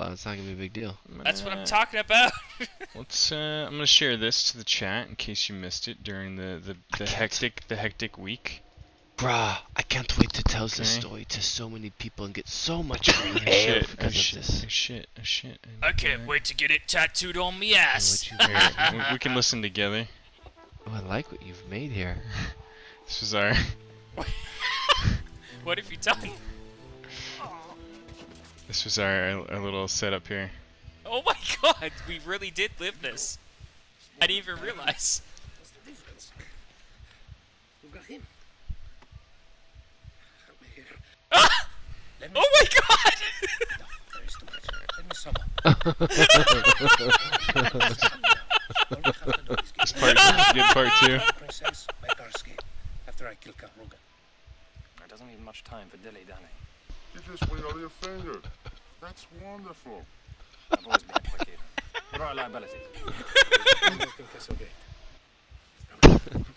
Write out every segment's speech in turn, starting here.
out. It's not gonna be a big deal. That's what I'm talking about. Let's. I'm gonna share this to the chat in case you missed it during the hectic week. Bruh, I can't wait to tell this Okay. story to so many people and get so much air Shit! because of this. Shit! I can't wait to get it tattooed on me ass. What you Here, we can listen together. Oh, I like what you've made here. This was our. What have you done? This was our little setup here. Oh my god, we really did live this. I didn't even realize. What's the difference? You've got him. Help me here. Ah! Let me Oh my god! No, there is too much. Let me sum up. All we have to do is This get part, good part two. Princess by Garsky after I kill Count Rugen. There doesn't leave much time for dilly dally. You just wiggle your finger. That's wonderful. I've always been a quick eater. What are our liabilities? Everything is okay.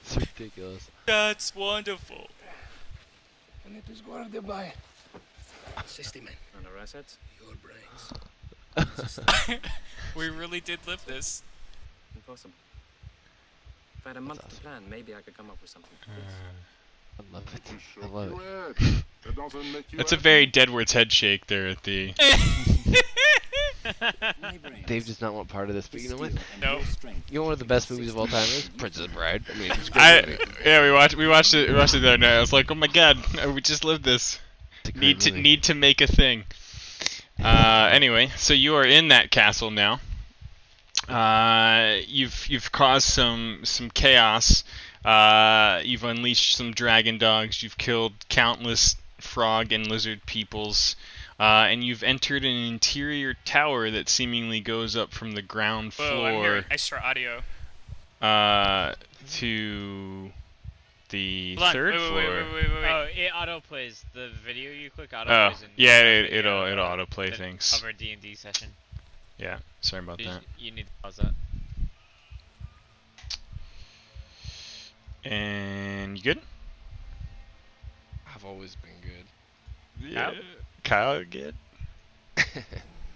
It's ridiculous. That's wonderful. And it is guarded by 60 men. And our assets? Your brains. We really did live this. Impossible. If I had a month to plan, maybe I could come up with something. I love it. You I shook love your it. head. That doesn't make you That's a happy. very Deadwood's head shake there at the. My brains. Dave does not want part of this, but you know what? No. You know one of the best movies of all time is Princess Bride. I mean, it's a great movie. Yeah, we watched it the other night. I was like, oh my god, we just lived this. It's a great movie. Need to make a thing. Anyway, so you are in that castle now. You've caused some chaos. You've unleashed some dragon dogs. You've killed countless frog and lizard peoples. And you've entered an interior tower that seemingly goes up from the ground Whoa, I'm floor hearing extra audio. to the Hold on, third wait, floor. Wait. Oh, it autoplays the video you click auto Oh, plays. yeah, it'll autoplay the- things. Of our D&D session. Yeah, sorry about that. You need to pause that. And you good? I've always been good. Yeah. Kyle, good.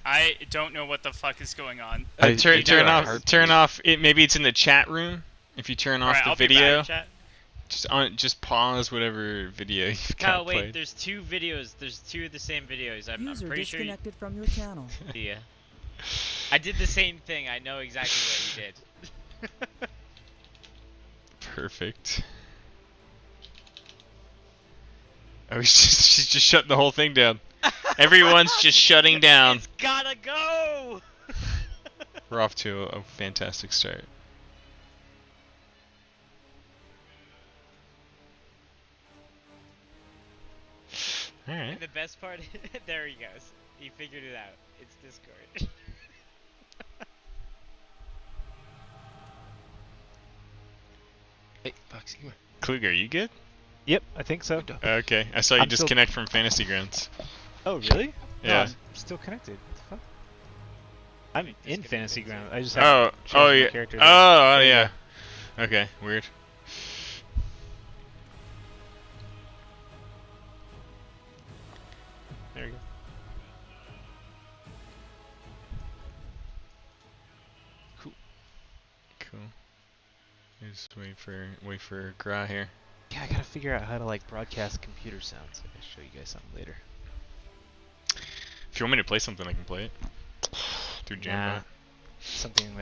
I don't know what the fuck is going on. Turn off it. Maybe it's in the chat room. If you turn off Alright, the I'll be video, back, chat. just pause whatever video you've Kyle, got wait, played. there's two videos. There's two of the same videos. I'm User pretty sure. disconnected from your channel. Yeah. I did the same thing. I know exactly what you did. Perfect. Oh, she's just shutting the whole thing down. Everyone's just shutting down. It's gotta go. We're off to a fantastic start. Alright. And the best part, there he goes. He figured it out. It's Discord. Hey, Foxy, come here. Kluger, you good? Yep, I think so. Okay, I saw you I'm still- disconnect from Fantasy Grounds. Oh, really? No, Yeah. I'm still connected. What the fuck? I'm in Disconnected Fantasy too. Ground. I just Oh, haven't changed my yeah. character. Oh, There you yeah. Okay, weird. There you go. Cool. Just wait for Gra here. Yeah, I gotta figure out how to like broadcast computer sounds. I'll show you guys something later. If you want me to play something, I can play it. Through Nah. Jambo. Something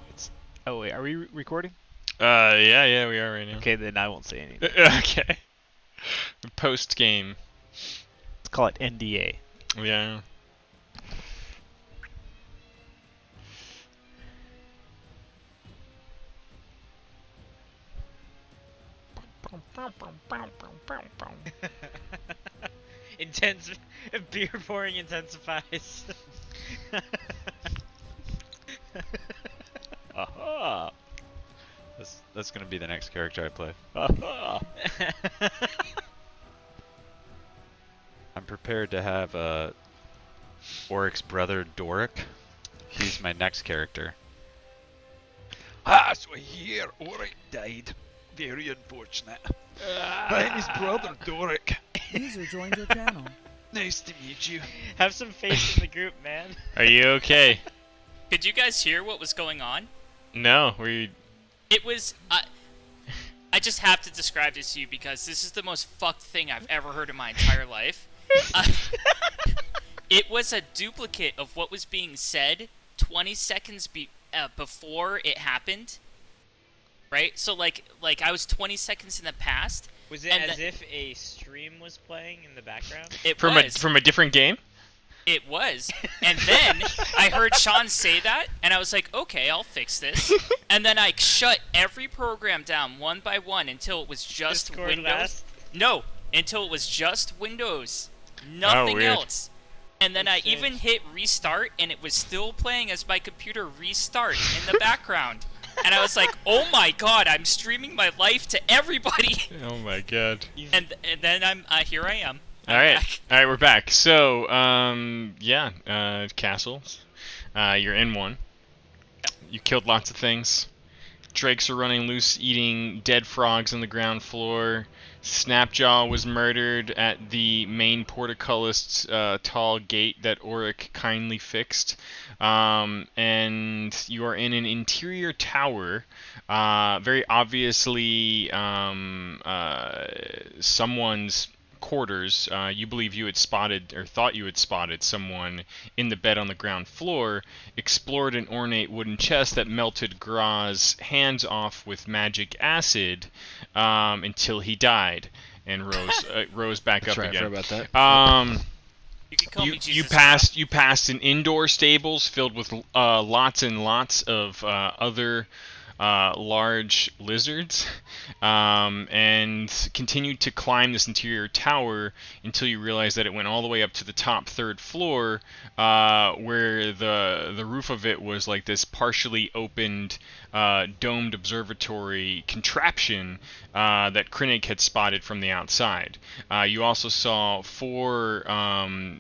it's. Oh wait, are we recording? Yeah, we are right now. Okay, then I won't say anything. Okay. Post game. Let's call it NDA. Yeah. Intense beer pouring intensifies. Aha! That's gonna be the next character I play. Aha! I'm prepared to have Oric's brother Doric. He's my next character. Ah, so here Oric died. Very unfortunate. I'm his brother Doric. User joined your channel. Nice to meet you. Have some faith in the group, man. Are you okay? Could you guys hear what was going on? No, were you? It was. I just have to describe this to you because this is the most fucked thing I've ever heard in my entire life. It was a duplicate of what was being said 20 seconds before it happened. Right? So like I was 20 seconds in the past. Was it as if a stream was playing in the background? It From was. from a different game? It was. And then I heard Sean say that, and I was like, okay, I'll fix this. And then I shut every program down one by one until it was just Discord Windows. last? No, until it was just Windows. Nothing weird. else. And then I even hit restart, and it was still playing as my computer restart in the background. And I was like, oh my god, I'm streaming my life to everybody. Oh my god. And then here I am. All right, we're back. So, castle. You're in one. You killed lots of things. Drakes are running loose, eating dead frogs on the ground floor. Snapjaw was murdered at the main portcullis tall gate that Auric kindly fixed. And you are in an interior tower. Very obviously, someone's quarters. You believe you had spotted, or thought you had spotted, someone in the bed on the ground floor, explored an ornate wooden chest that melted Gra's hands off with magic acid until he died and rose back That's up right, I again. forgot about that. You can call me Jesus. You passed an indoor stables filled with lots and lots of other large lizards, and continued to climb this interior tower until you realized that it went all the way up to the top third floor, where the roof of it was like this partially opened domed observatory contraption that Krennic had spotted from the outside. You also saw 4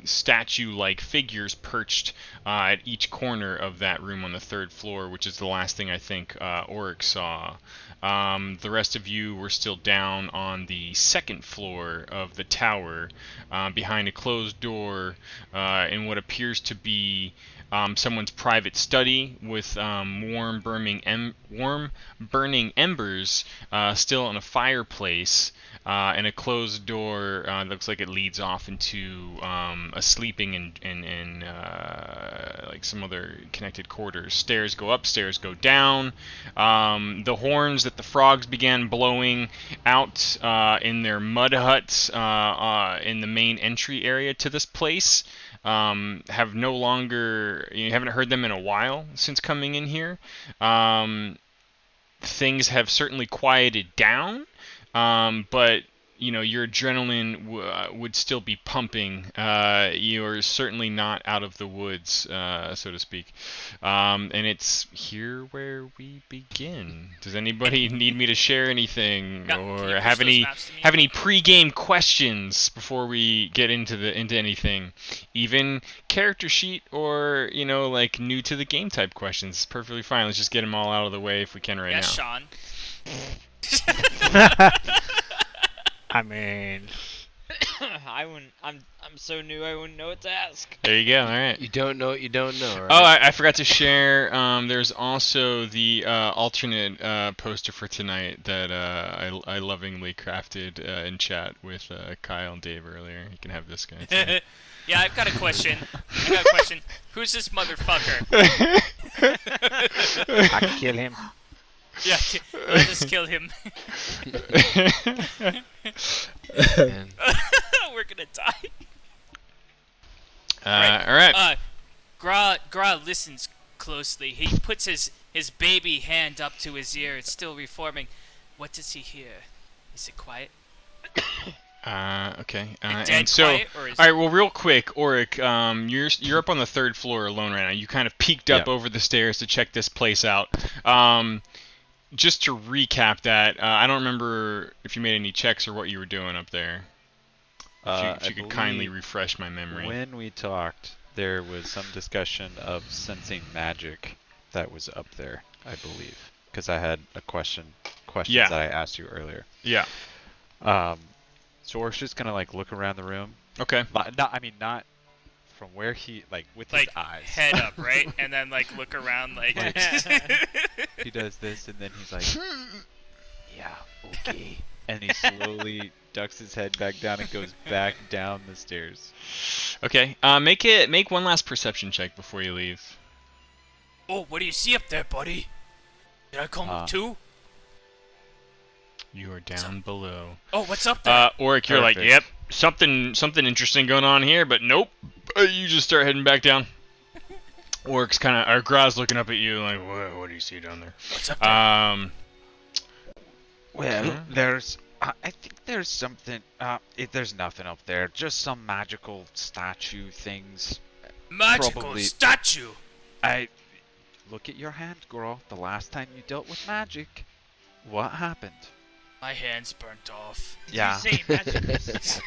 statue-like figures perched at each corner of that room on the third floor, which is the last thing I think Auric saw. The rest of you were still down on the second floor of the tower, behind a closed door, in what appears to be someone's private study with warm burning embers still on a fireplace, and a closed door that looks like it leads off into a sleeping and like some other connected quarters. Stairs go up, stairs go down. The horns that the frogs began blowing out in their mud huts in the main entry area to this place have no longer, you haven't heard them in a while since coming in here. Things have certainly quieted down, but you know, your adrenaline would still be pumping. You're certainly not out of the woods, so to speak. And it's here where we begin. Does anybody need me to share anything, or have any pre-game questions before we get into anything? Even character sheet or, you know, like new to the game type questions. It's perfectly fine. Let's just get them all out of the way if we can right now. Sean. I mean, I'm so new. I wouldn't know what to ask. There you go. All right. You don't know what you don't know, right? Oh, I forgot to share. There's also the alternate poster for tonight that I lovingly crafted in chat with Kyle and Dave earlier. You can have this guy too. Yeah, I've got a question. Who's this motherfucker? I can kill him. Yeah, let's just kill him. We're gonna die. All right. Gra listens closely. He puts his baby hand up to his ear. It's still reforming. What does he hear? Is it quiet? Okay. Dead And so, quiet, or is all right. Well, real quick, Auric, you're up on the third floor alone right now. You kind of peeked up over the stairs to check this place out. Just to recap that, I don't remember if you made any checks or what you were doing up there. If you could kindly refresh my memory. When we talked, there was some discussion of sensing magic that was up there, I believe, because I had a questions that I asked you earlier. Yeah. So we're just gonna like look around the room, Okay. Not from where he, like, with Like his eyes. head up, right? And then like look around like. He does this, and then he's like, yeah, okay. And he slowly ducks his head back down and goes back down the stairs. Okay. Make one last perception check before you leave. Oh, what do you see up there, buddy? Did I come up too? You are down below. Oh, what's up there? Oric, you're like, Perfect. yep, something interesting going on here, but nope. You just start heading back down. Oric's or Graz looking up at you like, what do you see down there? What's up there? Well, there's, I think there's something, there's nothing up there, just some magical statue things. Magical probably- statue. Look at your hand, girl. The last time you dealt with magic, what happened? My hand's burnt off. Yeah. You say magical statue?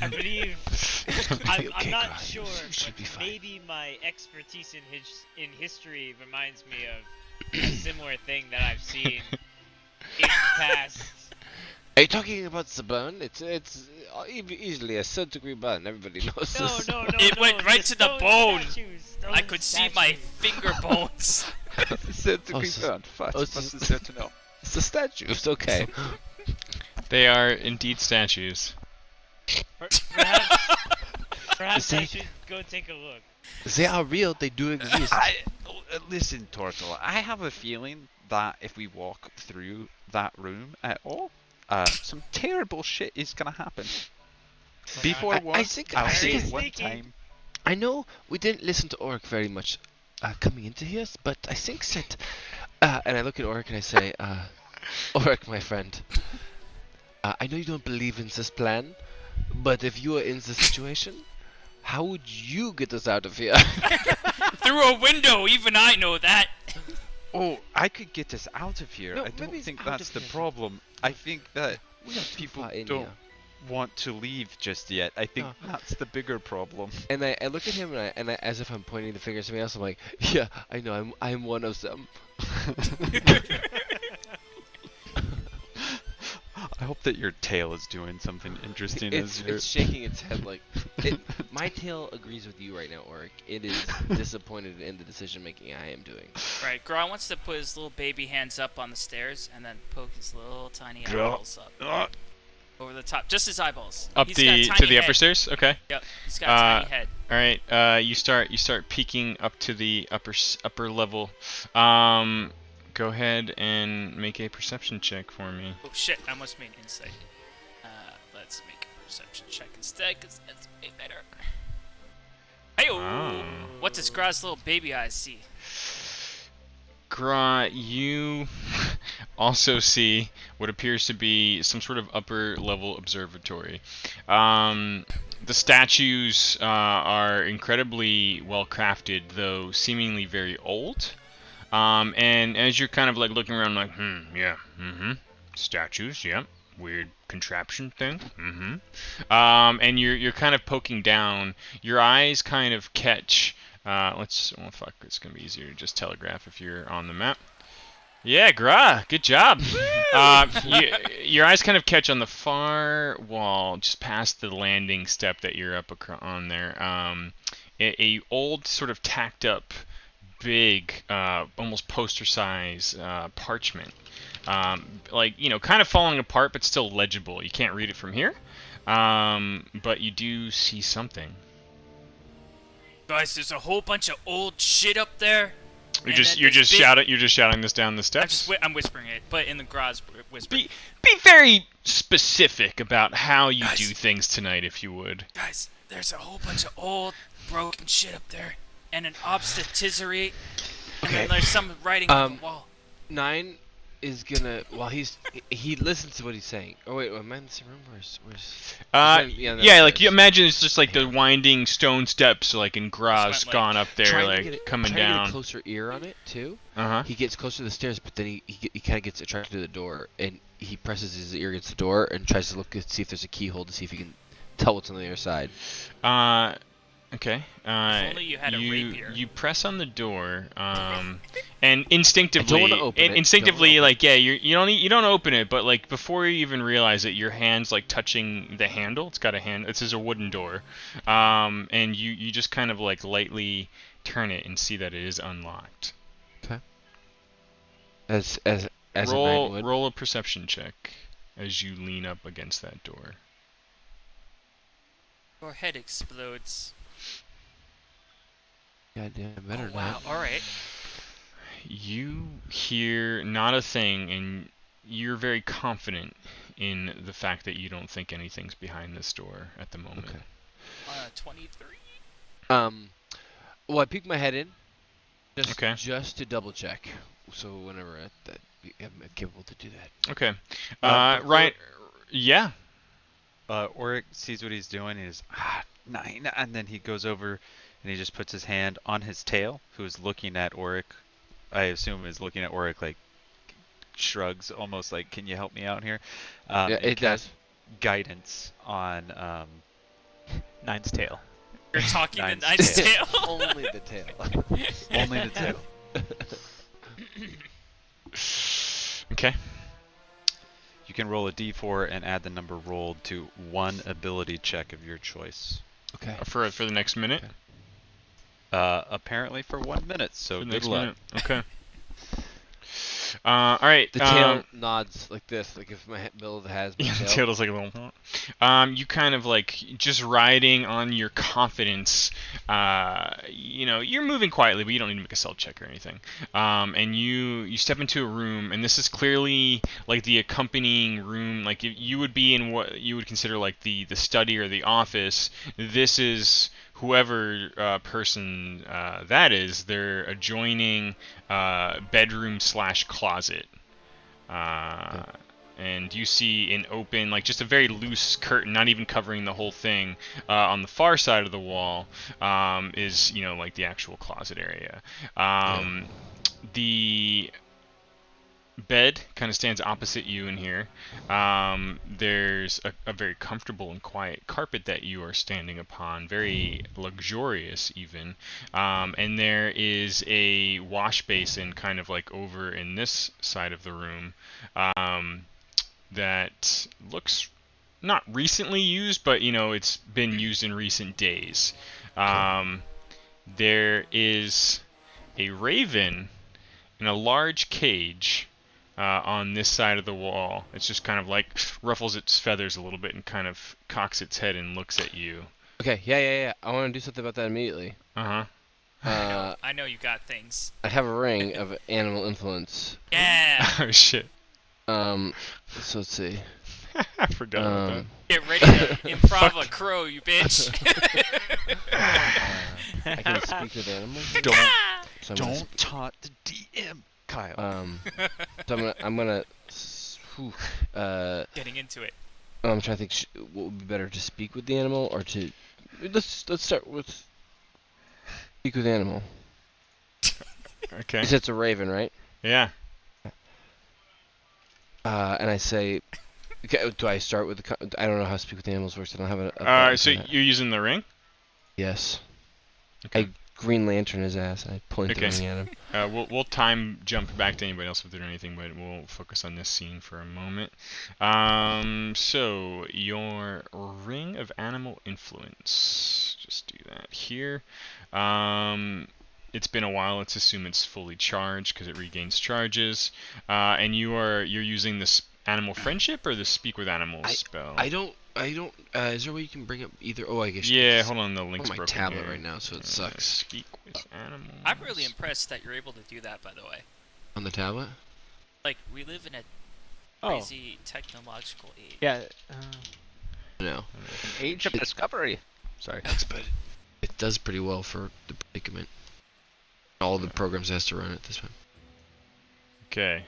I believe. I'm not sure, but maybe my expertise in history reminds me of a similar thing that I've seen in the past. Are you talking about the burn? It's easily a third-degree burn. Everybody knows this. No. It went right to the stone bone. statues, I stone could see my statues. finger bones. Third-degree so- burn. Fast, oh, fast so- and certain no. It's the statues. Okay. They are indeed statues. Perhaps I should go take a look. They are real. They do exist. Listen, Tortle, I have a feeling that if we walk through that room at all, some terrible shit is gonna happen. Before I once, think- I'll I say think- it one Sneaky. time. I know we didn't listen to Oric very much coming into here, but I think that. And I look at Oric and I say, Oric, my friend, I know you don't believe in this plan, but if you are in this situation, how would you get us out of here? Through a window, even I know that. Oh, I could get us out of here. No, I don't maybe it's think out that's of the here. problem. I think that We are too people far in don't here. want to leave just yet. I think No. that's the bigger problem. And I look at him and I, as if I'm pointing the finger at somebody else, I'm like, yeah, I know, I'm one of them. I hope that your tail is doing something interesting as you're... It's shaking its head like my tail agrees with you right now, Oric. It is disappointed in the decision making I am doing. Right, Gron wants to put his little baby hands up on the stairs and then poke his little tiny Gron. eyeballs up. Over the top, just his eyeballs. Up He's got a to tiny the upper head. stairs. Okay. Yep, he's got a tiny head. All right. You start peeking up to the upper level. Go ahead and make a perception check for me. Oh shit, I almost made insight. Let's make a perception check instead, because that's way better. Hey-oh! Oh. What does Graz's little baby eyes see? Gra, you also see what appears to be some sort of upper level observatory. The statues are incredibly well crafted, though seemingly very old. And as you're kind of like looking around, like, statues, yeah, weird contraption thing, and you're kind of poking down. Your eyes kind of catch. It's gonna be easier to just telegraph if you're on the map. Yeah, Gra, good job. Your eyes kind of catch on the far wall, just past the landing step that you're up on there. A old sort of tacked up, big, almost poster size parchment. Kind of falling apart, but still legible. You can't read it from here, but you do see something. Guys, there's a whole bunch of old shit up there. You're just shouting this down the steps. I'm whispering it, but in the Graz whisper. Be very specific about how you Guys. do things tonight, if you would. Guys, there's a whole bunch of old, broken shit up there, and an obstetricery, and then there's some writing on the wall. 9 is gonna he listens to what he's saying. Oh wait, am I in the same room? Where's You imagine it's just like the winding stone steps, like in Graz, Just went, gone up there, trying like to coming get down. a closer ear on it too. He He gets closer to the stairs, but then he kind of gets attracted to the door, and he presses his ear against the door and tries to look to see if there's a keyhole to see if he can tell what's on the other side. Okay. If only you had a rapier. You press on the door, And instinctively, like you don't open it, but like before you even realize it, your hand's like touching the handle. It's got a hand. This is a wooden door, and you just kind of like lightly turn it and see that it is unlocked. Okay. As a knight would. Roll a perception check as you lean up against that door. Your head explodes. God damn, better Oh, wow. not. All right. You hear not a thing, and you're very confident in the fact that you don't think anything's behind this door at the moment. Okay. 23. Well, I peek my head in, Okay. just to double check. So whenever I'm capable to do that. Okay. Before- Right. Yeah. Oric sees what he's doing. He's 9, and then he goes over and he just puts his hand on his tail, who's looking at Oric. I assume is looking at Oric, like shrugs, almost like, "Can you help me out here?" Yeah, and it does. Guidance on 9's tail. You're talking the Nine's Knight's tail. Only the tail. only the tail. Okay. You can roll a d4 and add the number rolled to one ability check of your choice. Okay. For the next minute. Okay. Apparently for 1 minute, so For the good next luck. minute. Okay. All right. The tail nods like this, like if my build has my Yeah, the tail. tail does like a little. You kind of like just riding on your confidence. You're moving quietly, but you don't need to make a stealth check or anything. And you step into a room, and this is clearly like the accompanying room. Like you would be in what you would consider like the study or the office. This is whoever person that is. Their adjoining bedroom / closet. And you see an open, like just a very loose curtain, not even covering the whole thing. On the far side of the wall is, like the actual closet area. The bed kind of stands opposite you in here. There's a very comfortable and quiet carpet that you are standing upon, very luxurious even. And there is a wash basin kind of like over in this side of the room that looks not recently used, but it's been used in recent days. There is a raven in a large cage on this side of the wall. It's just kind of like ruffles its feathers a little bit and kind of cocks its head and looks at you. Okay, yeah. I want to do something about that immediately. I know you got things. I have a ring of animal influence. Yeah. Oh shit. So let's see. I forgot about Get ready to improv a crow, you bitch. I can speak with animals. Don't taunt the DM, Kyle. So I'm gonna. Getting into it. I'm trying to think. What would be better, to speak with the animal or to? Let's start with speak with the animal. Okay. You said it's a raven, right? Yeah. And I say, okay, do I start with the? I don't know how speak with the animals works. I don't have a. So you're using the ring? Yes. Okay. I Green Lantern his ass. I point the ring at him. We'll time jump back to anybody else if they're anything, but we'll focus on this scene for a moment. So your ring of animal influence. Just do that here. It's been a while. Let's assume it's fully charged because it regains charges. And you're using this animal friendship or the speak with animals spell. I don't. Is there a way you can bring up either? Oh, I guess. Yeah, hold on. The link's on my broken tablet here. right now, so it sucks. Speak with animals. I'm really impressed that you're able to do that, by the way. On the tablet? Like, we live in a crazy technological age. Yeah. No. Age of discovery. Sorry. That's but it does pretty well for the predicament. All the programs it has to run at this point. Okay,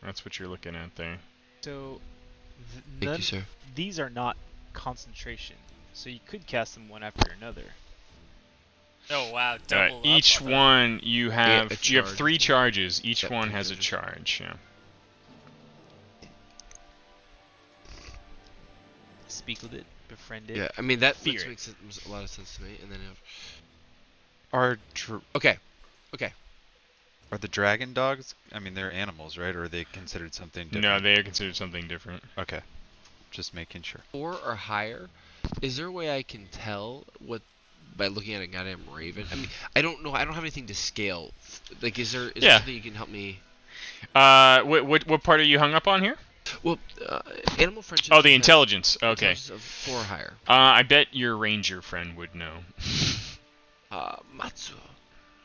that's what you're looking at there. So, Thank you, sir. These are not concentration, so you could cast them one after another. Oh wow! All right, Double up each on that. one you have. a You have charge. 3 charges. Each Yep, one 3 has a charges. charge. Yeah. Speak with it, befriend it. Yeah, I mean that Fear it. makes a lot of sense to me. And then Our okay. Are the dragon dogs? I mean, they're animals, right? Or are they considered something different? No, they are considered something different. Okay, just making sure. 4 or higher. Is there a way I can tell what by looking at a goddamn raven? I mean, I don't know. I don't have anything to scale. Like, is there something you can help me? What part are you hung up on here? Well, animal friendship. Oh, the intelligence. Okay. Intelligence of 4 or higher. I bet your ranger friend would know. Matsu.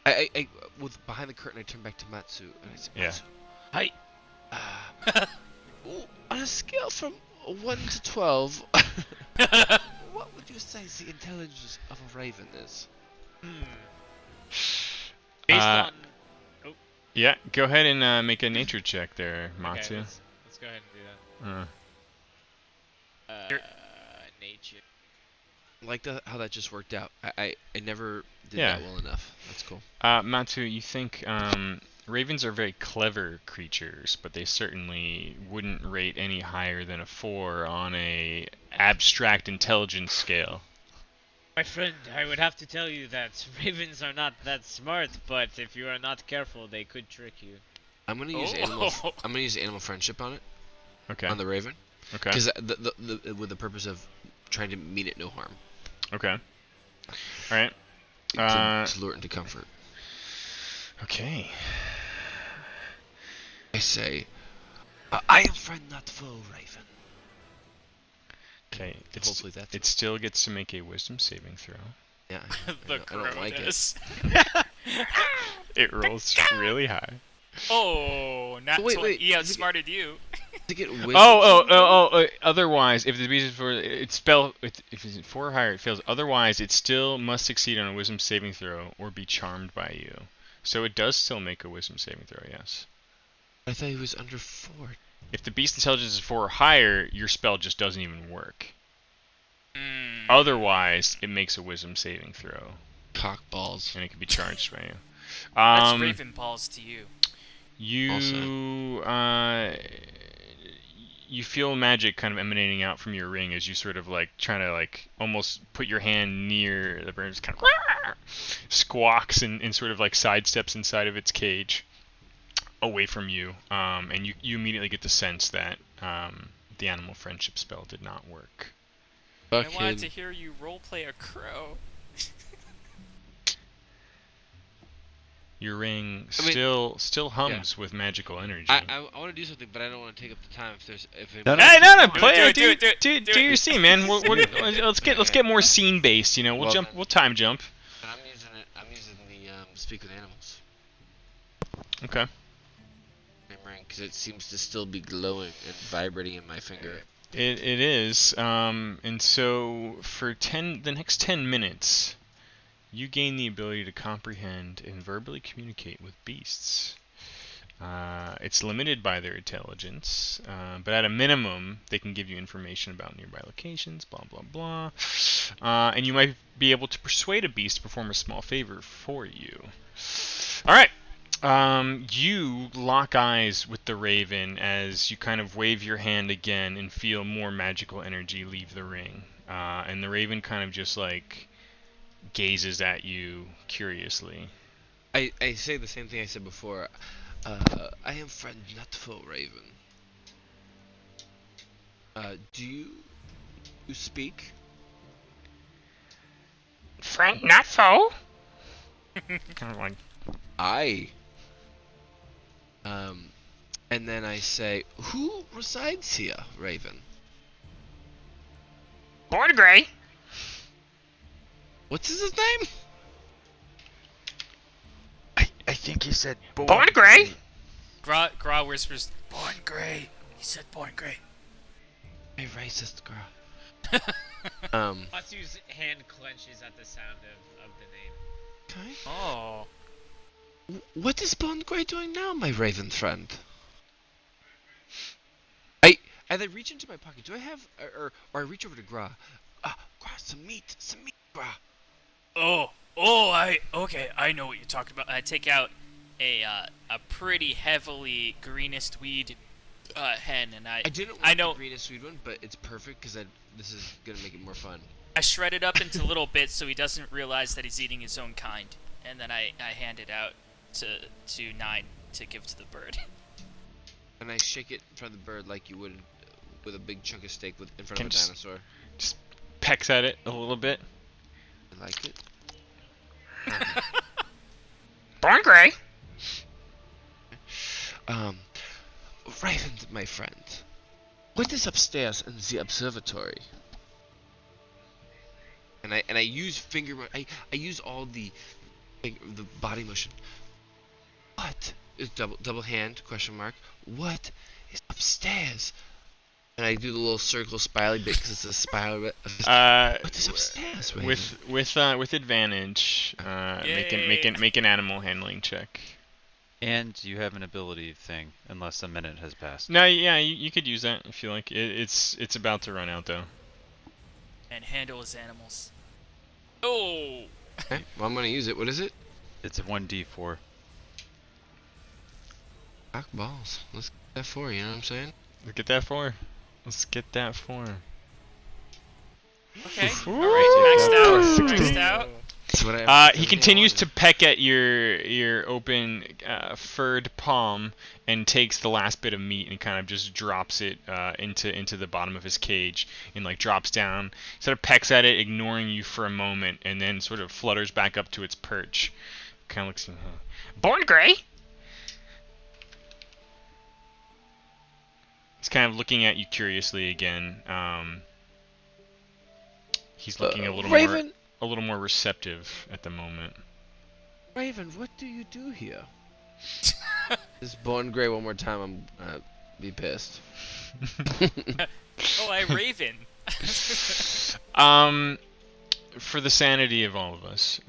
I with behind the curtain, I turn back to Matsu and I say, Matsu. Hi. On a scale from 1 to 12, what would you say the intelligence of a raven is? Based on. Oh. Yeah, go ahead and make a nature check there, Matsu. Okay, let's go ahead and do that. Nature. I like how that just worked out. I never did that well enough. That's cool. Matsu, you think ravens are very clever creatures, but they certainly wouldn't rate any higher than a 4 on a abstract intelligence scale. My friend, I would have to tell you that ravens are not that smart, but if you are not careful, they could trick you. I'm gonna use I'm gonna use animal friendship on it. Okay. On the raven. Okay. Because with the purpose of trying to mean it no harm. Okay. All right. To lure it into comfort. Okay. I say, I am friend, not foe, raven. Okay. Hopefully that's it still gets to make a wisdom saving throw. Yeah. The I don't like Cronus. It rolls really high. Oh, not wait, he outsmarted you. To get wisdom. Otherwise, if the beast is for its spell, if it's 4 or higher, it fails. Otherwise, it still must succeed on a wisdom saving throw or be charmed by you. So it does still make a wisdom saving throw. Yes. I thought he was under 4. If the beast intelligence is 4 or higher, your spell just doesn't even work. Otherwise, it makes a wisdom saving throw. Cock balls. And it can be charged by you. That's raven balls to you. You feel magic kind of emanating out from your ring as you sort of like trying to like almost put your hand near the bird, just kind of squawks and sort of like sidesteps inside of its cage away from you, and you immediately get the sense that the animal friendship spell did not work. I wanted to hear you roleplay a crow. Your ring still hums with magical energy. I want to do something, but I don't want to take up the time. No, play it. Do your scene, man. Let's get more scene based. You know, we'll time jump. But I'm using the speak with animals. Okay. Because it seems to still be glowing and vibrating in my finger. It is, and so for the next 10 minutes, you gain the ability to comprehend and verbally communicate with beasts. It's limited by their intelligence, but at a minimum, they can give you information about nearby locations, blah, blah, blah. And you might be able to persuade a beast to perform a small favor for you. All right. You lock eyes with the raven as you kind of wave your hand again and feel more magical energy leave the ring. And the raven kind of just like gazes at you curiously. I say the same thing I said before. I am friend, not foe, raven. Do you speak? Friend, not foe? Kind of like... And then I say, who resides here, raven? Borngray. What's his name? I think he said Borngray. Gra whispers, Borngray. He said Borngray. Hey, racist Gra. Matsu's hand clenches at the sound of the name. Okay. Oh. What is Borngray doing now, my raven friend? As I reach into my pocket, do I have, or I reach over to Gra. Gra, some meat, Gra. Okay, I know what you're talking about. I take out a pretty heavily greenest weed hen, and I didn't want the greenest weed one, but it's perfect because this is gonna make it more fun. I shred it up into little bits so he doesn't realize that he's eating his own kind, and then I hand it out to 9 to give to the bird. And I shake it in front of the bird like you would with a big chunk of steak in front Can of a just- dinosaur. Just pecks at it a little bit. I like it. Born Grey. Raven, my friend, what is upstairs in the observatory? And I use I use all the body motion. What is double hand question mark? What is upstairs? And I do the little circle spirally bit because it's a spiral. What is upstairs, Raven? With advantage, make an animal handling check. And you have an ability thing, unless a minute has passed. No, yeah, you could use that if you like. It's about to run out though. And handle his animals. Oh! Okay, well, I'm gonna use it. What is it? It's a 1d4. Rock balls. Let's get that for you know what I'm saying? Let's get that 4. Let's get that 4. Okay. Ooh. Alright, maxed out. That's what I have He continues to peck at your open furred palm and takes the last bit of meat and kind of just drops it into the bottom of his cage and like drops down. Sort of pecks at it, ignoring you for a moment, and then sort of flutters back up to its perch. Kind of looks. Born Grey. He's kind of looking at you curiously again. He's looking a little more receptive at the moment. Raven, what do you do here? This Born Grey one more time, I'm gonna be pissed. Oh, I Raven. For the sanity of all of us,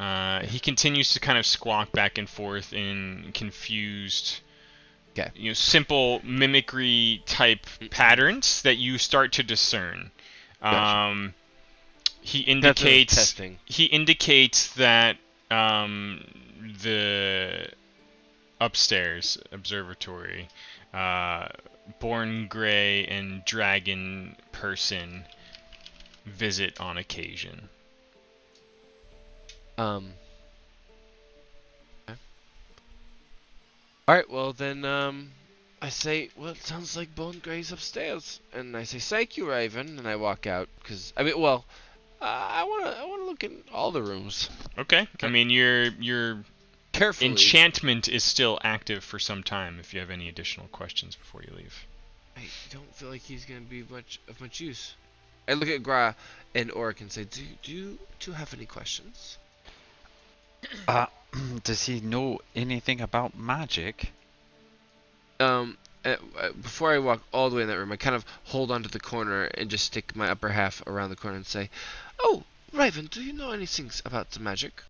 he continues to kind of squawk back and forth in confused, simple mimicry type patterns that you start to discern. Gotcha. He indicates that the upstairs observatory, Born Grey and Dragon person visit on occasion. Okay. Alright, well then, I say, well, it sounds like Born Grey's upstairs. And I say, thank you, Raven, and I walk out, because, I wanna look in all the rooms. Okay. I mean, your Carefully. enchantment is still active for some time if you have any additional questions before you leave. I don't feel like he's gonna be of much use. I look at Gra and Oric and say, do you two have any questions? Does he know anything about magic? Before I walk all the way in that room, I kind of hold onto the corner and just stick my upper half around the corner and say, "Oh, Raven, do you know anything about the magic?"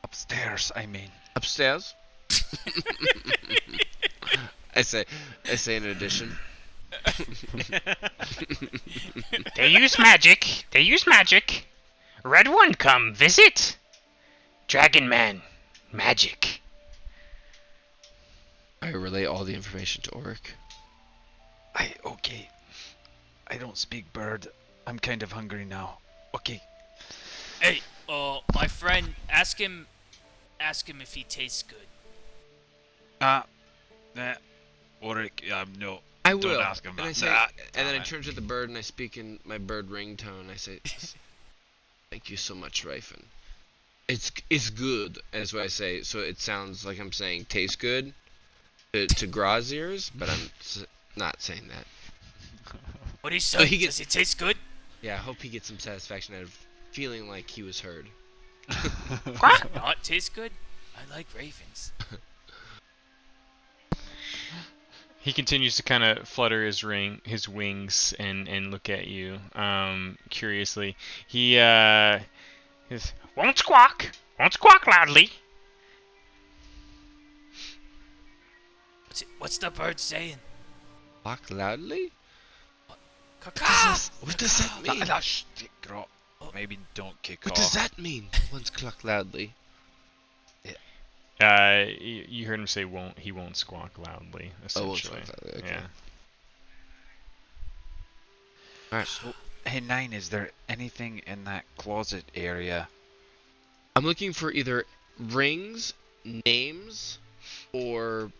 Upstairs, I mean. Upstairs? I say in addition. They use magic. Red one come visit. Dragon Man. Magic. I relay all the information to Oric. Okay. I don't speak bird. I'm kind of hungry now. Okay. Hey, my friend, ask him if he tastes good. Oric, no. I Don't will. ask him and I that. say, Nah, and then I damn it. turn to the bird and I speak in my bird ringtone. I say, "Thank you so much, Raven. It's good," is what I say. So it sounds like I'm saying "tastes good" to Gra's ears, but I'm not saying that. What do you say? he Does it taste good? Yeah, I hope he gets some satisfaction out of feeling like he was heard. Not taste good? I like ravens. He continues to kind of flutter his wings and look at you curiously. He Won't squawk loudly. What's the bird saying? Walk loudly? Caca! What does that mean? Maybe don't kick What off. does that mean? Once cluck loudly. you heard him say he won't squawk loudly, Oh, won't essentially. squawk loudly, okay. Yeah. Alright. So, hey, Nine, is there anything in that closet area? I'm looking for either rings, names or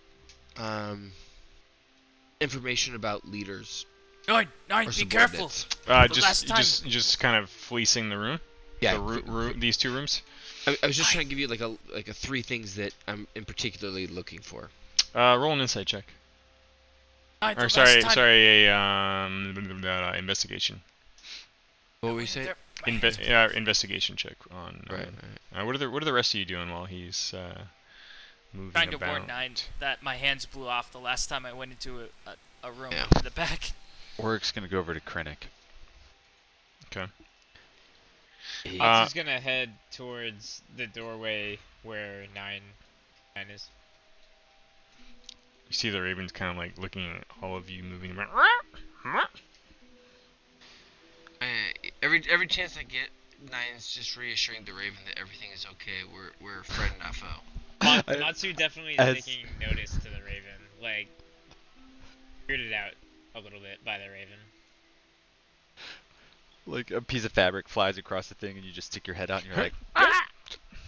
information about leaders. Nine, or be careful. subordinates. Just kind of fleecing the room. Yeah, these two rooms. I was just trying to give you like a 3 things that I'm in particularly looking for. Roll an insight check. Or sorry, investigation. What were you saying? Investigation check on. Right. What are the rest of you doing while he's moving Trying to about? warn Nine that my hands blew off the last time I went into a room in the back. Oryx's gonna go over to Krennic. Okay. He's gonna head towards the doorway where Nine is. You see the ravens kind of like looking at all of you moving about. Every chance I get, Nine's just reassuring the Raven that everything is okay. We're friend not foe. Matsu definitely is taking notice to the Raven, like weirded out a little bit by the Raven. Like a piece of fabric flies across the thing, and you just stick your head out, and you're like,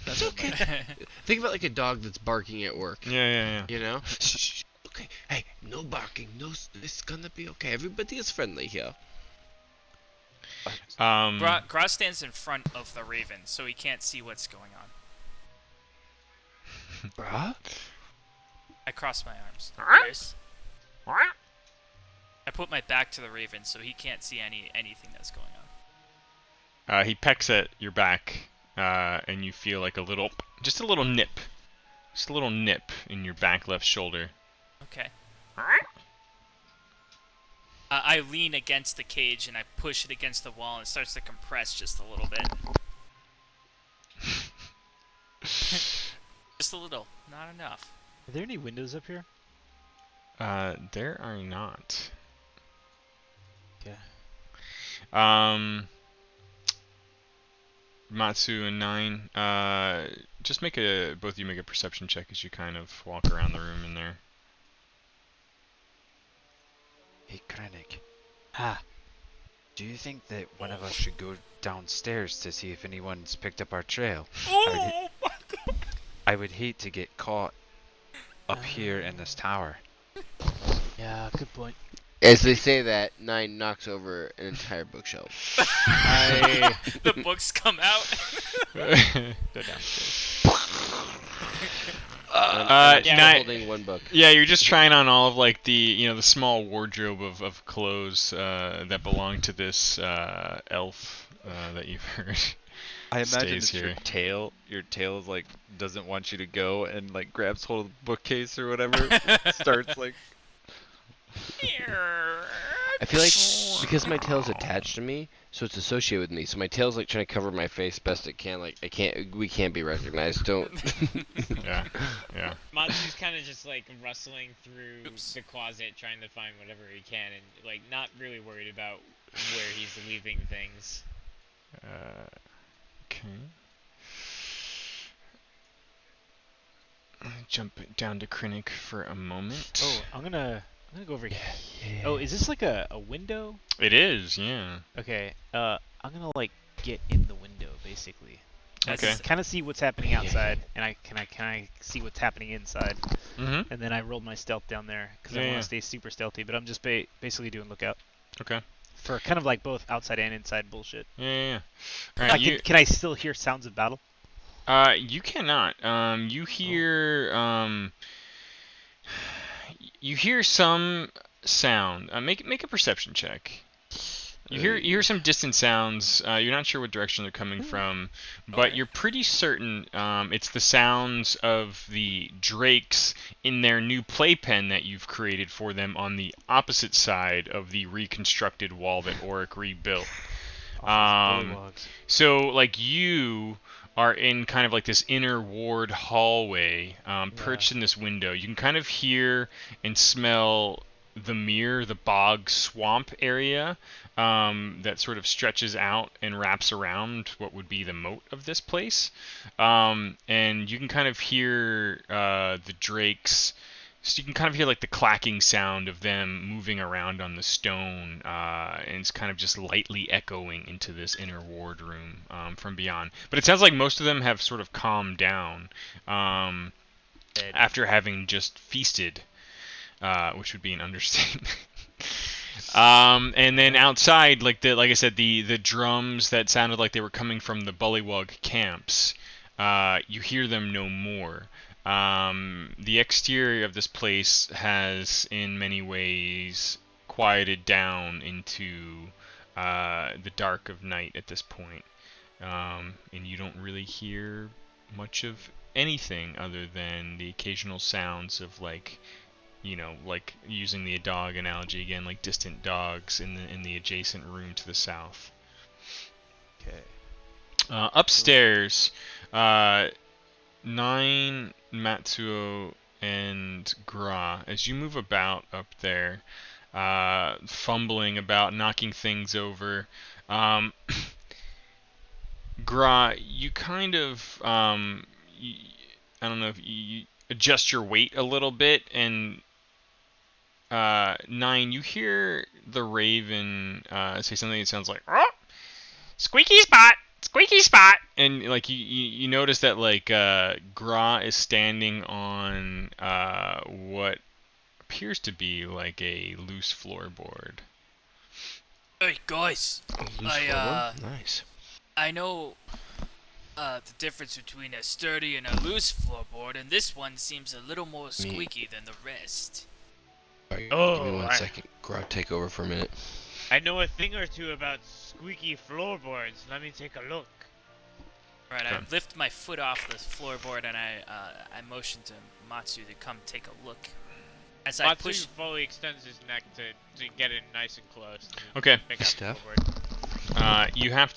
That's okay. Think about like a dog that's barking at work. Yeah. You know? Shh. Okay. Hey, no barking. No. It's gonna be okay. Everybody is friendly here. Gross stands in front of the Raven, so he can't see what's going on. Bruh? I cross my arms. What? I put my back to the Raven, so he can't see anything that's going on. He pecks at your back, and you feel like just a little nip in your back left shoulder. Okay. I lean against the cage and I push it against the wall and it starts to compress just a little bit. Just a little, not enough. Are there any windows up here? There are not. Okay. Matsu and Nine, just both of you make a perception check as you kind of walk around the room in there. Hey, Krennic. Do you think that one of us should go downstairs to see if anyone's picked up our trail? I would hate to get caught up here in this tower. Yeah, good point. As they say that, Nine knocks over an entire bookshelf. The books come out. Go downstairs. Nine holding one book. Yeah, you're just trying on all of like the small wardrobe of clothes that belong to this elf that you've heard. I imagine it's here. Your tail is like doesn't want you to go and like grabs hold of the bookcase or whatever. Starts like. I feel like because my tail's attached to me, so it's associated with me. So my tail's like trying to cover my face best it can. Like we can't be recognized. Don't. Yeah. Matsu's kind of just like rustling through the closet, trying to find whatever he can, and like not really worried about where he's leaving things. Okay. Jump down to Krennic for a moment. Oh, I'm gonna go over here. Oh, is this like a window? It is, yeah. Okay. I'm gonna like get in the window basically. Okay. Kind of see what's happening outside, and I see what's happening inside. Mm-hmm. And then I rolled my stealth down there because I want to stay super stealthy. But I'm just basically doing lookout. Okay. For kind of like both outside and inside bullshit. Yeah. All right, can I still hear sounds of battle? You cannot. You hear you hear some sound. Make a perception check. You hear some distant sounds. You're not sure what direction they're coming from, but you're pretty certain it's the sounds of the drakes in their new playpen that you've created for them on the opposite side of the reconstructed wall that Auric rebuilt. So like you are in kind of like this inner ward hallway, perched in this window. You can kind of hear and smell the bog swamp area that sort of stretches out and wraps around what would be the moat of this place. And you can kind of hear the drakes. So you can kind of hear like the clacking sound of them moving around on the stone, and it's kind of just lightly echoing into this inner ward room from beyond. But it sounds like most of them have sort of calmed down. after having just feasted, which would be an understatement. And then outside, like I said, the drums that sounded like they were coming from the Bullywug camps, you hear them no more. The exterior of this place has, in many ways, quieted down into the dark of night at this point, and you don't really hear much of anything other than the occasional sounds of like using the dog analogy again, like distant dogs in the adjacent room to the south. Okay. Upstairs, 9, Matsuo, and Gra, as you move about up there, fumbling about, knocking things over, Gra, you kind of, I don't know if you adjust your weight a little bit, and 9, you hear the Raven say something that sounds like, "Oh, squeaky spot, squeaky spot," and like you notice that like Gra is standing on what appears to be like a loose floorboard. Hey guys, Nice. I know the difference between a sturdy and a loose floorboard, and this one seems a little more squeaky than the rest. Right, Oh, give me 1 second. Gra, take over for a minute. I know a thing or two about squeaky floorboards. Let me take a look. Right, I lift my foot off the floorboard and I motion to Matsu to come take a look. As I push, Matsu fully extends his neck to get in nice and close. Okay. Pick up the Steph? floorboard. You have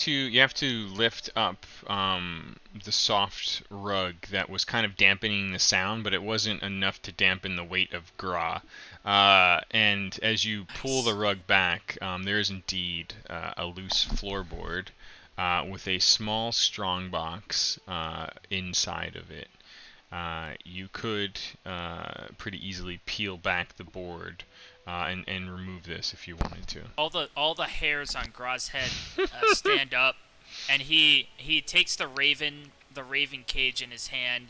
to lift up the soft rug that was kind of dampening the sound, but it wasn't enough to dampen the weight of Gra. And as you pull the rug back, there is indeed a loose floorboard with a small strongbox inside of it. You could pretty easily peel back the board and remove this if you wanted to. all the hairs on Gra's head stand up, and he takes the raven cage in his hand,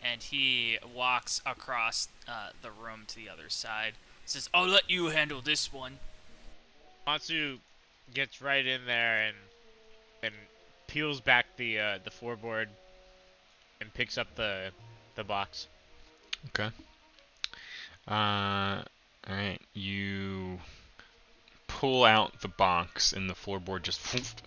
and he walks across the room to the other side. Says, "I'll let you handle this one." Matsu gets right in there and peels back the floorboard and picks up the box. Okay. Alright, you pull out the box and the floorboard just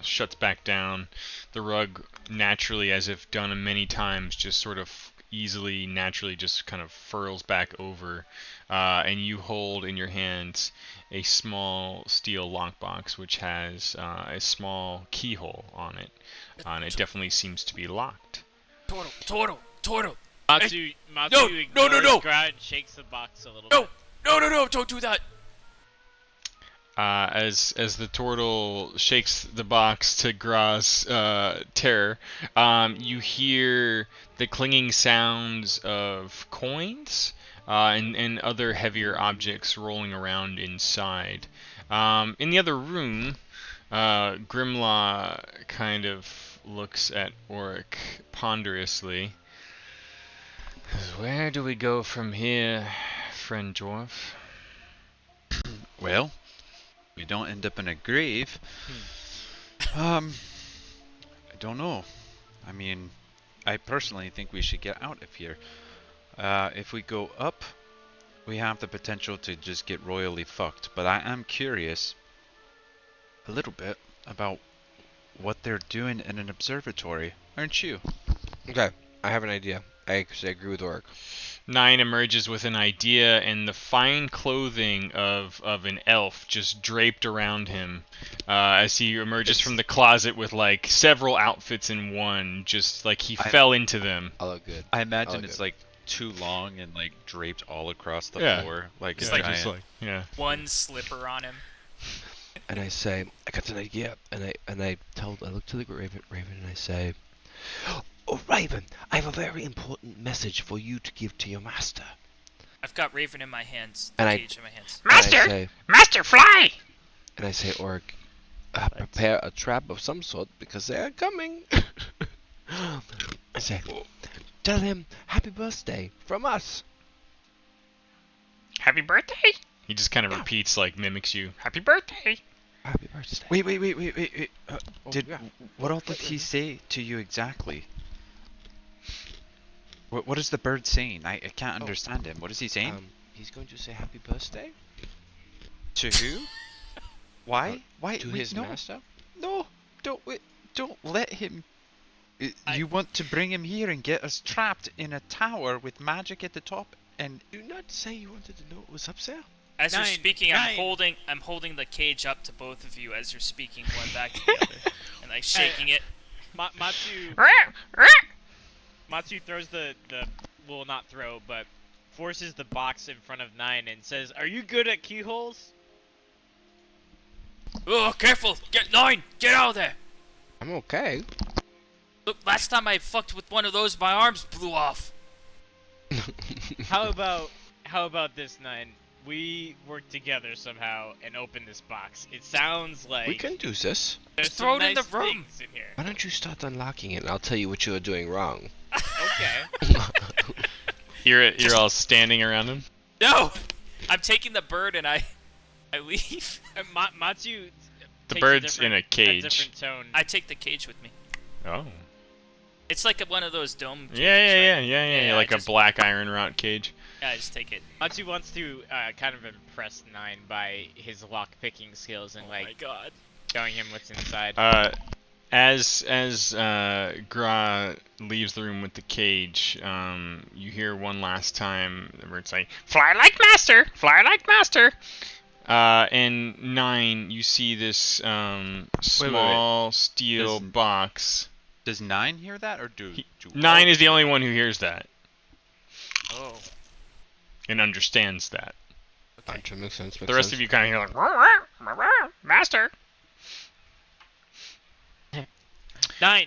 shuts back down. The rug, naturally, as if done many times, just sort of easily, naturally just kind of furls back over. And you hold in your hands a small steel lockbox which has a small keyhole on it. And it definitely seems to be locked. Turtle! Matsu no, ignores Gra and shakes the box a little bit. No, don't do that! As the turtle shakes the box to Gra's terror, you hear the clinging sounds of coins and other heavier objects rolling around inside. In the other room, Grimlaw kind of looks at Auric ponderously. Where do we go from here, friend dwarf? Well, we don't end up in a grave. I don't know. I mean, I personally think we should get out of here. If we go up, we have the potential to just get royally fucked. But I am curious a little bit about what they're doing in an observatory, aren't you? Okay, I have an idea. I actually agree with Auric. 9 emerges with an idea, and the fine clothing of an elf just draped around him as he emerges from the closet with like several outfits in one, just like he fell into them. I look good. I imagine it's like too long and like draped all across the floor, like It's a like giant. Just like, yeah. One slipper on him. And I say, I got an idea. And I look to the Raven, and I say, "Oh, Raven, I have a very important message for you to give to your master." I've got Raven in my hands. And Cage in my hands. Master, fly! And I say, Auric, prepare a trap of some sort because they are coming. I say, Tell him happy birthday from us. Happy birthday? He just kind of repeats, like mimics you. Happy birthday. Happy birthday. Wait. Oh, yeah. What all did he say to you exactly? What is the bird saying? I can't understand him. What is he saying? He's going to say happy birthday. To who? Why? Why? To wait, his no. master. No, don't let him. You want to bring him here and get us trapped in a tower with magic at the top and... Do not say you wanted to know what was up there. As you're Nine, speaking, nine. I'm holding the cage up to both of you as you're speaking, one back to the other, and like shaking it. Matsu throws the well, not throw, but forces the box in front of Nine and says, "Are you good at keyholes?" Oh, careful! Get 9! Get out of there! I'm okay. Look, last time I fucked with one of those, my arms blew off. How about this, Nine? We work together somehow and open this box. It sounds like We can do this. there's Just throw some it in the nice room. things in here. Why don't you start unlocking it and I'll tell you what you are doing wrong. Okay. You're all standing around him. No! I'm taking the bird and I leave. Matsu. The takes bird's in a A cage. different tone. I take the cage with me. Oh. It's like one of those dome cages, Yeah, right? yeah. I Like just- a black iron rot cage. Yeah, I just take it. Matsu wants to kind of impress Nine by his lock picking skills and Oh my like god. showing him what's inside. As Gra leaves the room with the cage, you hear one last time the bird say, Fly like master. Fly like master. and 9, you see this small steel Does- box. Does 9 hear that, or do... 9 is the only one who hears that Oh. and understands that. Gotcha, makes sense. The rest of you kind of hear like, Master. 9.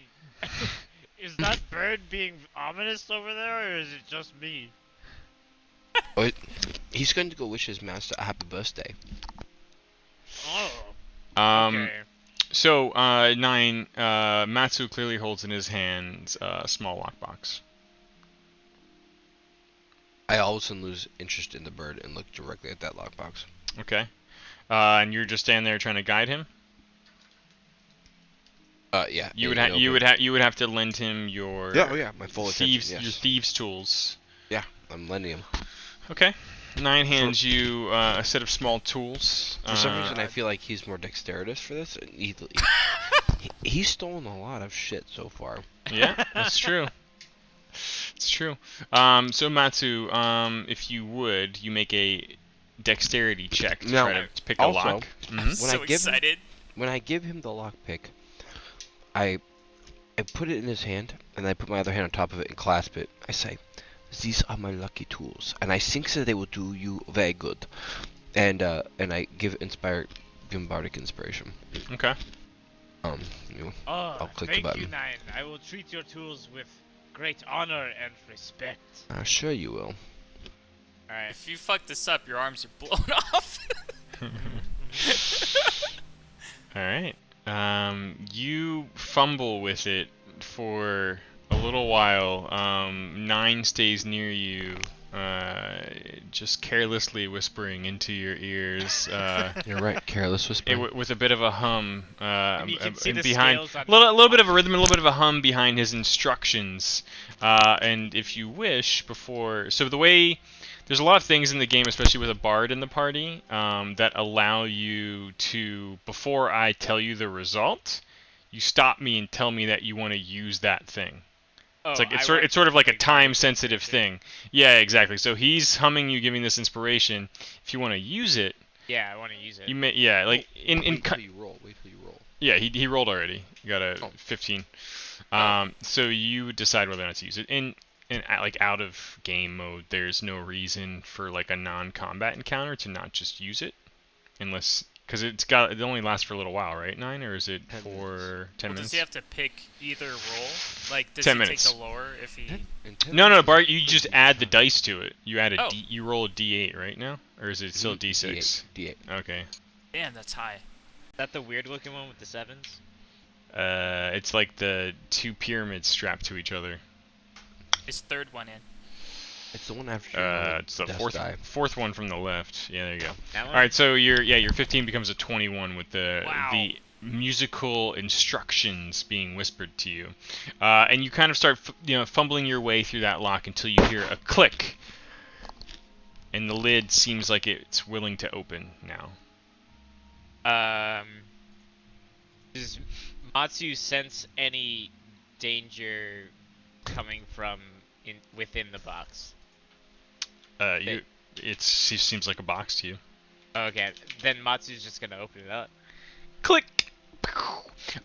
Is that bird being ominous over there, or is it just me? Oh, he's going to go wish his master a happy birthday. Oh. Okay. Okay. So, 9, Matsu clearly holds in his hand a small lockbox. I all of a sudden lose interest in the bird and look directly at that lockbox. Okay. And you're just standing there trying to guide him? Yeah. You in would the you would have to lend him your Yeah, oh yeah, my full thieves attention, your yes. thieves tools. Yeah, I'm lending him. Okay. 9 hands you a set of small tools. For some reason, I feel like he's more dexterous for this. And he's stolen a lot of shit so far. Yeah, that's true. It's true. So Matsu, if you would, you make a dexterity check to Now, try to pick a also, lock. I'm Mhm. When so I give him- excited. When I give him the lockpick, I put it in his hand, and I put my other hand on top of it and clasp it. I say, "These are my lucky tools, and I think that they will do you very good." And I give him bardic inspiration. Okay. Oh, click the thank you, button. 9. I will treat your tools with great honor and respect. Sure you will. Alright. If you fuck this up, your arms are blown off. All right. You fumble with it for a little while. 9 stays near you, just carelessly whispering into your ears. You're right, careless whispering. With a bit of a hum, And you can see the behind scales on a little bit of a rhythm, and a little bit of a hum behind his instructions. And if you wish, so the way. There's a lot of things in the game, especially with a bard in the party, that allow you to, before I tell you the result, you stop me and tell me that you want to use that thing. Oh, It's like it's sort of like a time-sensitive thing. Yeah, exactly. So he's humming you, giving this inspiration. If you want to use it, Yeah, I want to use it. you may like in Wait till you roll. Wait till you roll. yeah, he rolled already. You got a 15. So you decide whether or not to use it. In like out of game mode, there's no reason for like a non-combat encounter to not just use it, unless because it only lasts for a little while, right? 9, or is it 10 for 10 Well, minutes? does he have to pick either roll? Like, does 10 he minutes. take the lower if he? No, Bart, you just add the dice to it. You add a Oh. you roll a D8 right now, or is it still a D6? D8. Okay. Damn, that's high. Is that the weird looking one with the 7s? It's like the 2 pyramids strapped to each other. Is third one in? It's the one after. It's the Dust guy. fourth one from the left. Yeah, there you go. That All one? right, so your 15 becomes a 21 with the Wow. the musical instructions being whispered to you, and you kind of start fumbling your way through that lock until you hear a click, and the lid seems like it's willing to open now. Does Matsu sense any danger coming from within the box? It seems like a box to you. Okay, then Matsu's just gonna open it up. Click.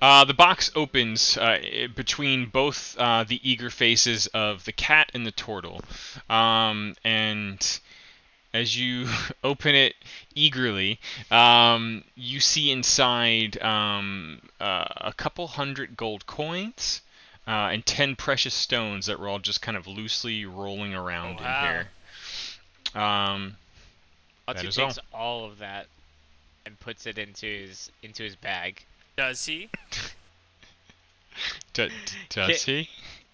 The box opens between both the eager faces of the cat and the turtle, and as you open it eagerly, you see inside a couple hundred gold coins and 10 precious stones that were all just kind of loosely rolling around in here. Matsu is takes all of that and puts it into his bag. Does he? Does he?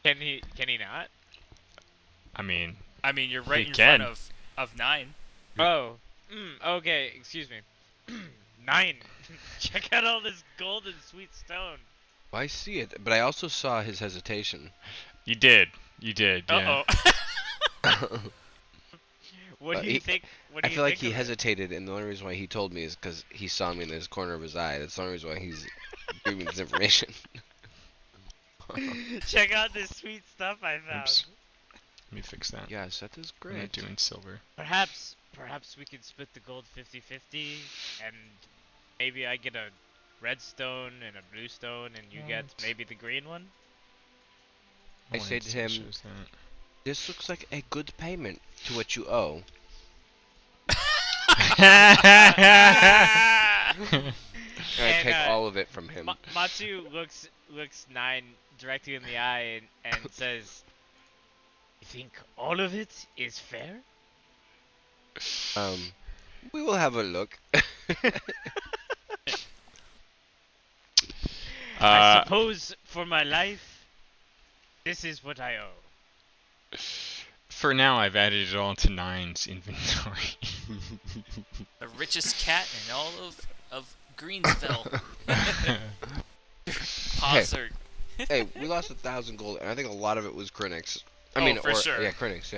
Can he not? I mean, you're right he in can. front of 9. Oh. Okay, excuse me. 9. Check out all this gold and sweet stone. I see it, but I also saw his hesitation. You did, yeah. Uh-oh. What do you think? What do I you feel like think he of it? hesitated, and the only reason why he told me is because he saw me in his corner of his eye. That's the only reason why he's giving me this information. Check out this sweet stuff I found. Oops. Let me fix that. Yes, that is I'm not great. doing silver. Perhaps we could split the gold 50-50, and maybe I get a red stone and a blue stone, and you get maybe the green one. I say to him, this looks like a good payment to what you owe. And I take all of it from him. Matsu looks 9 directly in the eye and says, "You think all of it is fair?" We will have a look. I suppose for my life, this is what I owe. For now, I've added it all to 9's inventory. The richest cat in all of Greensville. Hazard. Hey, we lost 1,000 gold, and I think a lot of it was Krenix. For sure. Yeah, Krenix,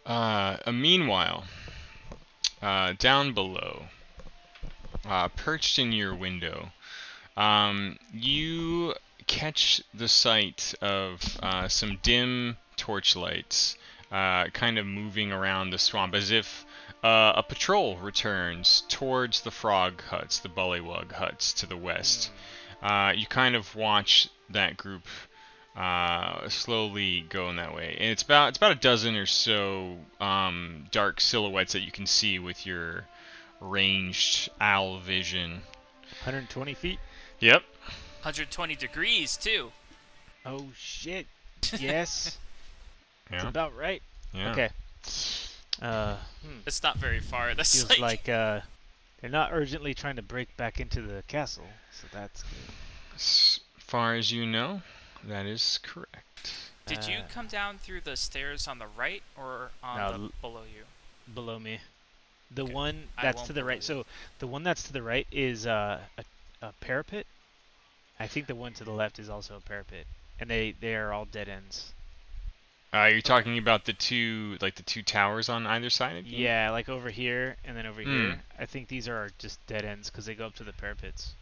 yeah. Meanwhile, down below, perched in your window, you catch the sight of some dim torchlights kind of moving around the swamp as if a patrol returns towards the frog huts, the bullywug huts to the west. You kind of watch that group slowly go in that way, and it's about a dozen or so dark silhouettes that you can see with your ranged owl vision. 120 feet? Yep. 120 degrees too. Oh shit. Yes. That's Yeah. about right. Yeah. Okay. It's not very far. That's Feels like they're not urgently trying to break back into the castle, so that's good. As far as you know, that is correct. Did you come down through the stairs on the right or on below you? Below me. The Okay. one I that's won't to the right. believe So the one that's to the right is a parapet. I think the one to the left is also a parapet, and they are all dead ends. You're talking about the two towers on either side of you? Yeah, like over here and then over here. I think these are just dead ends because they go up to the parapets.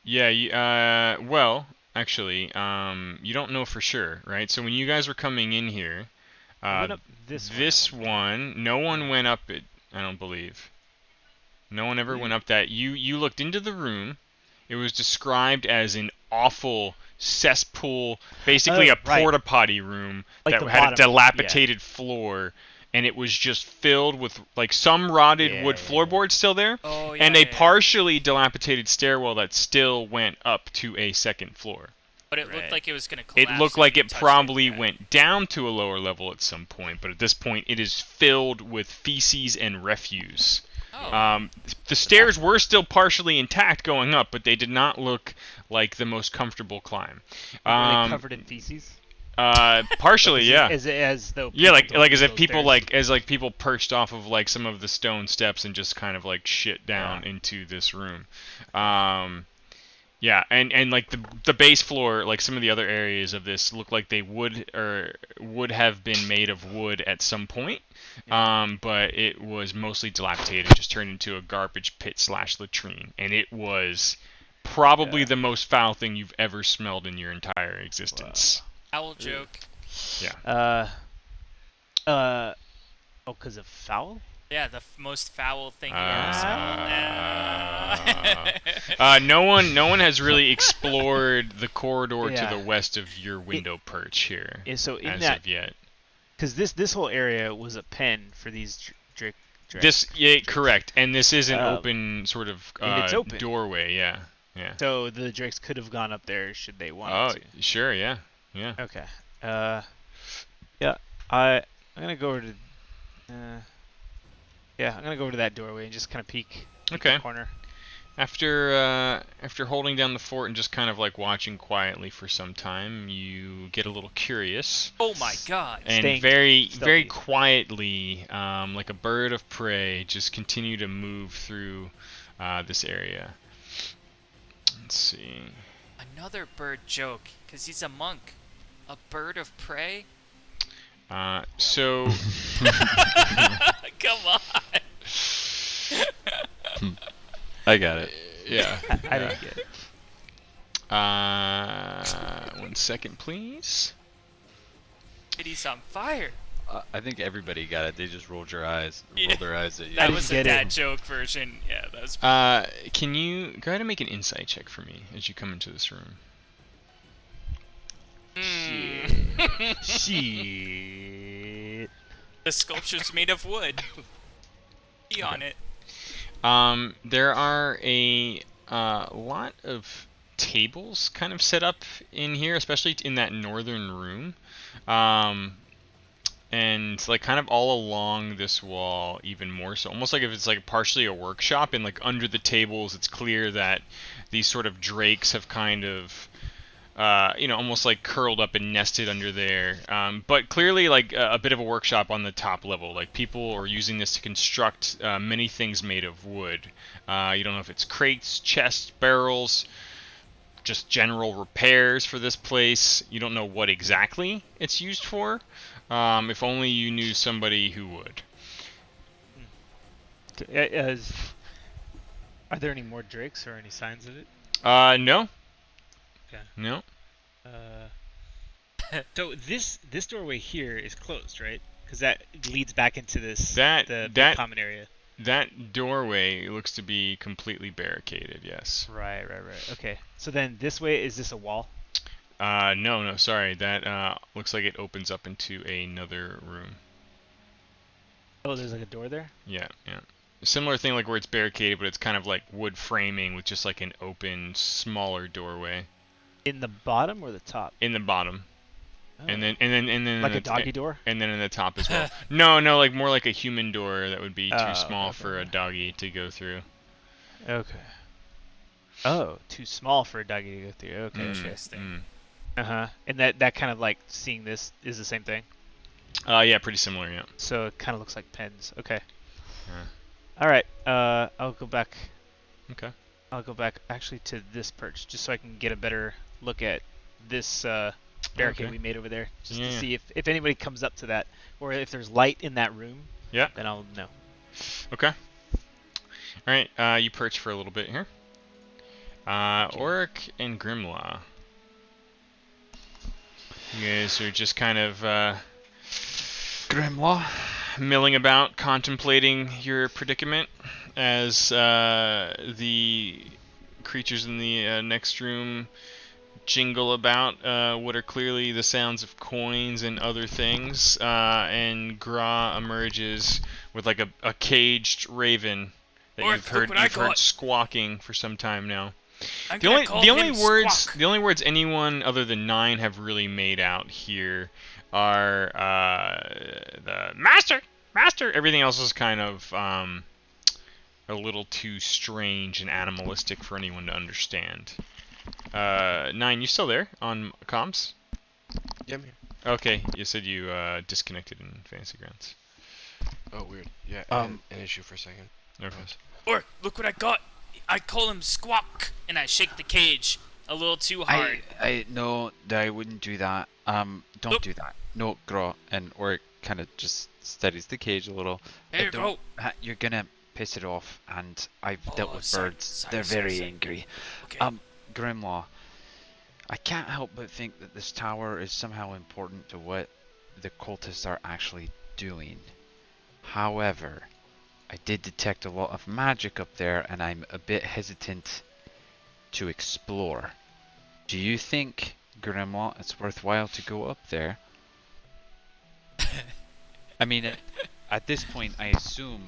Yeah, well, actually, you don't know for sure, right? So when you guys were coming in here, I went up this one, no one went up it, I don't believe. No one ever went up that. You looked into the room. It was described as an awful cesspool, basically a porta potty room like that had a dilapidated floor, and it was just filled with like some rotted wood floorboards still there, and a partially dilapidated stairwell that still went up to a second floor. But it looked like it was going to collapse. It looked like if you it touched probably went down to a lower level at some point, but at this point it is filled with feces and refuse. The stairs were still partially intact going up, but they did not look like the most comfortable climb. Were they covered in feces? Partially, yeah. As though. Yeah, people don't as if go people there. people perched off of like some of the stone steps and just kind of like shit down into this room. Yeah, and like the base floor, like some of the other areas of this look like they would have been made of wood at some point. But it was mostly dilapidated, just turned into a garbage pit / latrine, and it was probably the most foul thing you've ever smelled in your entire existence. Owl joke. Yeah. Oh, because of foul? Yeah, the most foul thing you ever smelled. No one has really explored the corridor to Yeah. the west of your window perch here. Yeah, so in as that, of yet. because this whole area was a pen for these drakes. Correct, and this is an open sort of and it's open. doorway. Yeah. So the drakes could have gone up there should they want Oh, to. sure, yeah. Okay. Yeah. I'm gonna go over to. Yeah, I'm gonna go over to that doorway and just kind of peek Okay. the corner. After holding down the fort and just kind of like watching quietly for some time, you get a little curious. Oh my god. And Staying very stealthy. quietly, like a bird of prey, just continue to move through this area. Let's see. Another bird joke, because he's a monk. A bird of prey? So. Come on. I got it. Yeah. I didn't get it. 1 second, please. He's on fire. I think everybody got it. They just rolled their eyes at you. That was a get dad it. joke version. Yeah, that was. Can you go ahead and make an insight check for me as you come into this room? Shit. The sculpture's made of wood. Be on it. There are a lot of tables kind of set up in here, especially in that northern room. And like kind of all along this wall even more so, almost like if it's like partially a workshop, and like under the tables it's clear that these sort of drakes have kind of almost like curled up and nested under there, but clearly like a bit of a workshop on the top level. Like people are using this to construct many things made of wood. You don't know if it's crates, chests, barrels, just general repairs for this place. You don't know what exactly it's used for. If only you knew somebody who would. Are there any more drakes or any signs of it? No. Okay. No. So this doorway here is closed, right? Because that leads back into this the common area. That doorway looks to be completely barricaded. Yes. Right. Okay. So then this way, is this a wall? No, sorry. That looks like it opens up into another room. Oh, there's like a door there? Yeah. Similar thing, like where it's barricaded, but it's kind of like wood framing with just like an open, smaller doorway. In the bottom or the top? In the bottom. Oh. And then Like a doggy door? And then in the top as well. No, like more like a human door that would be too small for a doggy to go through. Okay. Oh, too small for a doggy to go through. Okay. Interesting. And that kind of like seeing this is the same thing? Yeah, pretty similar, yeah. So it kind of looks like pens. Okay. Yeah. All right. I'll go back. Okay. I'll go back actually to this perch just so I can get a better look at this barricade we made over there, just to see if anybody comes up to that, or if there's light in that room. Yeah. Then I'll know. Okay. All right. You perch for a little bit here. Auric and Grimlaw. You guys are just kind of Grimlaw milling about, contemplating your predicament as the creatures in the next room jingle about what are clearly the sounds of coins and other things, and Gra emerges with like a caged raven that you've heard squawking for some time now. The only words anyone other than Nine have really made out here are the master. Everything else is kind of a little too strange and animalistic for anyone to understand. Nine, you still there on comms? Yeah, I'm here. Okay, you said you disconnected in Fantasy Grounds. Oh, weird. Yeah, an issue for a second. Okay. Orc, look what I got. I call him Squawk, and I shake the cage a little too hard. No, I wouldn't do that. Don't do that. No, Gra. And Oric kind of just steadies the cage a little. There you go. You're gonna piss it off, and I've dealt with sorry, birds. sorry, They're sorry, very sorry. angry. Okay. Grimlaw, I can't help but think that this tower is somehow important to what the cultists are actually doing. However, I did detect a lot of magic up there, and I'm a bit hesitant to explore. Do you think, Grimlaw, it's worthwhile to go up there? I mean, at this point, I assume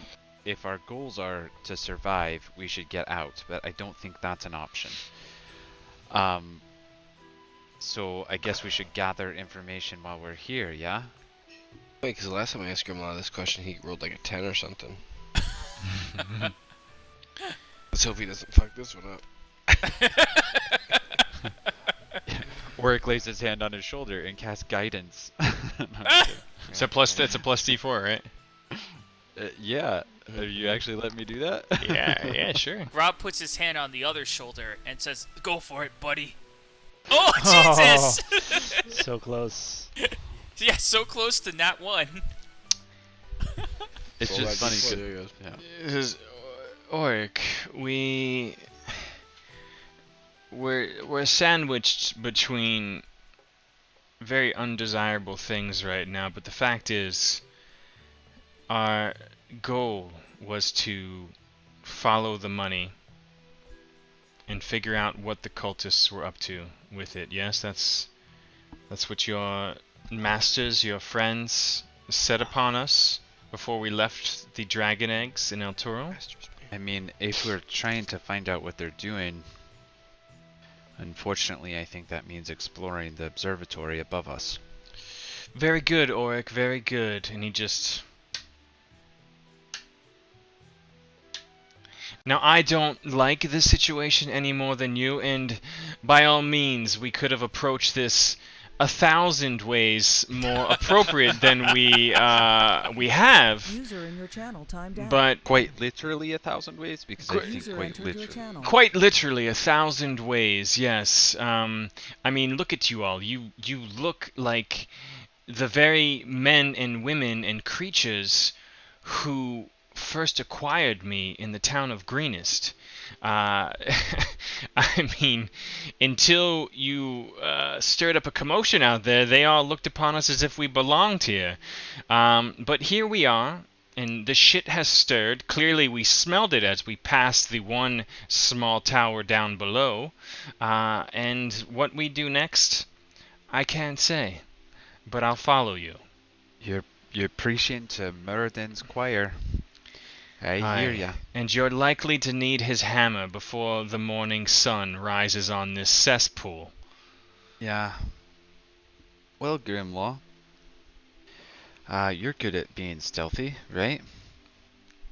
if our goals are to survive, we should get out, but I don't think that's an option. So I guess we should gather information while we're here, yeah? Wait, because the last time I asked Grimlaw this question, he rolled like a 10 or something. Let's hope he doesn't fuck this one up. Oric lays his hand on his shoulder and casts guidance. It's a plus D4, right? Yeah. Have you actually let me do that? Yeah, sure. Rob puts his hand on the other shoulder and says, "Go for it, buddy." Oh, Jesus! So close. Yeah, so close to nat 1. It's just funny. Because Oric, we're sandwiched between very undesirable things right now, but the fact is, our goal was to follow the money and figure out what the cultists were up to with it. Yes, that's what your masters, your friends, set upon us before we left the dragon eggs in El Toro. I mean, if we're trying to find out what they're doing, unfortunately, I think that means exploring the observatory above us. Very good, Oric, very good. And he just... Now, I don't like this situation any more than you, and by all means, we could have approached this 1,000 ways more appropriate than we have. User in your channel timed out. But quite literally 1,000 ways, because I think quite literally. Quite literally 1,000 ways, yes. I mean, look at you all. You look like the very men and women and creatures who first acquired me in the town of Greenest. I mean, until you stirred up a commotion out there, they all looked upon us as if we belonged here. But here we are, and the shit has stirred. Clearly we smelled it as we passed the one small tower down below. And what we do next, I can't say. But I'll follow you. You're preaching to Muradin's choir. I hear ya. And you're likely to need his hammer before the morning sun rises on this cesspool. Yeah. Well, Grimlaw, you're good at being stealthy, right?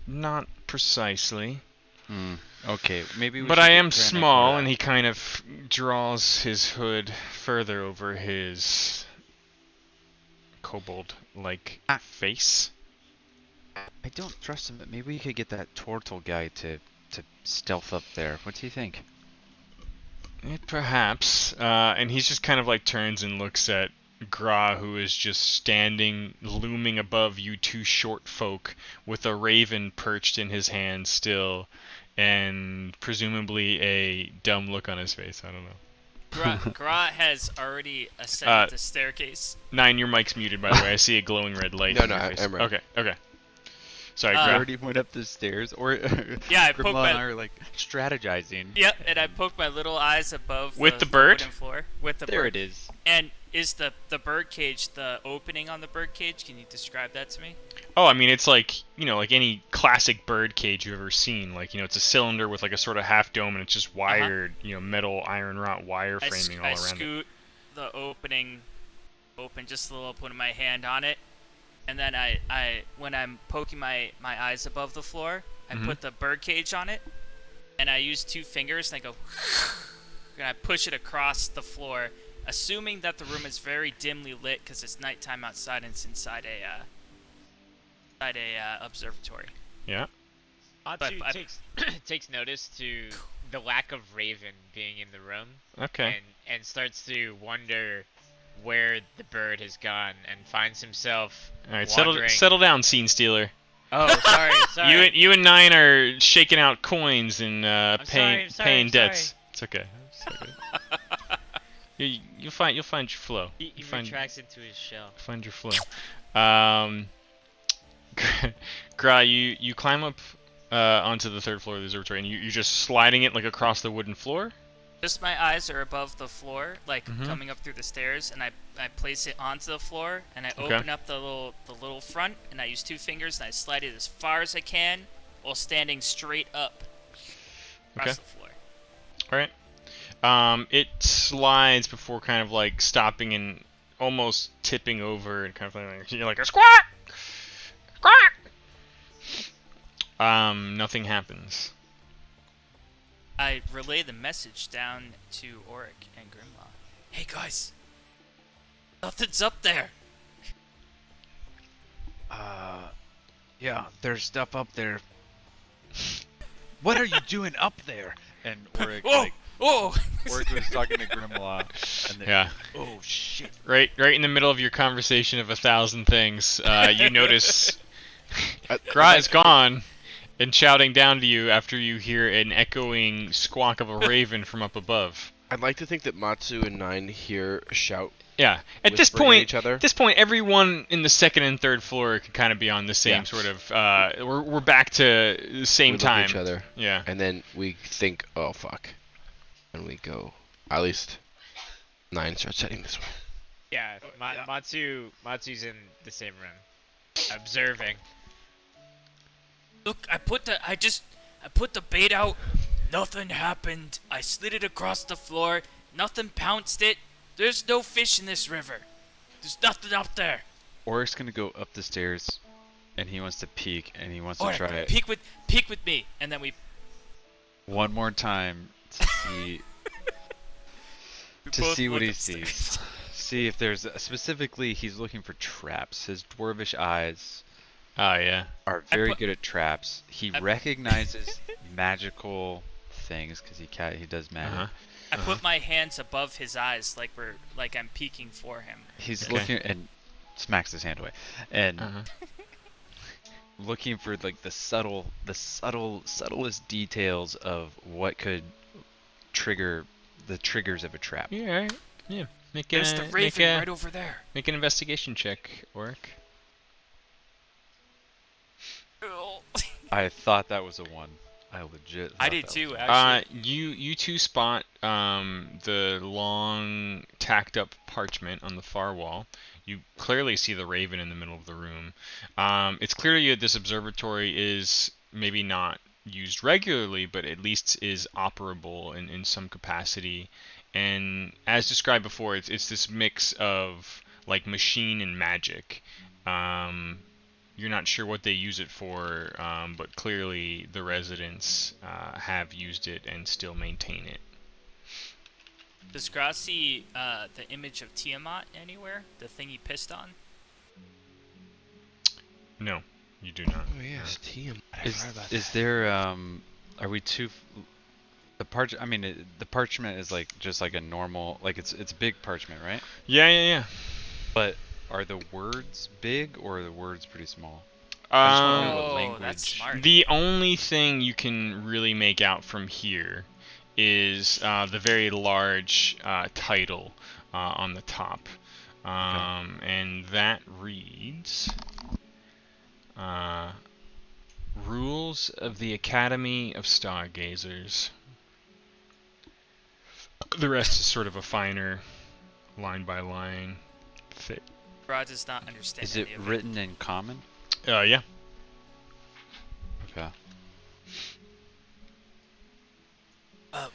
Not precisely. Okay, maybe we But should I am get Krennic small, or, and he kind of draws his hood further over his kobold-like face. I don't trust him, but maybe we could get that Tortle guy to stealth up there. What do you think? Perhaps. And he's just kind of like turns and looks at Gra, who is just standing, looming above you two short folk, with a raven perched in his hand still, and presumably a dumb look on his face. I don't know. Gra has already ascended the staircase. 9, your mic's muted, by the way. I see a glowing red light. No, in your face. I'm ready. Okay. Sorry, You Gra. already went up the stairs, or Yeah, I poked Grimlaw my... and I are like strategizing. Yep, and I poked my little eyes above With the the bird? wooden floor. With the There bird. it is. And is the bird cage, the opening on the bird cage, can you describe that to me? Oh, I mean, it's like, like any classic bird cage you've ever seen. Like, it's a cylinder with like a sort of half dome, and it's just wired, metal iron rod wire framing all around it. I scoot the opening open just a little, putting my hand on it, and then I when I'm poking my eyes above the floor, I put the bird cage on it, and I use 2 fingers, and I go, and I push it across the floor assuming that the room is very dimly lit because it's nighttime outside and it's inside a observatory. Yeah. Atsu takes notice to the lack of Raven being in the room. Okay. And starts to wonder where the bird has gone and finds himself All right, wandering. settle down, Scene Stealer. Oh, sorry. You and Nine are shaking out coins and paying debts. It's okay. You'll find your flow. He retracts into his shell. Find your flow. Gra, you climb up onto the third floor of the observatory, and you're just sliding it like across the wooden floor. Just my eyes are above the floor, like coming up through the stairs, and I place it onto the floor, and I open up the little front, and I use 2 fingers, and I slide it as far as I can, while standing straight up across the floor. All right. It slides before kind of like stopping and almost tipping over, and kind of like you're like a squat. Nothing happens. I relay the message down to Auric and Grimlaw. Hey guys, nothing's up there. Yeah, there's stuff up there. What are you doing up there? And Auric, Auric was talking to Grimlaw. And then, oh shit! Right in the middle of your conversation of 1,000 things, you notice Gra is gone. And shouting down to you after you hear an echoing squawk of a raven from up above. I'd like to think that Matsu and Nine hear a shout. Yeah. At this point, everyone in the second and third floor could kind of be on the same sort of. We're back to the same time. Look at each other. Yeah. And then we think, oh fuck, and we go. At least Nine starts heading this way. Yeah. Matsu's in the same room, observing. Look, I put the bait out. Nothing happened. I slid it across the floor. Nothing pounced it. There's no fish in this river. There's nothing up there. Auric's gonna go up the stairs, and he wants to peek, and he wants to try it. Peek with me, and then we. One more time to see what he sees. See if there's specifically he's looking for traps. His dwarvish eyes. Oh yeah. Are very good at traps. He recognizes magical things because he does magic. I put my hands above his eyes like I'm peeking for him. He's looking and smacks his hand away and looking for like the subtlest details of what could trigger the triggers of a trap. Yeah. Yeah. There's the raven right over there. Make an investigation check, Auric. I thought that was a 1. I legit. I did too, actually. You two spot the long tacked up parchment on the far wall. You clearly see the raven in the middle of the room. It's clear to you that this observatory is maybe not used regularly, but at least is operable in some capacity. And as described before, it's this mix of like machine and magic. You're not sure what they use it for, but clearly the residents have used it and still maintain it. Does Gra see the image of Tiamat anywhere? The thing he pissed on? No, you do not. Oh yes, Tiamat. Is there are we too? The parchment is like just like a normal, like it's big parchment, right? Yeah. But are the words big or are the words pretty small? That's smart. The only thing you can really make out from here is the very large title on the top. And that reads Rules of the Academy of Stargazers. The rest is sort of a finer line by line fit. Gra does not understand. Is it written in common? Yeah. Okay.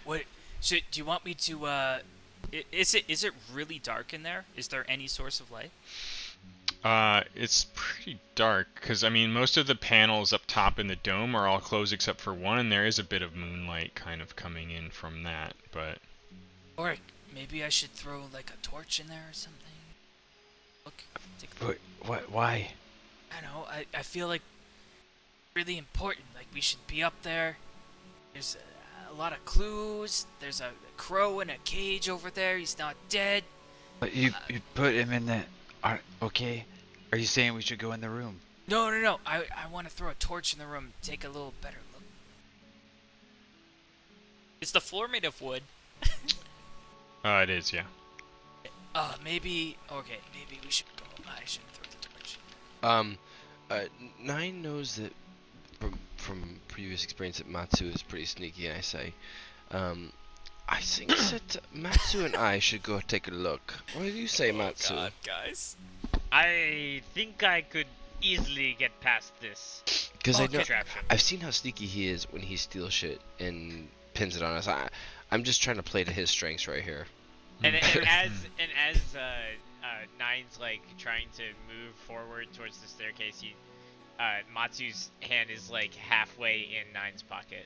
What? So, do you want me to? Is it really dark in there? Is there any source of light? It's pretty dark because I mean most of the panels up top in the dome are all closed except for one, and there is a bit of moonlight kind of coming in from that. But Alright, maybe I should throw like a torch in there or something. Look, What? Why? I don't know. I feel like really important. Like we should be up there. There's a lot of clues. There's a crow in a cage over there. He's not dead. But you put him in the. Okay. Are you saying we should go in the room? No. I want to throw a torch in the room. Take a little better look. Is the floor made of wood? It is, yeah. Maybe. Okay, maybe we should go. I shouldn't throw the torch. Nine knows that from previous experience that Matsu is pretty sneaky, and I say, I think that Matsu and I should go take a look. What do you say, Matsu? God, guys. I think I could easily get past this. Because I know contraption. I've seen how sneaky he is when he steals shit and pins it on us. I'm just trying to play to his strengths right here. And as Nine's like trying to move forward towards the staircase, Matsu's hand is like halfway in Nine's pocket.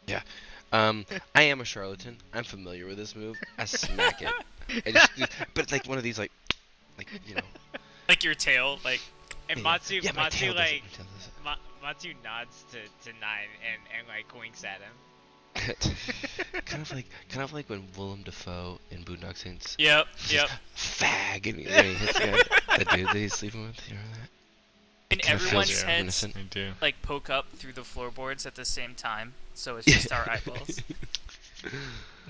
Yeah. I am a charlatan. I'm familiar with this move. I smack it. But like one of these like you know. Like your tail, like. And Yeah. Matsu, Yeah, my tail like doesn't- my tail Matsu nods to Nine and like winks at him. kind of like when Willem Dafoe in Boondock Saints. Yep. Fag, and he hits the guy, the dude that he's sleeping with. You remember that? And Kinda feels everyone's heads reminiscent. I do. like poke up through the floorboards at the same time, so it's just our eyeballs.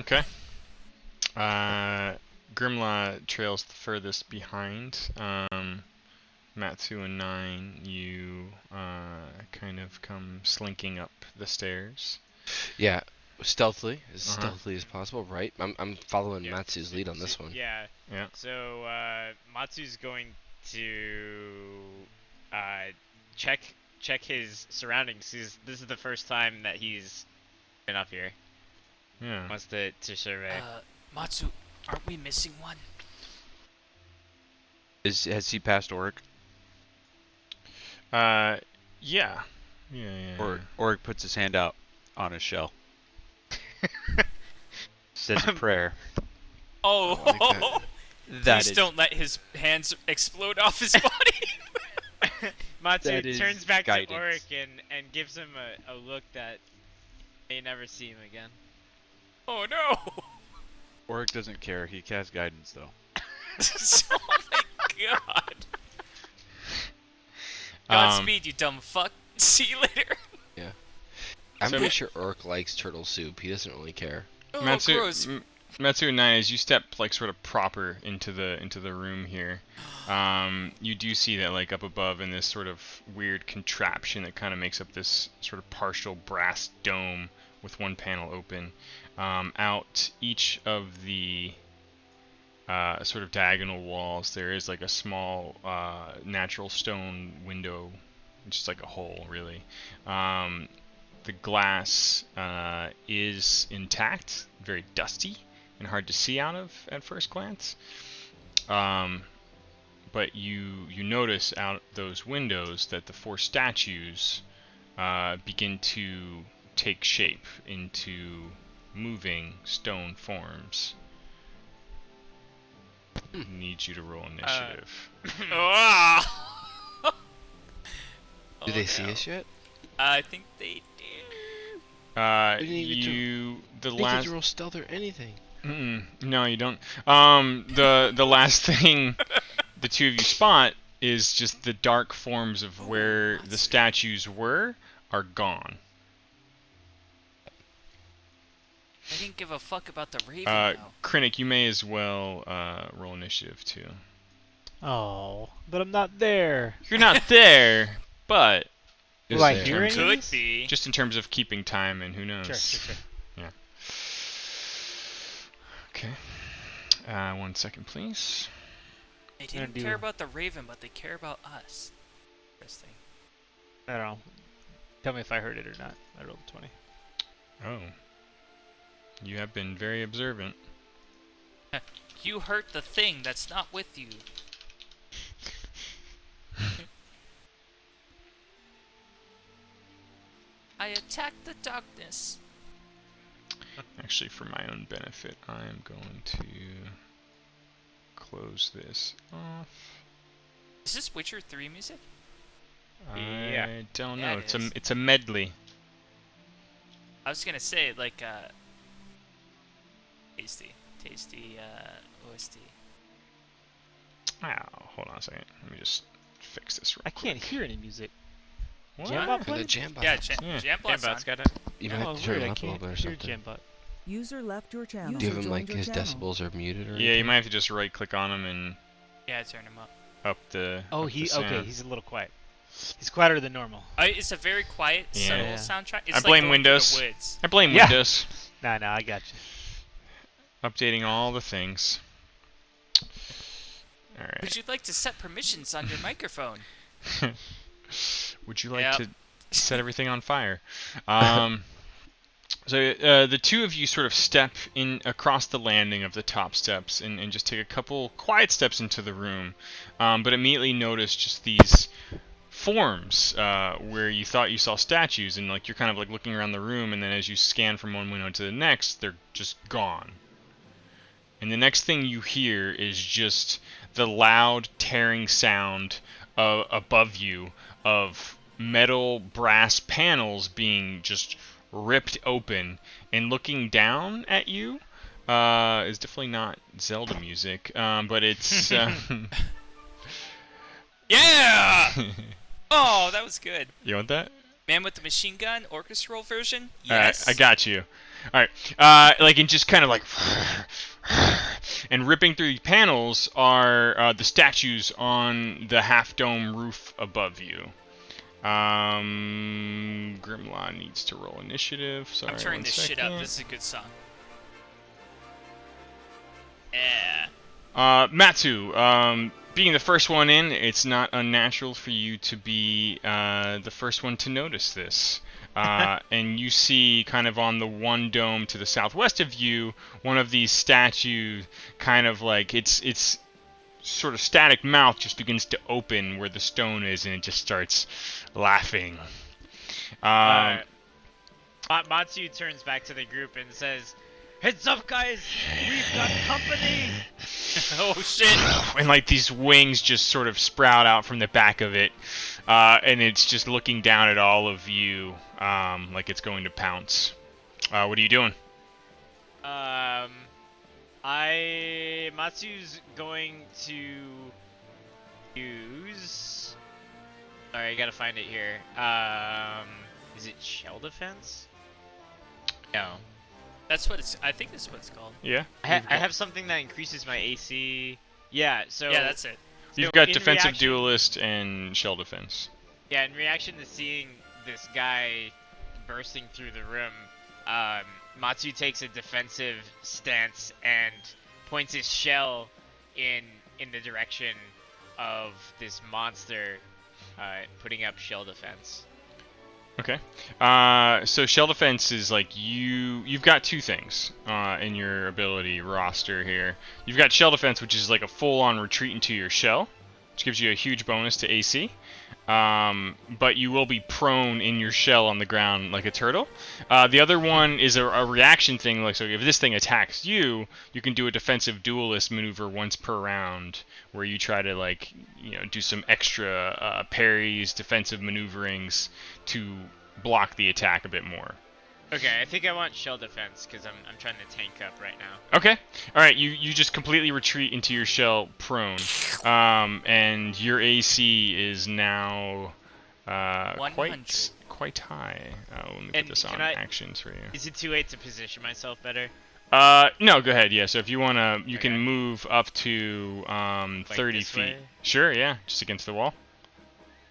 Okay. Grimlaw trails the furthest behind. Matsu and Nine, you kind of come slinking up the stairs. Yeah, stealthily, as stealthily as possible, right? I'm following Matsu's lead on this one. Yeah. Yeah. So Matsu's going to check his surroundings. This is the first time that he's been up here. Yeah. Wants to survey. Matsu, aren't we missing one? Has he passed Oric? Yeah. Oric puts his hand out on his shell. Says a prayer. Oh, That please is- don't let his hands explode off his body. Matsu That is turns back guidance. to Oric and gives him a look that may never see him again. Oh no! Oric doesn't care. He casts guidance though. Oh my god! Godspeed, you dumb fuck. See you later. Yeah. I'm So- pretty sure Urk likes turtle soup. He doesn't really care. Oh, Matsu, gross. Matsu and Nine, as you step like sort of proper into the room here, you do see that like up above in this sort of weird contraption that kind of makes up this sort of partial brass dome with one panel open. Out each of the sort of diagonal walls, there is like a small natural stone window, just like a hole really. The glass is intact, very dusty and hard to see out of at first glance. But you notice out those windows that the four statues begin to take shape into moving stone forms. Need you to roll initiative. Do they see us yet? I think they do. We didn't even You the They last get to roll stealth or anything. no, you don't. The last thing the two of you spot is just the dark forms of where the statues were are gone. I didn't give a fuck about the raven, though. Krennic, you may as well roll initiative too. Oh, but I'm not there. You're not there, but Will I hear any of Could this? be. just in terms of keeping time and who knows. Sure. Yeah. Okay. 1 second, please. They gonna didn't do- care about the raven, but they care about us. Interesting. I don't know. Tell me if I heard it or not. I rolled a 20. Oh. You have been very observant. You hurt the thing that's not with you. I attacked the darkness. Actually, for my own benefit, I am going to close this off. Is this Witcher 3 music? I don't know. Yeah, It's a medley. I was gonna say like tasty OST. Oh, hold on a second. Let me just fix this real I quick. can't hear any music. What? Jambot The played? Jambot. Yeah, Yeah. Jambot's on. got it. You might Oh, have to turn weird, it I up a little can't bit or hear something. Jambot. User left your channel. Do you have him Joined like your his channel. decibels are muted or Yeah, you anything? might have to just right-click on him and Yeah, turn him up. up the. Oh, up the okay. sound. He's a little quiet. He's quieter than normal. It's a very quiet, subtle Yeah. soundtrack. It's I like blame going Windows. through the woods. I blame Yeah. Windows. Nah, I got you. Updating all the things. All right. Would you like to set permissions on your microphone? Would you like Yep. to set everything on fire? So the two of you sort of step in across the landing of the top steps and just take a couple quiet steps into the room, but immediately notice just these forms where you thought you saw statues, and like you're kind of like looking around the room, and then as you scan from one window to the next, they're just gone. And the next thing you hear is just the loud tearing sound above you of metal brass panels being just ripped open, and looking down at you is definitely not Zelda music, but it's Yeah! Oh, that was good. You want that? Man with the Machine Gun orchestral version? All right, Yes. I got you. All right, like and just kind of like, and ripping through the panels are the statues on the half dome roof above you. Grimlaw needs to roll initiative. Sorry, I'm turning one this shit up. second. This is a good song. Yeah. Matsu, being the first one in, it's not unnatural for you to be the first one to notice this. And you see kind of on the one dome to the southwest of you, one of these statues kind of like, its sort of static mouth just begins to open where the stone is, and it just starts laughing. Matsu turns back to the group and says, "Heads up, guys! We've got company!" Oh, shit! And like these wings just sort of sprout out from the back of it, and it's just looking down at all of you, like it's going to pounce. What are you doing? Matsu's going to use... Sorry, I gotta find it here. Is it shell defense? No. That's what it's... I think that's what it's called. Yeah? I have something that increases my AC. Yeah, so... Yeah, that's it. You've So got in defensive reaction- duelist and shell defense. Yeah, in reaction to seeing this guy bursting through the room, Matsu takes a defensive stance and points his shell in the direction of this monster, putting up shell defense. Okay. So shell defense is like you've got two things in your ability roster here. You've got shell defense, which is like a full-on retreat into your shell, which gives you a huge bonus to AC. But you will be prone in your shell on the ground like a turtle. The other one is a reaction thing, like so if this thing attacks you, you can do a defensive duelist maneuver once per round, where you try to like do some extra parries, defensive maneuverings to block the attack a bit more. Okay, I think I want shell defense because I'm trying to tank up right now. Okay. All right. You just completely retreat into your shell prone, and your AC is now quite high. Let me put this on actions for you. Is it too late to position myself better? No, go ahead. Yeah. So if you wanna, you can move up to 30 this feet. way? Sure. Yeah. Just against the wall.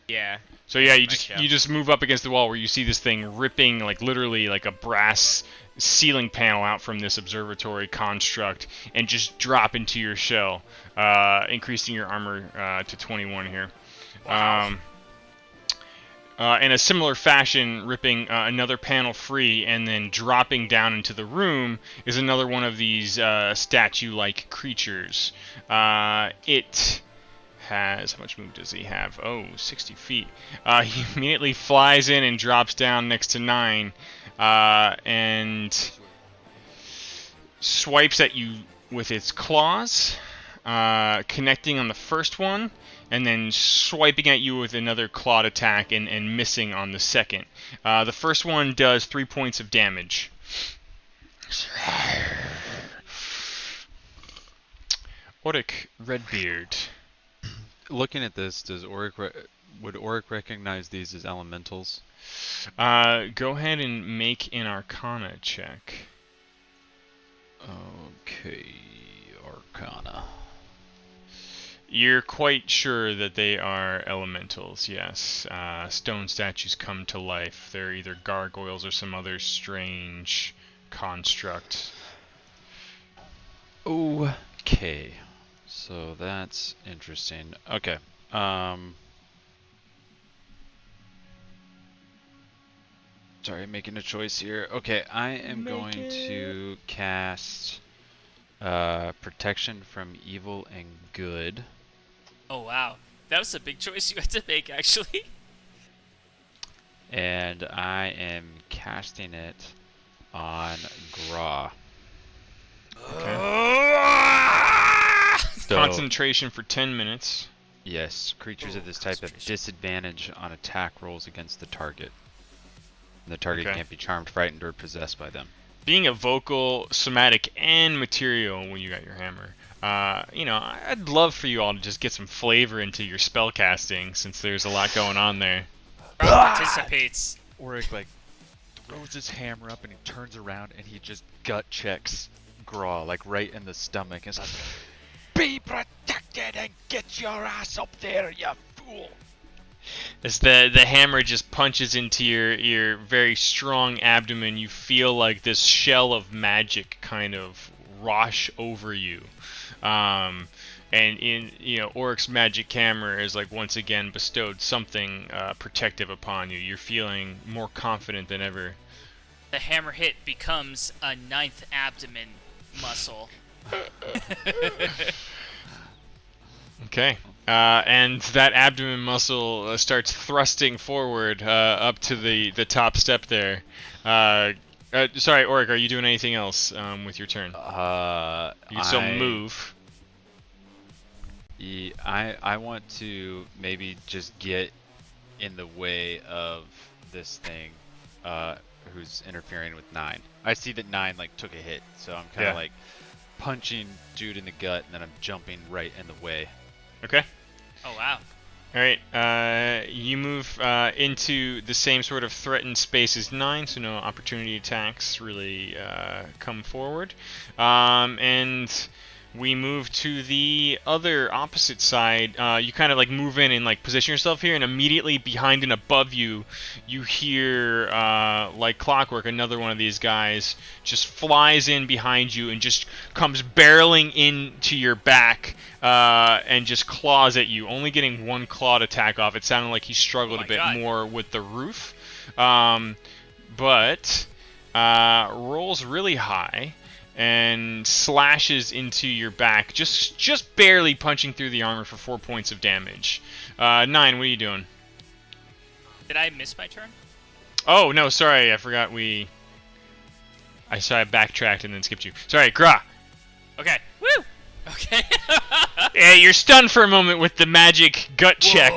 Yeah. So yeah, you My just move up against the wall where you see this thing ripping like literally like a brass ceiling panel out from this observatory construct and just drop into your shell, increasing your armor to 21 here. Wow. In a similar fashion, ripping another panel free and then dropping down into the room is another one of these statue-like creatures. It has... How much move does he have? Oh, 60 feet. He immediately flies in and drops down next to 9. And swipes at you with its claws, connecting on the first one, and then swiping at you with another clawed attack and missing on the second. The first one does 3 points of damage. Oric Redbeard. Looking at this, would Oric recognize these as elementals? Go ahead and make an Arcana check. Okay, Arcana. You're quite sure that they are elementals, yes. Stone statues come to life. They're either gargoyles or some other strange construct. Okay, so that's interesting. Okay, sorry, making a choice here. Okay, I am going to cast Protection from Evil and Good. Oh wow, that was a big choice you had to make, actually. And I am casting it on Gra. Okay. So, concentration for 10 minutes. Yes, creatures of this type have disadvantage on attack rolls against the target. The target can't be charmed, frightened, or possessed by them. Being a vocal, somatic, and material when you got your hammer. You know, I'd love for you all to just get some flavor into your spell casting, since there's a lot going on there. Participates. Oric like throws his hammer up and he turns around and he just gut checks Gra like right in the stomach and says, "Be protected and get your ass up there, you fool!" As the hammer just punches into your very strong abdomen, you feel like this shell of magic kind of wash over you. And Oric's magic hammer is like once again bestowed something protective upon you. You're feeling more confident than ever. The hammer hit becomes a 9th abdomen muscle. Okay. And that abdomen muscle starts thrusting forward up to the top step there. Sorry, Oric, are you doing anything else with your turn? You can still move. I want to maybe just get in the way of this thing who's interfering with 9. I see that 9 like took a hit, so I'm kind of like punching dude in the gut, and then I'm jumping right in the way. Okay. Oh wow. Alright, you move into the same sort of threatened space as 9, so no opportunity attacks really come forward. And we move to the other opposite side. You kind of like move in and like position yourself here, and immediately behind and above you, you hear like clockwork, another one of these guys just flies in behind you and just comes barreling into your back and just claws at you, only getting one clawed attack off. It sounded like he struggled a bit more with the roof, but rolls really high and slashes into your back, just barely punching through the armor for 4 points of damage. 9, what are you doing? Did I miss my turn? Oh, no, sorry, I forgot I backtracked and then skipped you. Sorry, Gra! Okay. Woo! Okay. Yeah, you're stunned for a moment with the magic gut check.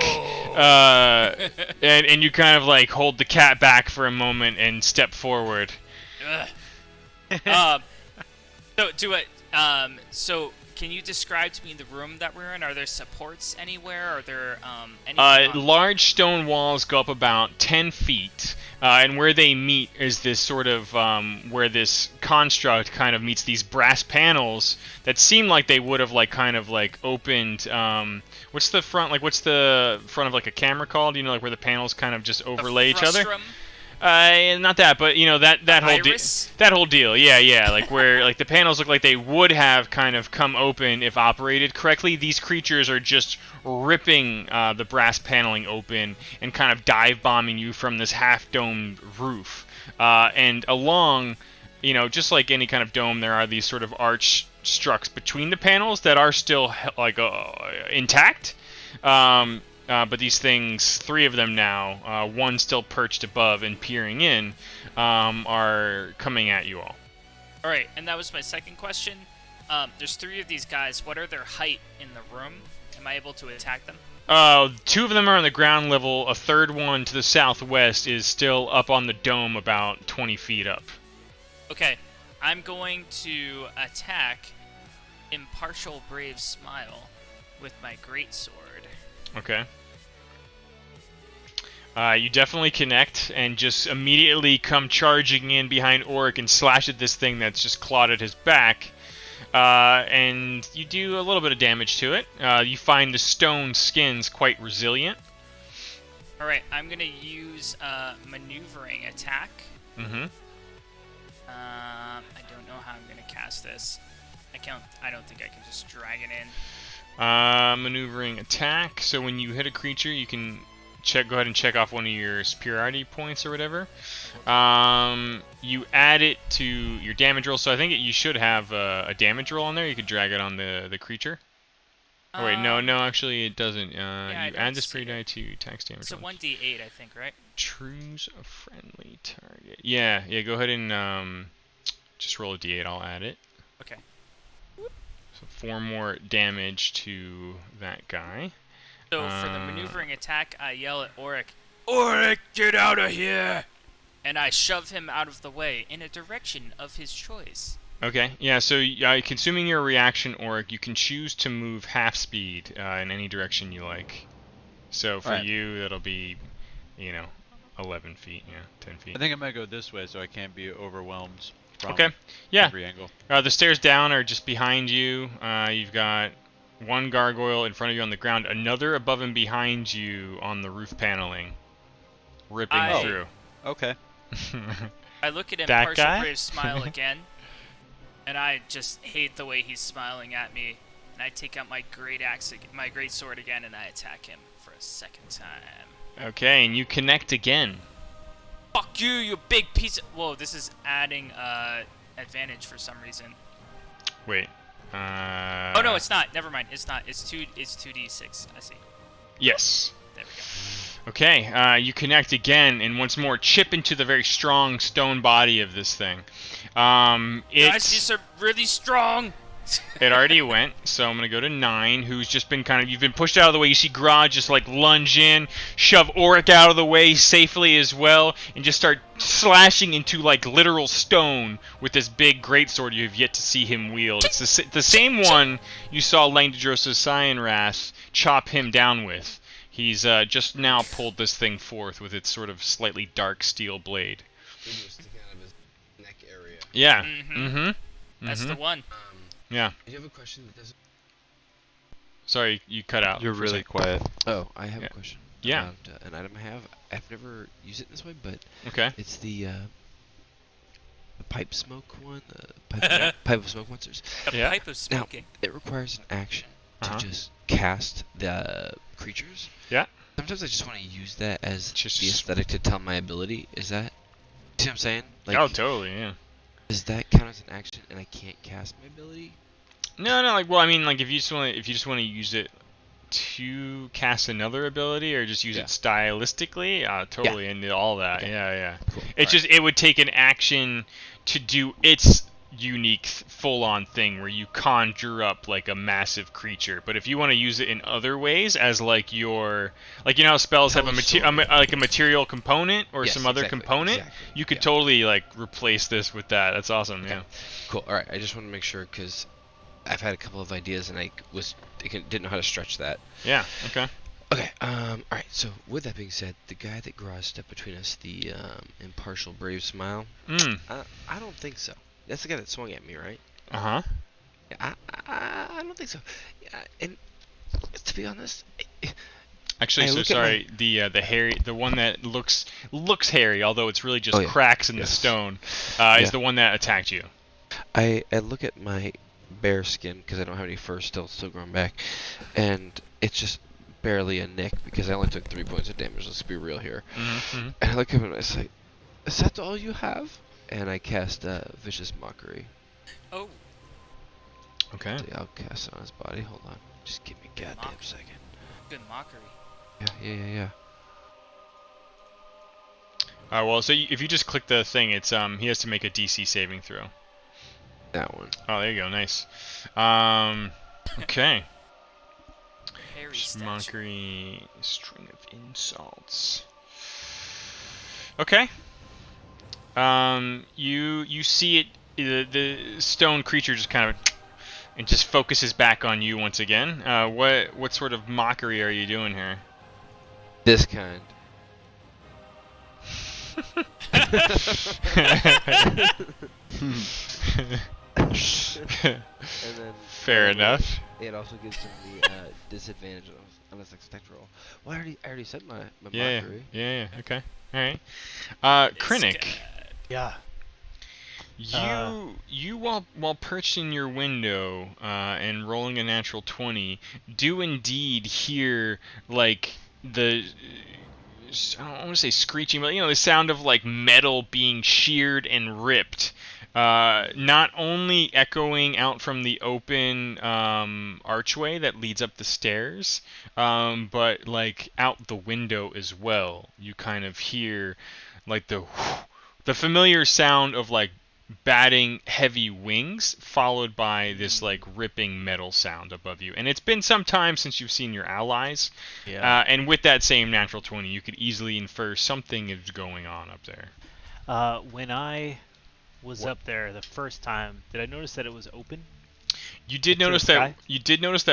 And you kind of like hold the cat back for a moment and step forward. So can you describe to me the room that we're in? Are there supports anywhere? Are there anything large stone walls go up about 10 feet, and where they meet is this sort of where this construct kind of meets these brass panels that seem like they would have like kind of like opened. What's the front of like a camera called? You know, like where the panels kind of just overlay each other. Not that, but you know that whole deal. Yeah, like where like the panels look like they would have kind of come open if operated correctly. These creatures are just ripping the brass paneling open and kind of dive bombing you from this half-domed roof. And along, you know, just like any kind of dome, there are these sort of arch structs between the panels that are still like intact. But these things, 3 of them now, one still perched above and peering in, are coming at you all. All right, and that was my second question. There's 3 of these guys. What are their height in the room? Am I able to attack them? 2 of them are on the ground level. A third one to the southwest is still up on the dome about 20 feet up. Okay, I'm going to attack Impartial Brave Smile with my greatsword. Okay. You definitely connect and just immediately come charging in behind Oric and slash at this thing that's just clawed at his back. And you do a little bit of damage to it. You find the stone skins quite resilient. Alright, I'm going to use Maneuvering Attack. Mm-hmm. I don't know how I'm going to cast this. I don't think I can just drag it in. Maneuvering Attack. So when you hit a creature, you can go ahead and check off one of your superiority points or whatever. You add it to your damage roll, so I think you should have a damage roll on there. You could drag it on the creature. Oh wait, no, actually it doesn't. You add this pretty die to tax damage. It's a 1d8, I think, right? Choose a friendly target. Yeah, go ahead and just roll a d8. I'll add it. Okay. So 4 more damage to that guy. So for the maneuvering attack, I yell at Oric, "Oric, get out of here!" And I shove him out of the way in a direction of his choice. Okay, yeah, so consuming your reaction, Oric, you can choose to move half speed in any direction you like. So for you, that'll be, 11 feet, 10 feet. I think I'm going to go this way so I can't be overwhelmed from every angle. The stairs down are just behind you. You've got 1 gargoyle in front of you on the ground, another above and behind you on the roof paneling, ripping through. Okay. I look at him, That Partial guy? Brave Smile again, and I just hate the way he's smiling at me. And I take out my great sword again, and I attack him for a second time. Okay, and you connect again. Fuck you, you big piece of... Whoa, this is adding advantage for some reason. Wait. Oh no, it's not. Never mind. It's not. It's 2d6. I see. Yes. There we go. Okay, you connect again, and once more chip into the very strong stone body of this thing. Guys, these are really strong. It already went, so I'm gonna go to 9, who's just been you've been pushed out of the way. You see Gra just lunge in, shove Oric out of the way safely as well, and just start slashing into literal stone with this big greatsword you have yet to see him wield. It's the same one you saw Langdedrosa Cyanrath chop him down with. He's just now pulled this thing forth with its sort of slightly dark steel blade. Sticking out of his neck area. Yeah. That's the one. Yeah. Do you have a question that doesn't... Sorry, you cut out. You're really quiet. Oh, I have a question. Yeah. About, an item I have. I've never used it this way, but it's the pipe smoke one. Pipe of smoke monsters. Pipe of smoking. Now, it requires an action to just cast the creatures. Yeah. Sometimes I just want to use that as the aesthetic to tell my ability. Is that... See what I'm saying? Oh, totally, yeah. Does that count as an action and I can't cast my ability? No, well, I mean, if you just want to use it to cast another ability or just use it stylistically, totally into all that. Okay. Yeah. Cool. It would take an action to do its unique full-on thing where you conjure up a massive creature. But if you want to use it in other ways as your how spells have a material component or some other component, you could totally replace this with that. That's awesome. Okay. Yeah. Cool. All right. I just want to make sure because I've had a couple of ideas and I didn't know how to stretch that. Yeah. Okay. Okay. All right. So with that being said, the guy that Graz stepped between us, the Impartial Brave Smile. I don't think so. That's the guy that swung at me, right? Uh-huh. Yeah, I don't think so. Yeah, and to be honest, actually, so sorry. The one that looks hairy, although it's really just cracks in the stone, is the one that attacked you. I look at my bear skin because I don't have any fur still growing back, and it's just barely a nick because I only took 3 points of damage. Let's be real here. Mm-hmm. And I look at him and I say, "Is that all you have?" And I cast Vicious Mockery. Oh. Okay. I'll cast it on his body. Hold on. Just give me a goddamn second. Good mockery. Yeah. Well, so if you just click the thing, it's he has to make a DC saving throw. That one. Oh, there you go. Nice. Okay. Harry statue. Mockery, string of insults. Okay. You see it. The stone creature just kind of and just focuses back on you once again. What sort of mockery are you doing here? This kind. And then Fair enough. It also gives him the disadvantage of unless it's tech roll. Well, I already said my mockery. Yeah. Okay. All right. Krennic. Yeah. You while perched in your window and rolling a natural 20, do indeed hear like the I don't want to say screeching, but the sound of like metal being sheared and ripped. Not only echoing out from the open archway that leads up the stairs, but like out the window as well. You kind of hear like the familiar sound of like batting heavy wings, followed by this like ripping metal sound above you. And it's been some time since you've seen your allies. Yeah. And with that same natural 20, you could easily infer something is going on up there. When I was up there the first time, did I notice that it was open? You did notice that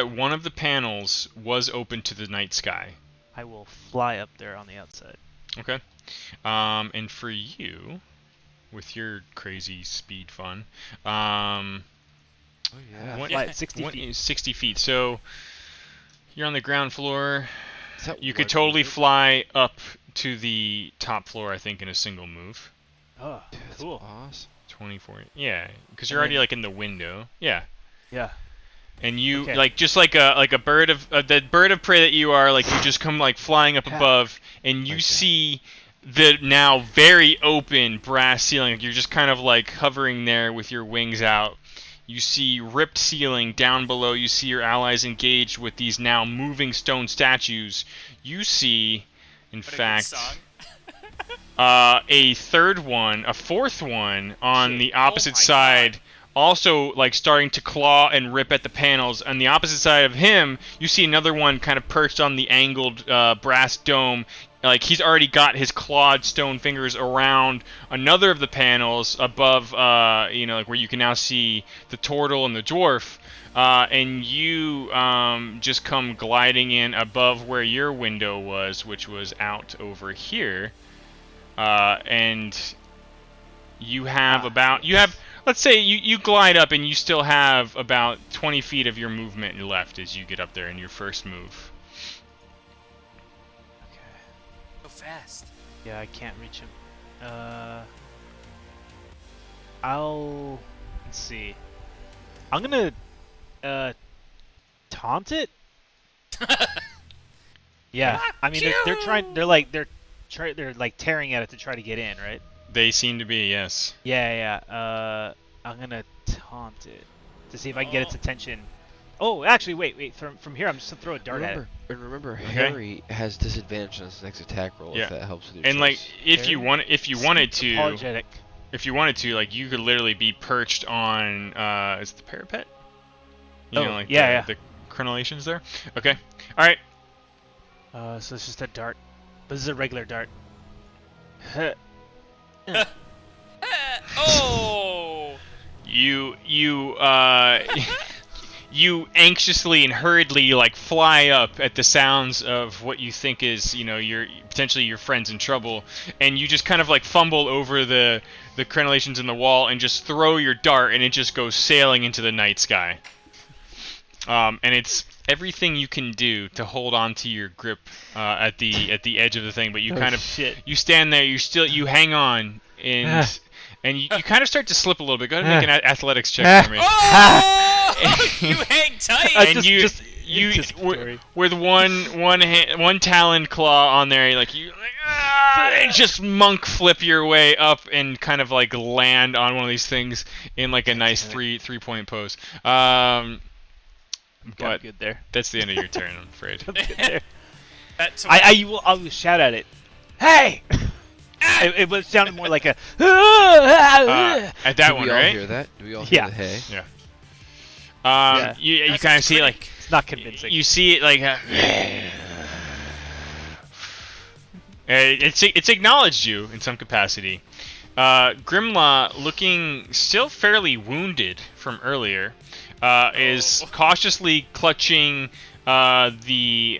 one of the panels was open to the night sky. I will fly up there on the outside. Okay. And for you, with your crazy speed fun, Oh yeah. Fly at 60 feet. 60 feet. So you're on the ground floor. You could what totally is it? fly up to the top floor, I think, in a single move. Oh, cool. Awesome. 24. Yeah, because you're already like in the window. Yeah. Yeah. And you Okay. like just like a bird of the bird of prey that you are, like you just come like flying up above, and you see the now very open brass ceiling. You're just kind of like hovering there with your wings out. You see ripped ceiling down below. You see your allies engaged with these now moving stone statues. You see, in fact, a fourth one on the opposite side. Also, like starting to claw and rip at the panels. On the opposite side of him, you see another one kind of perched on the angled brass dome. Like he's already got his clawed stone fingers around another of the panels above, like where you can now see the turtle and the dwarf. And you just come gliding in above where your window was, which was out over here. And you have let's say you glide up and you still have about 20 feet of your movement left as you get up there in your first move. So fast. Yeah, I can't reach him. Let's see. I'm gonna taunt it. Yeah, I mean they're tearing at it to try to get in, right? They seem to be, yes. Yeah. I'm gonna taunt it to see if I can get its attention. Oh, actually, wait. From here, I'm just gonna throw a dart at it. Remember, Harry has disadvantage on his next attack roll. Yeah. If that helps with your And like, choice. if you wanted to, Apologetic. if you wanted to, like, you could literally be perched on, is it the parapet? The crenellations there. Okay. All right. So it's just a dart. This is a regular dart. Oh! You anxiously and hurriedly like fly up at the sounds of what you think is, your potentially your friends in trouble, and you just kind of like fumble over the crenellations in the wall and just throw your dart, and it just goes sailing into the night sky. And it's everything you can do to hold on to your grip at the edge of the thing, but you you stand there, you hang on, and you kind of start to slip a little bit. Go ahead and make an athletics check for me. Oh! You hang tight. And with one talon claw on there, and just monk flip your way up and kind of like land on one of these things in like a nice 3-point pose. But good there. That's the end of your turn, I'm afraid. I'm good there. I will shout at it. Hey! It was sounded more like a. At that Do one, we all right? hear that? Do we all hear the hey? Yeah. Yeah. You That's kind of see critic. like It's not convincing. you see it like it's acknowledged you in some capacity. Grimlaw, looking still fairly wounded from earlier, is cautiously clutching the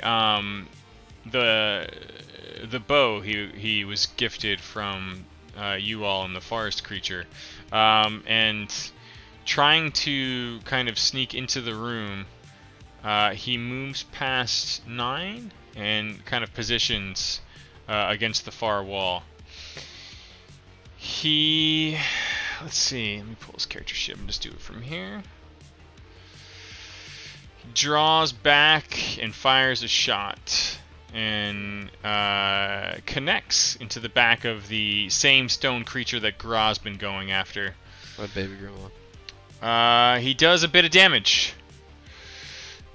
bow he was gifted from you all and the forest creature, and trying to kind of sneak into the room. He moves past 9 and kind of positions against the far wall. Let's see, let me pull his character sheet and just do it from here. He draws back and fires a shot and connects into the back of the same stone creature that Gra's been going after. What baby Grimlaw? He does a bit of damage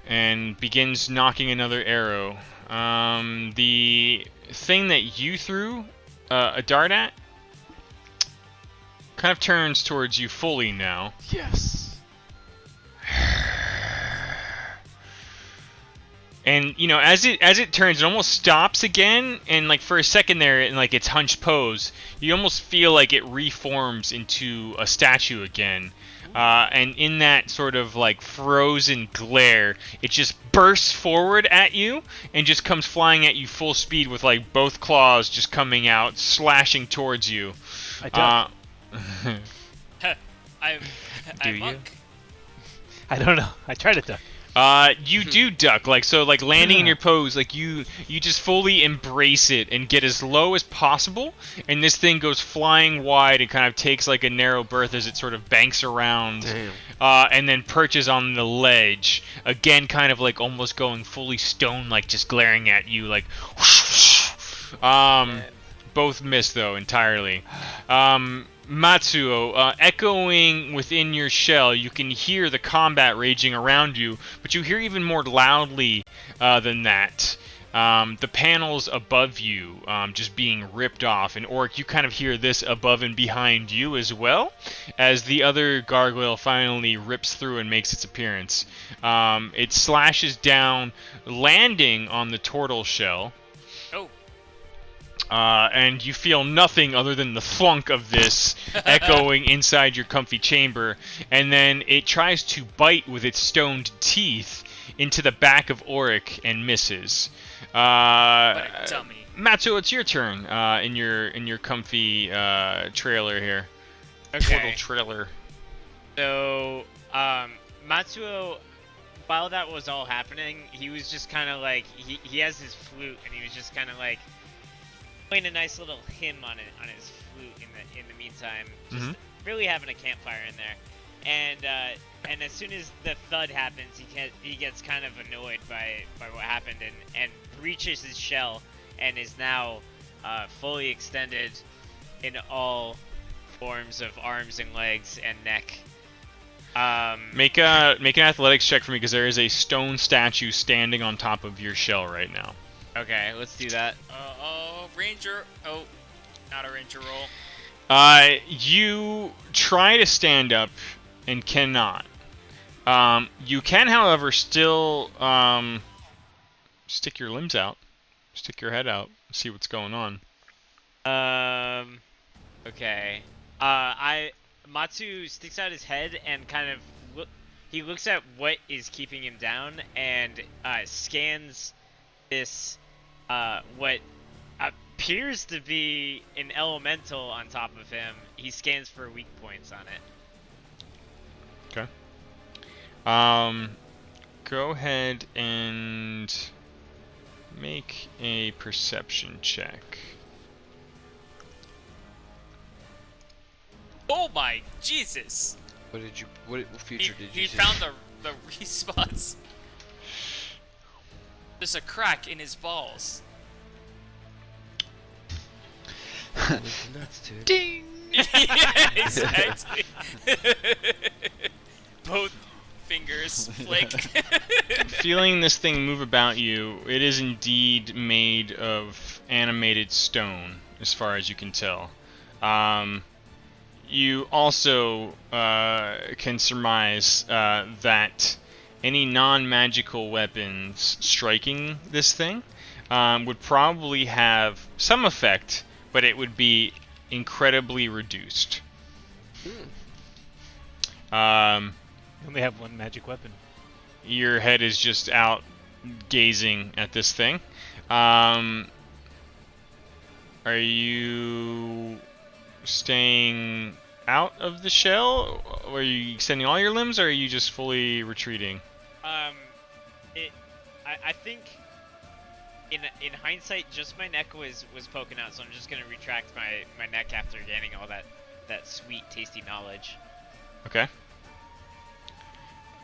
and begins knocking another arrow. The thing that you threw a dart at kind of turns towards you fully now. Yes. And you know, as it turns, it almost stops again, and like for a second there, in like its hunched pose, you almost feel like it reforms into a statue again. And in that sort of like frozen glare, it just bursts forward at you and just comes flying at you full speed with like both claws just coming out, slashing towards you. I monk. I don't know. I tried it though. You do duck, like so, like landing in your pose, like you just fully embrace it and get as low as possible, and this thing goes flying wide and kind of takes like a narrow berth as it sort of banks around, and then perches on the ledge again, kind of like almost going fully stone, like just glaring at you, like. Both miss though entirely. Matsuo, echoing within your shell, you can hear the combat raging around you, but you hear even more loudly than that. The panels above you just being ripped off, and Oric, you kind of hear this above and behind you as well, as the other gargoyle finally rips through and makes its appearance. It slashes down, landing on the turtle shell. And you feel nothing other than the thunk of this echoing inside your comfy chamber, and then it tries to bite with its stoned teeth into the back of Oric and misses. Matsuo, it's your turn in your comfy trailer here. Okay. Turtle trailer. So, Matsuo, while that was all happening, he was just kind of like, he has his flute, and he was just kind of like playing a nice little hymn on his flute in the meantime, just really having a campfire in there. And as soon as the thud happens, he gets kind of annoyed by what happened and breaches his shell and is now fully extended in all forms of arms and legs and neck. Make an athletics check for me, because there is a stone statue standing on top of your shell right now. Okay, let's do that. Ranger. Oh, not a ranger roll. You try to stand up and cannot. You can, however, still stick your limbs out, stick your head out, and see what's going on. Okay. Matsu sticks out his head and kind of he looks at what is keeping him down and scans this what appears to be an elemental on top of him. He scans for weak points on it. Okay. Go ahead and make a perception check. Oh my Jesus! What feature did you see? He found the respawns. There's a crack in his balls. Nuts, dude. Ding! Yeah, exactly. Both fingers flick. Feeling this thing move about you, it is indeed made of animated stone, as far as you can tell. You also can surmise that any non-magical weapons striking this thing would probably have some effect, but it would be incredibly reduced. You only have one magic weapon. Your head is just out gazing at this thing. Are you staying out of the shell? Are you extending all your limbs, or are you just fully retreating? I think in hindsight, just my neck was poking out, so I'm just gonna retract my neck after gaining all that sweet, tasty knowledge. Okay.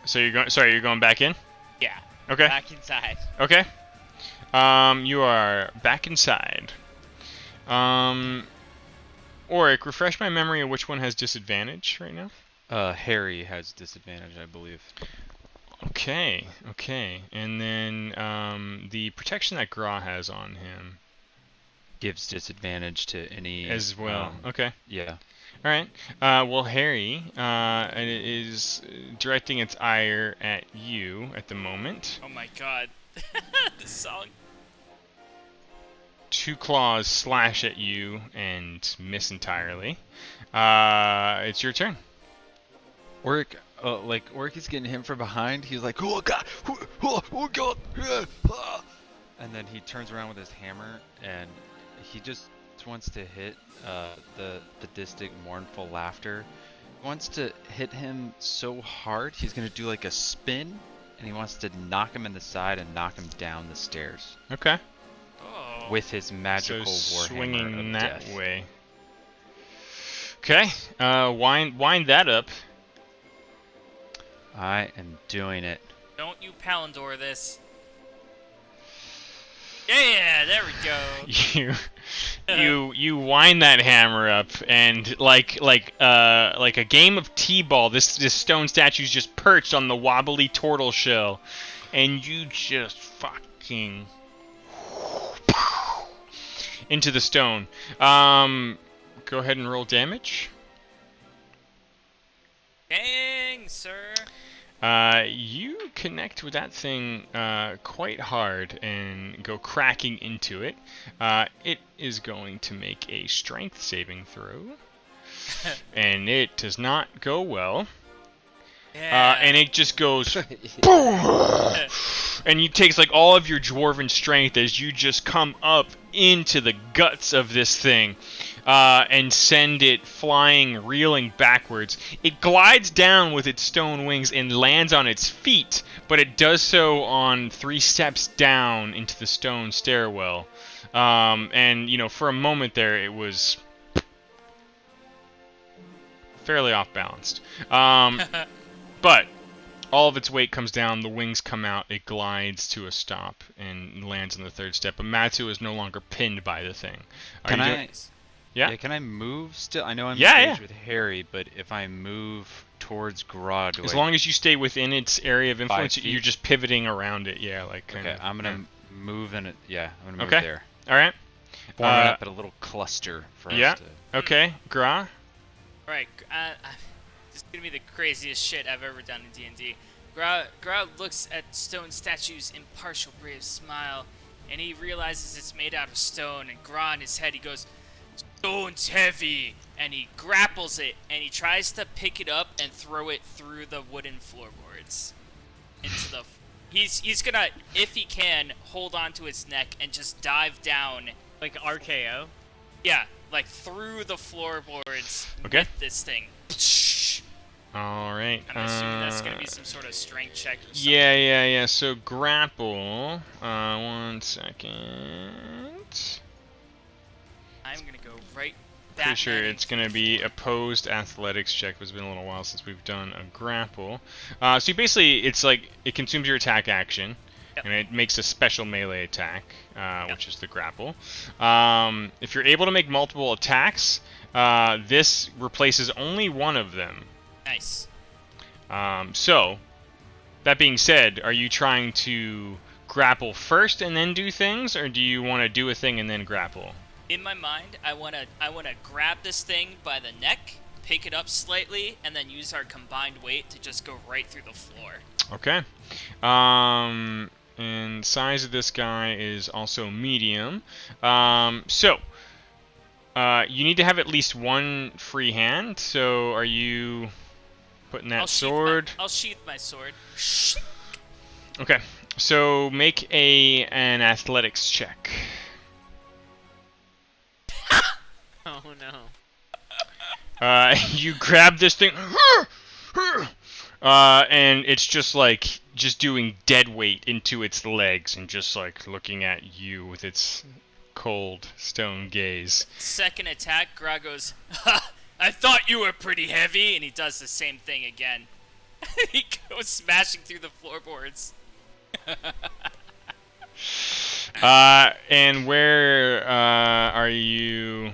So you're going. Sorry, you're going back in. Yeah. Okay. Back inside. Okay. You are back inside. Auric, refresh my memory of which one has disadvantage right now. Harry has disadvantage, I believe. Okay. And then the protection that Gra has on him gives disadvantage to any as well. Okay. Yeah. All right. Well, Harry is directing its ire at you at the moment. Oh my god. This song. 2 claws slash at you and miss entirely. It's your turn. Auric, Auric is getting him from behind. He's like, oh god, oh god, and then he turns around with his hammer and he just wants to hit the distant mournful laughter. He wants to hit him so hard he's gonna do like a spin, and he wants to knock him in the side and knock him down the stairs. Okay. Oh. With his magical so warhammer swinging of that death. way. Okay. Wind that up. I am doing it. Don't you Palindor this. Yeah, there we go. You wind that hammer up, and like a game of t-ball, this stone statue's just perched on the wobbly turtle shell, and you just fucking into the stone. Go ahead and roll damage. Dang, sir. You connect with that thing quite hard and go cracking into it. It is going to make a strength saving throw. And it does not go well. Yeah. And it just goes and you takes like all of your dwarven strength as you just come up into the guts of this thing and send it flying, reeling backwards. It glides down with its stone wings and lands on its feet, but it does so on 3 steps down into the stone stairwell. And you know, for a moment there, it was fairly off balanced. But all of its weight comes down, the wings come out, it glides to a stop and lands on the 3rd step. But Matsu is no longer pinned by the thing. Can I? Yeah. Can I move still? I know I'm Yeah, engaged with Harry, but if I move towards Gra, as long as you stay within its area of influence, you're just pivoting around it. Yeah, like kind okay, of. I'm gonna move in it. Yeah, I'm gonna move Okay. there. All right. Form it up at a little cluster for us to. Okay. Gra. Alright, this is gonna be the craziest shit I've ever done in D&D. Gra looks at stone statue's impartial, brave smile, and he realizes it's made out of stone, and Gra in his head, he goes, "Stone's heavy!" And he grapples it, and he tries to pick it up and throw it through the wooden floorboards. Into the... He's gonna, if he can, hold on to its neck and just dive down. Like RKO? Yeah, like through the floorboards Okay. with this thing. All right. I'm assuming that's gonna be some sort of strength check or something. Yeah. So grapple. 1 second. I'm gonna go right back. Pretty sure it's going to be opposed athletics check. It's been a little while since we've done a grapple. So basically, it's like it consumes your attack action, and it makes a special melee attack, which is the grapple. If you're able to make multiple attacks, this replaces only one of them. Nice. So That being said, are you trying to grapple first and then do things, or do you want to do a thing and then grapple? In my mind, I wanna grab this thing by the neck, pick it up slightly, and then use our combined weight to just go right through the floor. Okay. And size of this guy is also medium. So you need to have at least one free hand. So are you putting that sword? I'll sheath my sword. Okay. So make an athletics check. Oh no. You grab this thing, and it's just doing dead weight into its legs and just like looking at you with its cold stone gaze. Second attack, Grog goes, "Ha! I thought you were pretty heavy," and he does the same thing again. He goes smashing through the floorboards. And where are you?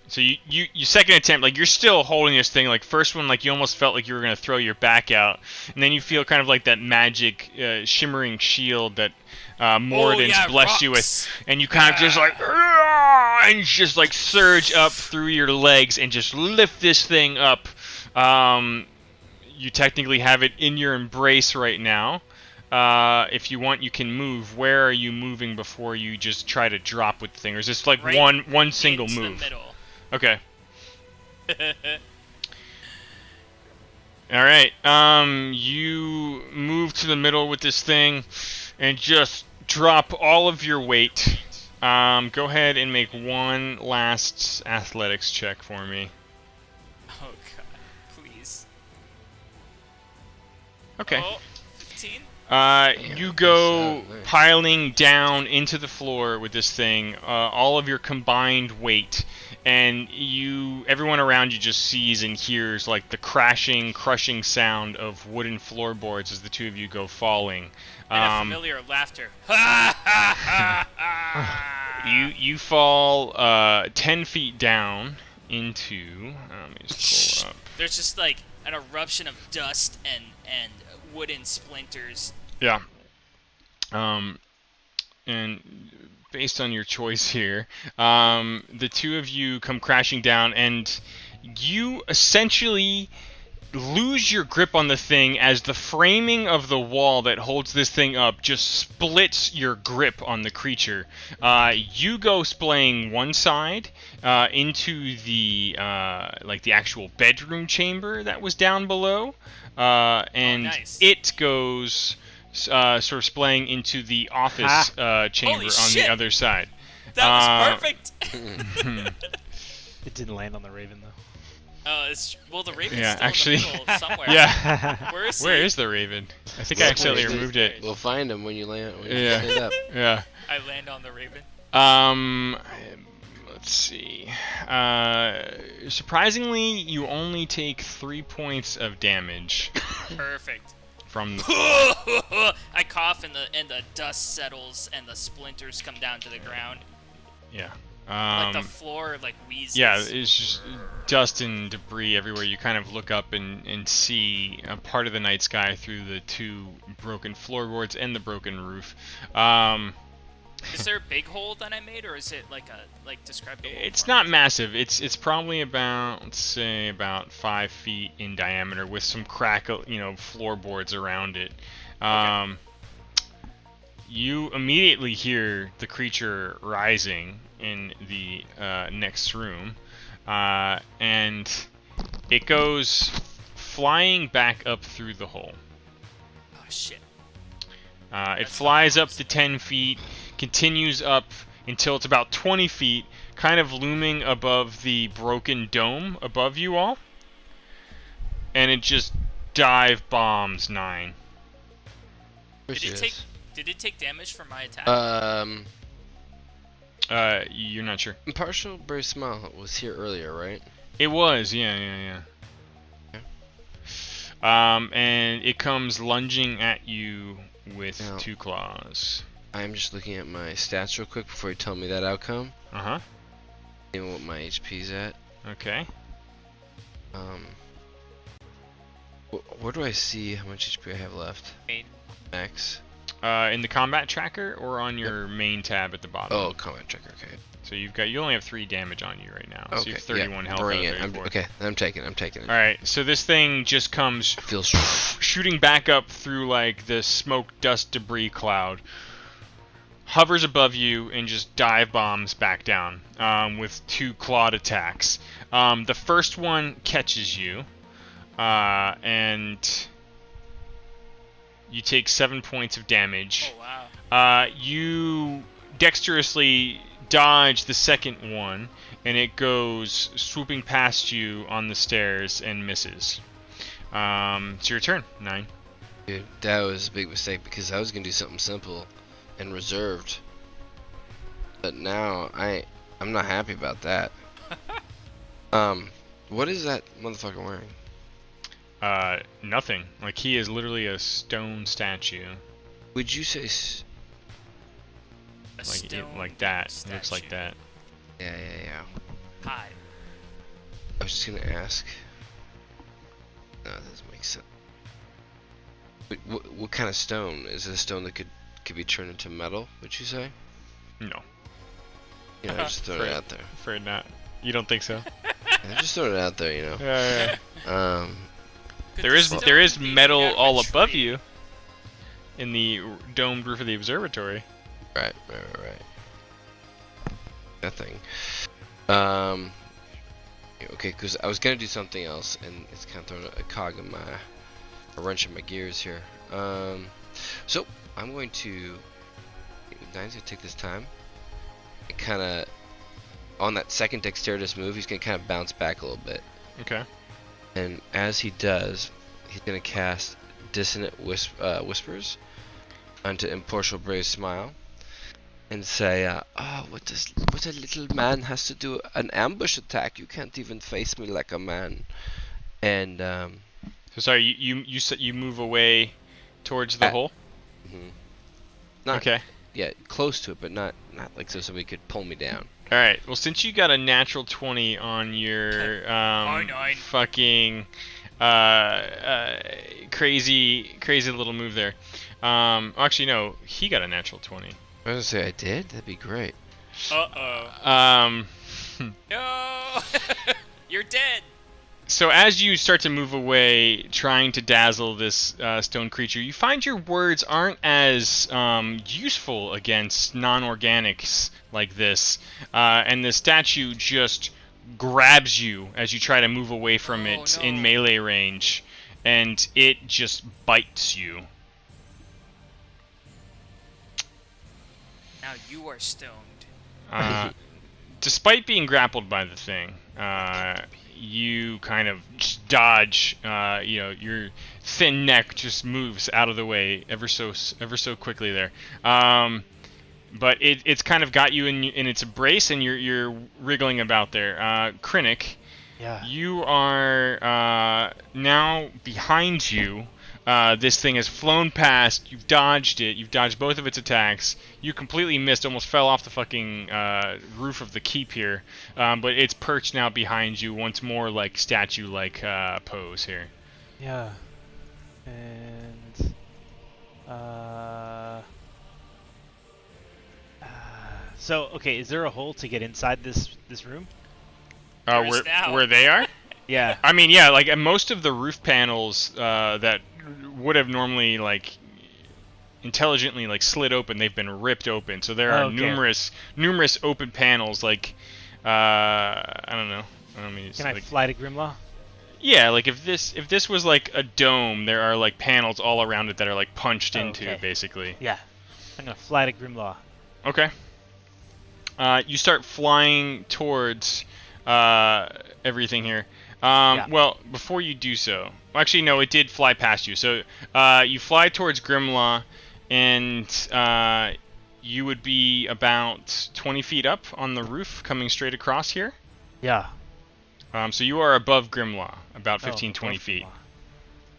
So you second attempt, like you're still holding this thing. Like first one, like you almost felt like you were gonna throw your back out, and then you feel kind of like that magic shimmering shield that Moradin's blessed you with, and you kind of just like and just like surge up through your legs and just lift this thing up. You technically have it in your embrace right now. If you want, you can move. Where are you moving before you just try to drop with the thing, or is this like right one single into move? The middle. Okay. Alright, you move to the middle with this thing and just drop all of your weight. Go ahead and make one last athletics check for me. Oh god, please. Okay. Oh, 15? You go piling down into the floor with this thing, all of your combined weight, and everyone around you just sees and hears like the crashing, crushing sound of wooden floorboards as the two of you go falling. And a familiar laughter. You fall 10 feet down into. Let me just pull up. There's just like an eruption of dust and wooden splinters. Yeah. And based on your choice here, the two of you come crashing down, and you essentially lose your grip on the thing as the framing of the wall that holds this thing up just splits your grip on the creature. You go splaying one side into the the actual bedroom chamber that was down below, and nice. It goes sort of splaying into the office chamber on the other side. That was perfect. It didn't land on the Raven though. Well, the Raven's still in the middle somewhere. Yeah. Where is the Raven? I think I accidentally removed it. We'll find him when you land. When you stand up. Yeah. I land on the Raven. Let's see. Surprisingly, you only take 3 points of damage. Perfect. From the I cough and the dust settles and the splinters come down to the ground. Yeah. Like the floor like wheezes. Yeah, it's just dust and debris everywhere. You kind of look up and see a part of the night sky through the two broken floorboards and the broken roof. Is there a big hole that I made, or is it describe the hole? It's not massive. It's probably about, let's say, about 5 feet in diameter with some floorboards around it. Okay. You immediately hear the creature rising in the next room, and it goes flying back up through the hole. Oh shit. It flies up to 10 feet, continues up until it's about 20 feet, kind of looming above the broken dome above you all, and it just dive bombs 9. Did it take damage from my attack? You're not sure. Impartial Brave Smile was here earlier, right? It was, yeah. And it comes lunging at you with 2 claws. I'm just looking at my stats real quick before you tell me that outcome. Uh-huh. And what my HP's at. Okay. Where do I see how much HP I have left? Max. In the combat tracker or on your main tab at the bottom? Oh, combat tracker. Okay. So you only have 3 damage on you right now. Okay. So you have 31 health. Bring out it. of 34. Okay, I'm taking it. All right. So this thing just comes feels strong. Shooting back up through like the smoke, dust, debris cloud. Hovers above you and just dive bombs back down with 2 clawed attacks. The first one catches you, and you take 7 points of damage. Oh wow. You dexterously dodge the second one, and it goes swooping past you on the stairs and misses. It's your turn, 9. Dude, that was a big mistake because I was gonna do something simple and reserved, but now I'm not happy about that. What is that motherfucker wearing? Nothing. Like, he is literally a stone statue. Would you say like that? It looks like that. Yeah. Hi. I was just gonna ask. No, that doesn't make sense. Wait, what kind of stone? Is it a stone that could be turned into metal, would you say? No. You know, just throwing it out there. Afraid not. You don't think so? Yeah, just throwing it out there, you know. Yeah. There is metal all above you in the domed roof of the observatory. Right. That thing. Okay, because I was gonna do something else, and it's kind of throwing a wrench in my gears here. So I'm going to. Nine's gonna take this time and kind of on that second dexterous move. He's gonna kind of bounce back a little bit. Okay. And as he does, he's gonna cast Dissonant Whispers onto Impartial Brave Smile, and say, what a little man has to do an ambush attack. You can't even face me like a man. And So sorry, you move away towards the hole. Not, okay. Yeah, close to it, but not like so somebody could pull me down. All right. Well, since you got a natural 20 on your fucking crazy little move there. Actually, no, he got a natural 20. I was gonna say I did. That'd be great. No. You're dead. So as you start to move away, trying to dazzle this stone creature, you find your words aren't as useful against non-organics like this, and the statue just grabs you as you try to move away from it in melee range, and it just bites you. Now you are stoned. Despite being grappled by the thing, you kind of just dodge. Your thin neck just moves out of the way ever so quickly there. But it's kind of got you in its embrace, and you're wriggling about there. Krennic, yeah. You are now behind you. This thing has flown past. You've dodged it. You've dodged both of its attacks. You completely missed. Almost fell off the fucking roof of the keep here. But it's perched now behind you, once more like statue-like pose here. Yeah. And so okay, is there a hole to get inside this room? Where they are? Yeah. I mean, yeah, like most of the roof panels that would have normally like intelligently like slid open, they've been ripped open. So there are numerous open panels. Like I don't know. Can I fly to Grimlaw? Yeah, like if this was like a dome, there are like panels all around it that are like punched into, basically. Yeah. I'm gonna fly to Grimlaw. Okay. You start flying towards everything here. Well, before you do so, actually no, it did fly past you. So you fly towards Grimlaw, and you would be about 20 feet up on the roof, coming straight across here. Yeah. So you are above Grimlaw, about 15-20 feet.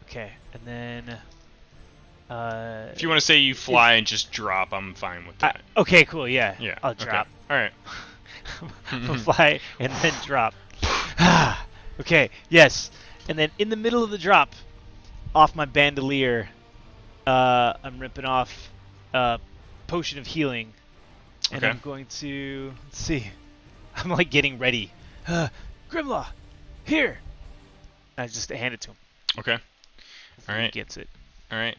Okay, and then. If you want to say you fly and just drop, I'm fine with that. Okay, cool. Yeah. Yeah. I'll drop. All right. Fly and then drop. Okay. Yes. And then in the middle of the drop, off my bandolier, I'm ripping off potion of healing, and Okay. I'm going to let's see. I'm like getting ready. Grimlaw, here. I just hand it to him. Okay. Hopefully All right. He gets it. All right.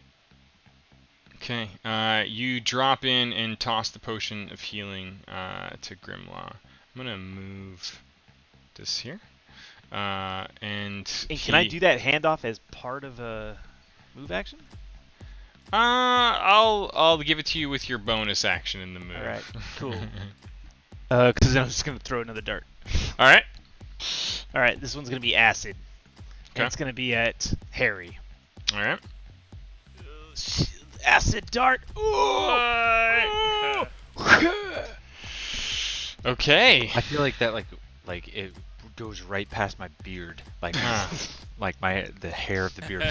Okay. You drop in and toss the potion of healing to Grimlaw. I'm gonna move this here. And And can I do that handoff as part of a move action? I'll give it to you with your bonus action in the move. All right. Cool. Because then I'm just gonna throw another dart. All right. All right. This one's gonna be acid. Okay. And it's gonna be at Harry. All right. Acid dart. Okay. I feel like that like it goes right past my beard, like like the hair of the beard.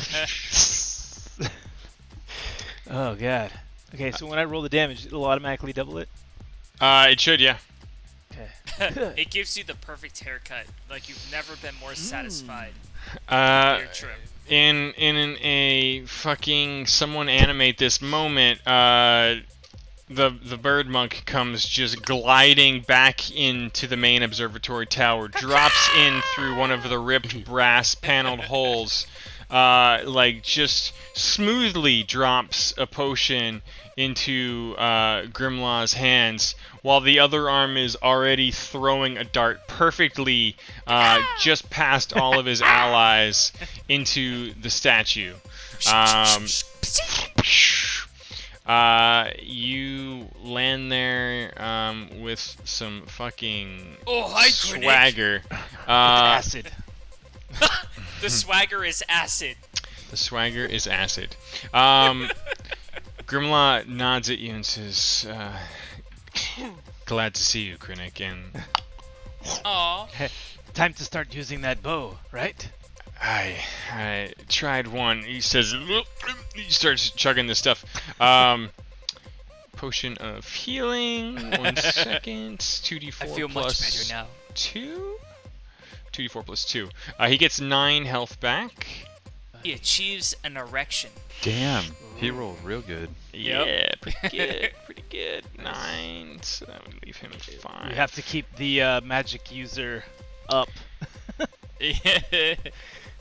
Oh god. Okay, so when I roll the damage, it'll automatically double it. It should, yeah. Okay. It gives you the perfect haircut. Like you've never been more satisfied. Uh, Your trim. in a fucking someone animate this moment. The bird monk comes just gliding back into the main observatory tower, drops in through one of the ripped brass paneled holes, like just smoothly drops a potion into Grimlaw's hands, while the other arm is already throwing a dart perfectly just past all of his allies into the statue. You land there with some fucking swagger. Acid. The swagger is acid. The swagger is acid. Grimlaw nods at you and says, "Glad to see you, Krennic." And Aw. Time to start using that bow, right? I tried one. He says, he starts chugging this stuff. Potion of healing. 1 second. 2d4 I feel plus much better now. 2. 2d4 plus 2. He gets 9 health back. He achieves an erection. Damn, he rolled real good. Yeah, pretty good. Pretty good. 9. So that would leave him 5. You have to keep the magic user up.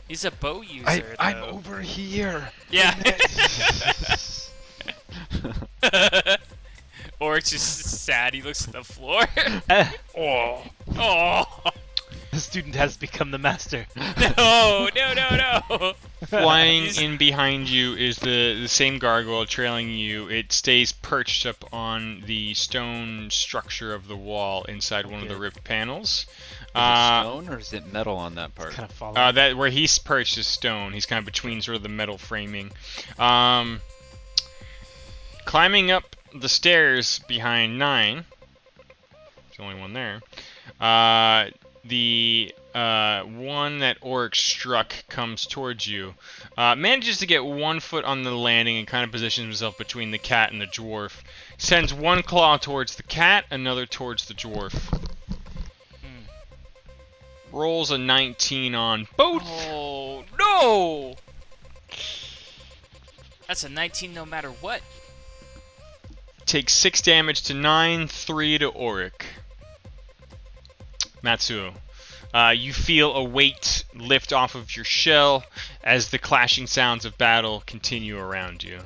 He's a bow user. I'm though. over here. Yeah. Or it's just sad. He looks at the floor. Oh. Oh. The student has become the master. No. Flying in behind you is the same gargoyle trailing you. It stays perched up on the stone structure of the wall inside one of the ripped panels. Is it stone or is it metal on that part? Kind of following. That where he's perched is stone. He's kind of between sort of the metal framing. Climbing up the stairs behind 9. There's only one there. The one that Oryx struck comes towards you. Manages to get 1 foot on the landing and kind of positions himself between the cat and the dwarf. Sends 1 claw towards the cat, another towards the dwarf. Rolls a 19 on both. Oh no! That's a 19 no matter what. Takes 6 damage to 9, 3 to Auric. Matsuo. You feel a weight lift off of your shell as the clashing sounds of battle continue around you.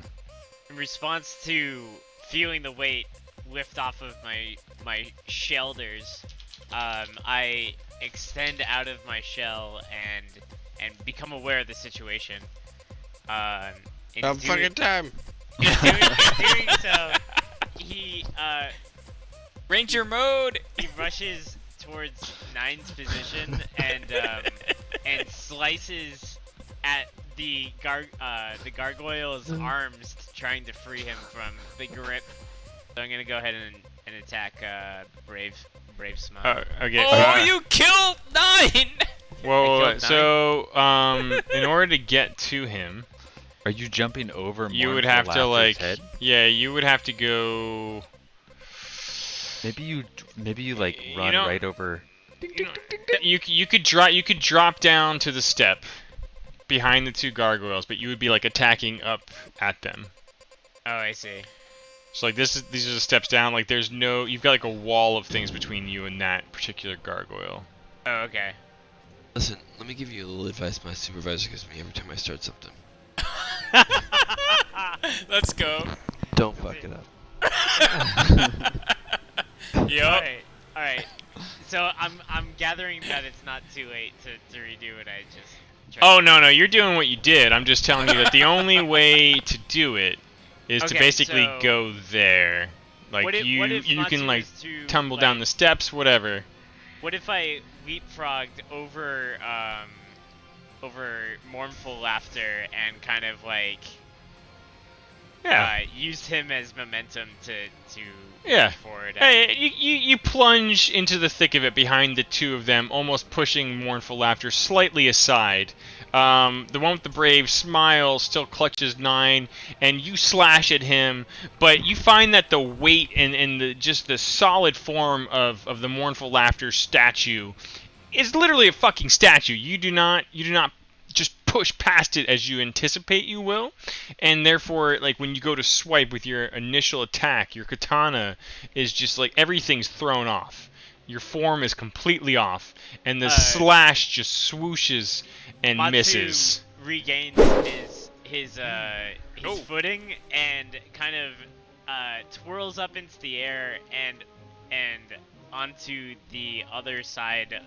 In response to feeling the weight lift off of my shoulders, I extend out of my shell and become aware of the situation. Time. In doing so, he Ranger mode. He rushes towards 9's position and slices at the gargoyle's arms, trying to free him from the grip. So I'm gonna go ahead and attack Brave Smile. Okay. Oh, you killed 9! Well, so in order to get to him, are you jumping over? You more would to have the to Laughter's like, head? yeah, you would have to go. Maybe you like run right over. You could drop down to the step behind the two gargoyles, but you would be like attacking up at them. Oh, I see. So like these are the steps down. Like there's no, you've got like a wall of things between you and that particular gargoyle. Oh, okay. Listen, let me give you a little advice my supervisor gives me every time I start something. Let's go. Don't fuck it up. Yup. All right. So I'm gathering that it's not too late to redo what I just. Oh no, you're doing what you did. I'm just telling you that the only way to do it is to basically go there. Like what if you can like to, tumble down the steps, whatever. What if I leapfrogged over mournful laughter and kind of like used him as momentum to move forward? Hey, you plunge into the thick of it behind the two of them, almost pushing mournful laughter slightly aside. The one with the brave smile still clutches 9, and you slash at him, but you find that the weight and the solid form of the mournful laughter statue is literally a fucking statue. You do not just push past it as you anticipate you will, and therefore, like when you go to swipe with your initial attack, your katana is just like everything's thrown off. Your form is completely off, and the slash just swooshes and Matsu misses. Regains his footing and kind of twirls up into the air and onto the other side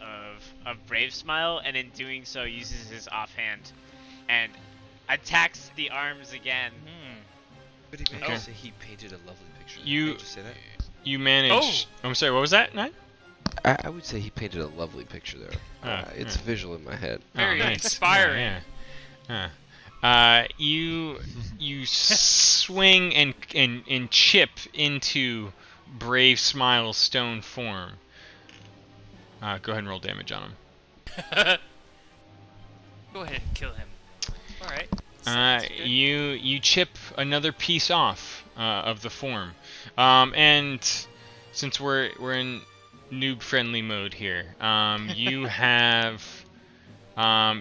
of Brave Smile, and in doing so uses his offhand and attacks the arms again. But he managed to say he painted a lovely picture. You Did you say that? You managed. Oh. I'm sorry. What was that, Nine? I would say he painted a lovely picture there. It's visual in my head. Very inspiring. You swing and chip into Brave Smile's stone form. Go ahead and roll damage on him. Go ahead and kill him. All right. You chip another piece off of the form, and since we're in noob friendly mode here, you have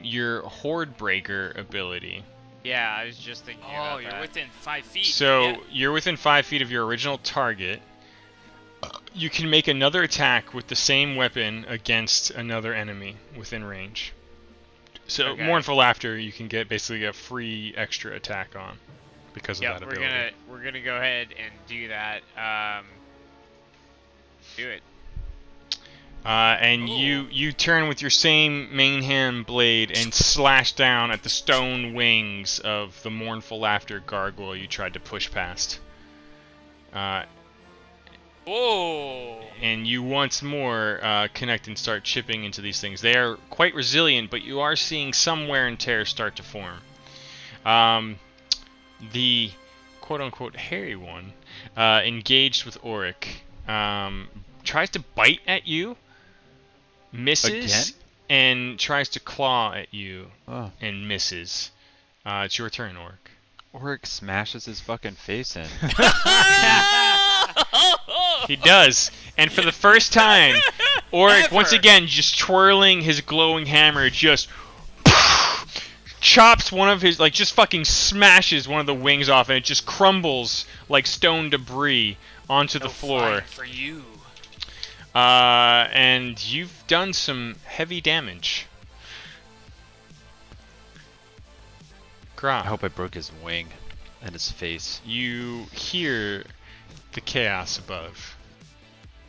your Horde Breaker ability. Yeah, I was just thinking about that. You're within 5 feet. So you're within 5 feet of your original target. You can make another attack with the same weapon against another enemy within range. So Mournful Laughter, you can get basically a free extra attack on because of that ability. We're gonna go ahead and do that. Do it. And you turn with your same main hand blade and slash down at the stone wings of the Mournful Laughter gargoyle you tried to push past. And you once more connect and start chipping into these things. They are quite resilient, but you are seeing some wear and tear start to form. The quote-unquote hairy one, engaged with Auric, tries to bite at you, misses, and tries to claw at you, and misses. It's your turn, Auric. Auric smashes his fucking face in. He does, and for the first time, Auric once again just twirling his glowing hammer, just chops one of his, like just fucking smashes one of the wings off, and it just crumbles like stone debris onto the floor. For you. And you've done some heavy damage. Gra. I hope I broke his wing and his face. You hear the chaos above.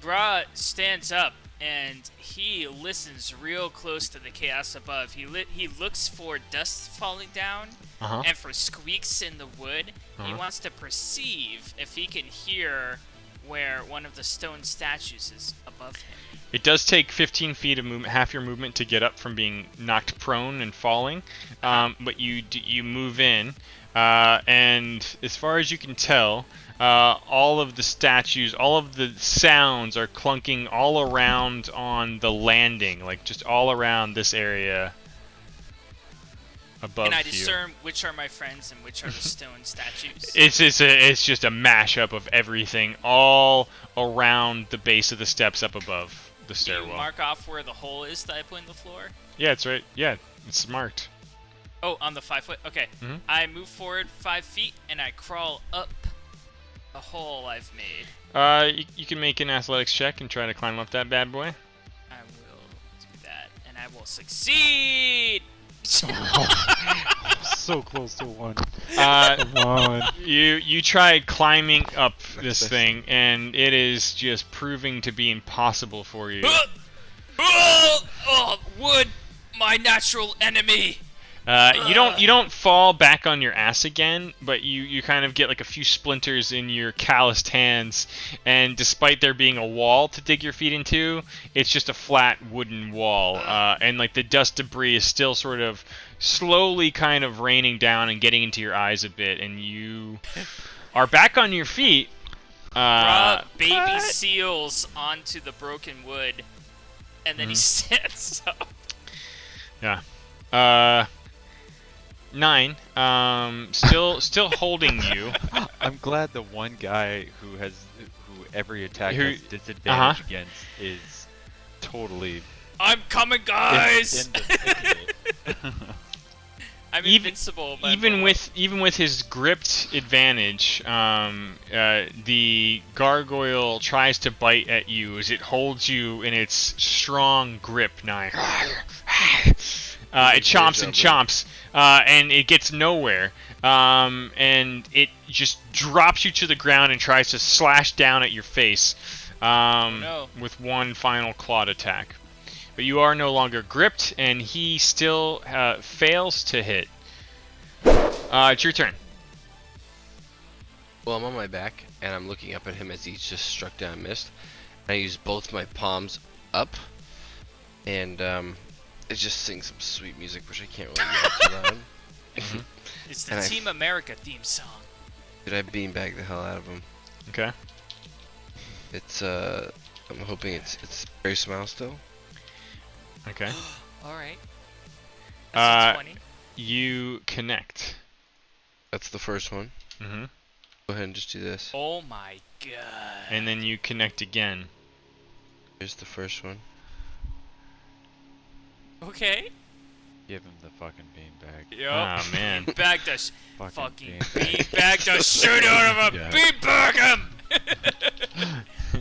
Gra stands up and he listens real close to the chaos above. He looks for dust falling down and for squeaks in the wood. He wants to perceive if he can hear where one of the stone statues is above him. It does take 15 feet of movement, half your movement, to get up from being knocked prone and falling. But you move in, and as far as you can tell, all of the statues, all of the sounds are clunking all around on the landing, like just all around this area above you. Can I discern which are my friends and which are the stone statues? It's just a mashup of everything all around the base of the steps up above the stairwell. Do you mark off where the hole is that I put in the floor? Yeah, it's right. Yeah, it's marked. Oh, on the 5 foot? Okay. Mhm. I move forward 5 feet and I crawl up the hole I've made. You can make an athletics check and try to climb up that bad boy. I will do that and I will succeed! So close to 1. Come on. You tried climbing up this thing, and it is just proving to be impossible for you. Oh, wood! My natural enemy! You don't fall back on your ass again, but you kind of get like a few splinters in your calloused hands, and despite there being a wall to dig your feet into, it's just a flat wooden wall, and like the dust debris is still sort of slowly kind of raining down and getting into your eyes a bit, and you are back on your feet. Baby seals onto the broken wood, and then he stands up. Yeah. 9. Still holding you. I'm glad the one guy who every attack Who- has disadvantage uh-huh. against is totally. I'm coming, guys! independent. I'm invincible. by Even the with his gripped advantage, the gargoyle tries to bite at you as it holds you in its strong grip knife. It chomps and chomps, and it gets nowhere. And it just drops you to the ground and tries to slash down at your face with one final clawed attack. But you are no longer gripped, and he still fails to hit. It's your turn. Well, I'm on my back, and I'm looking up at him as he's just struck down and missed. I use both my palms up, and it just sings some sweet music, which I can't really get too loud. It's the And I Team America theme song. Did I beanbag the hell out of him? Okay. It's I'm hoping it's very smile still. Okay. Alright. You connect. That's the first one. Mm-hmm. Go ahead and just do this. Oh my god. And then you connect again. Here's the first one. Okay. Give him the fucking beanbag. Yup. Oh man. Beanbag the Fucking beanbag the shit out of him. Yeah. Beanbag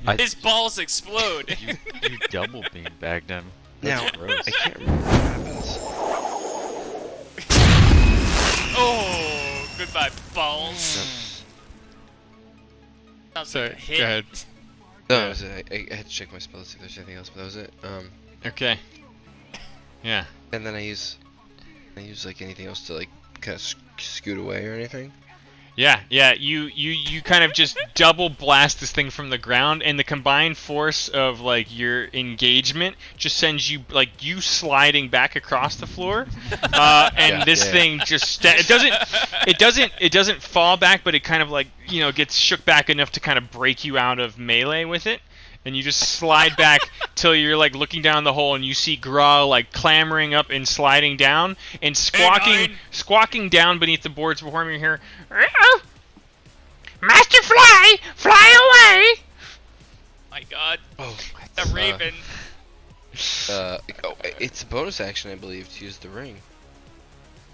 him. His balls explode. You double beanbagged him. Now, That's gross. I can't remember what happens. Oh, goodbye balls. Sounds Sorry, like a hit. go ahead. No, that was it. I had to check my spells to see if there's anything else, but that was it. Okay. Yeah. And then I use like anything else to like kind of scoot away or anything. Yeah. You kind of just double blast this thing from the ground, and the combined force of like your engagement just sends you like you sliding back across the floor, and this thing just it doesn't fall back, but it kind of like gets shook back enough to kind of break you out of melee with it. And you just slide back till you're like looking down the hole, and you see Gra like clambering up and sliding down and squawking down beneath the boards before me here. Master Fly, fly away! My god. Oh, The raven. It's a bonus action, I believe, to use the ring.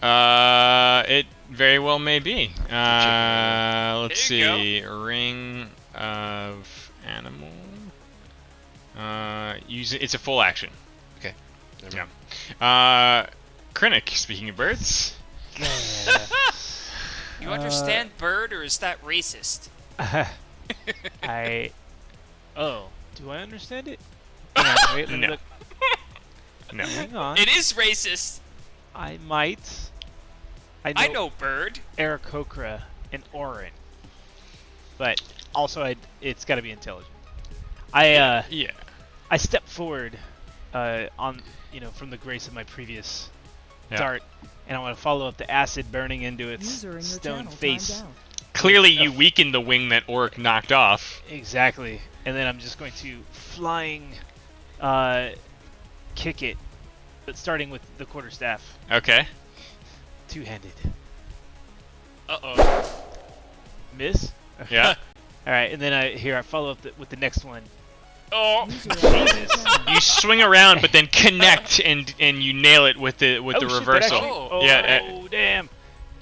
It very well may be. Let's There you see. Ring of animal. It's a full action. Okay. Yeah. Krennic, speaking of birds. You understand bird, or is that racist? Do I understand it? Hang on, wait, let me No. look. No. Hang on. It is racist. I might. I know bird. Aarakocra and Orin. But also, it's got to be intelligent. Yeah. I step forward, from the grace of my previous dart, and I want to follow up the acid burning into its User in your stone channel face. timed out. Clearly, you weakened the wing that Oric knocked off. Exactly. And then I'm just going to flying, kick it, but starting with the quarterstaff. Okay. Two-handed. Uh-oh. Miss? Yeah. All right, and then I follow up with the next one. Oh. You swing around, but then connect, and you nail it with the shit, that reversal. actually- Oh. Yeah. Oh, damn.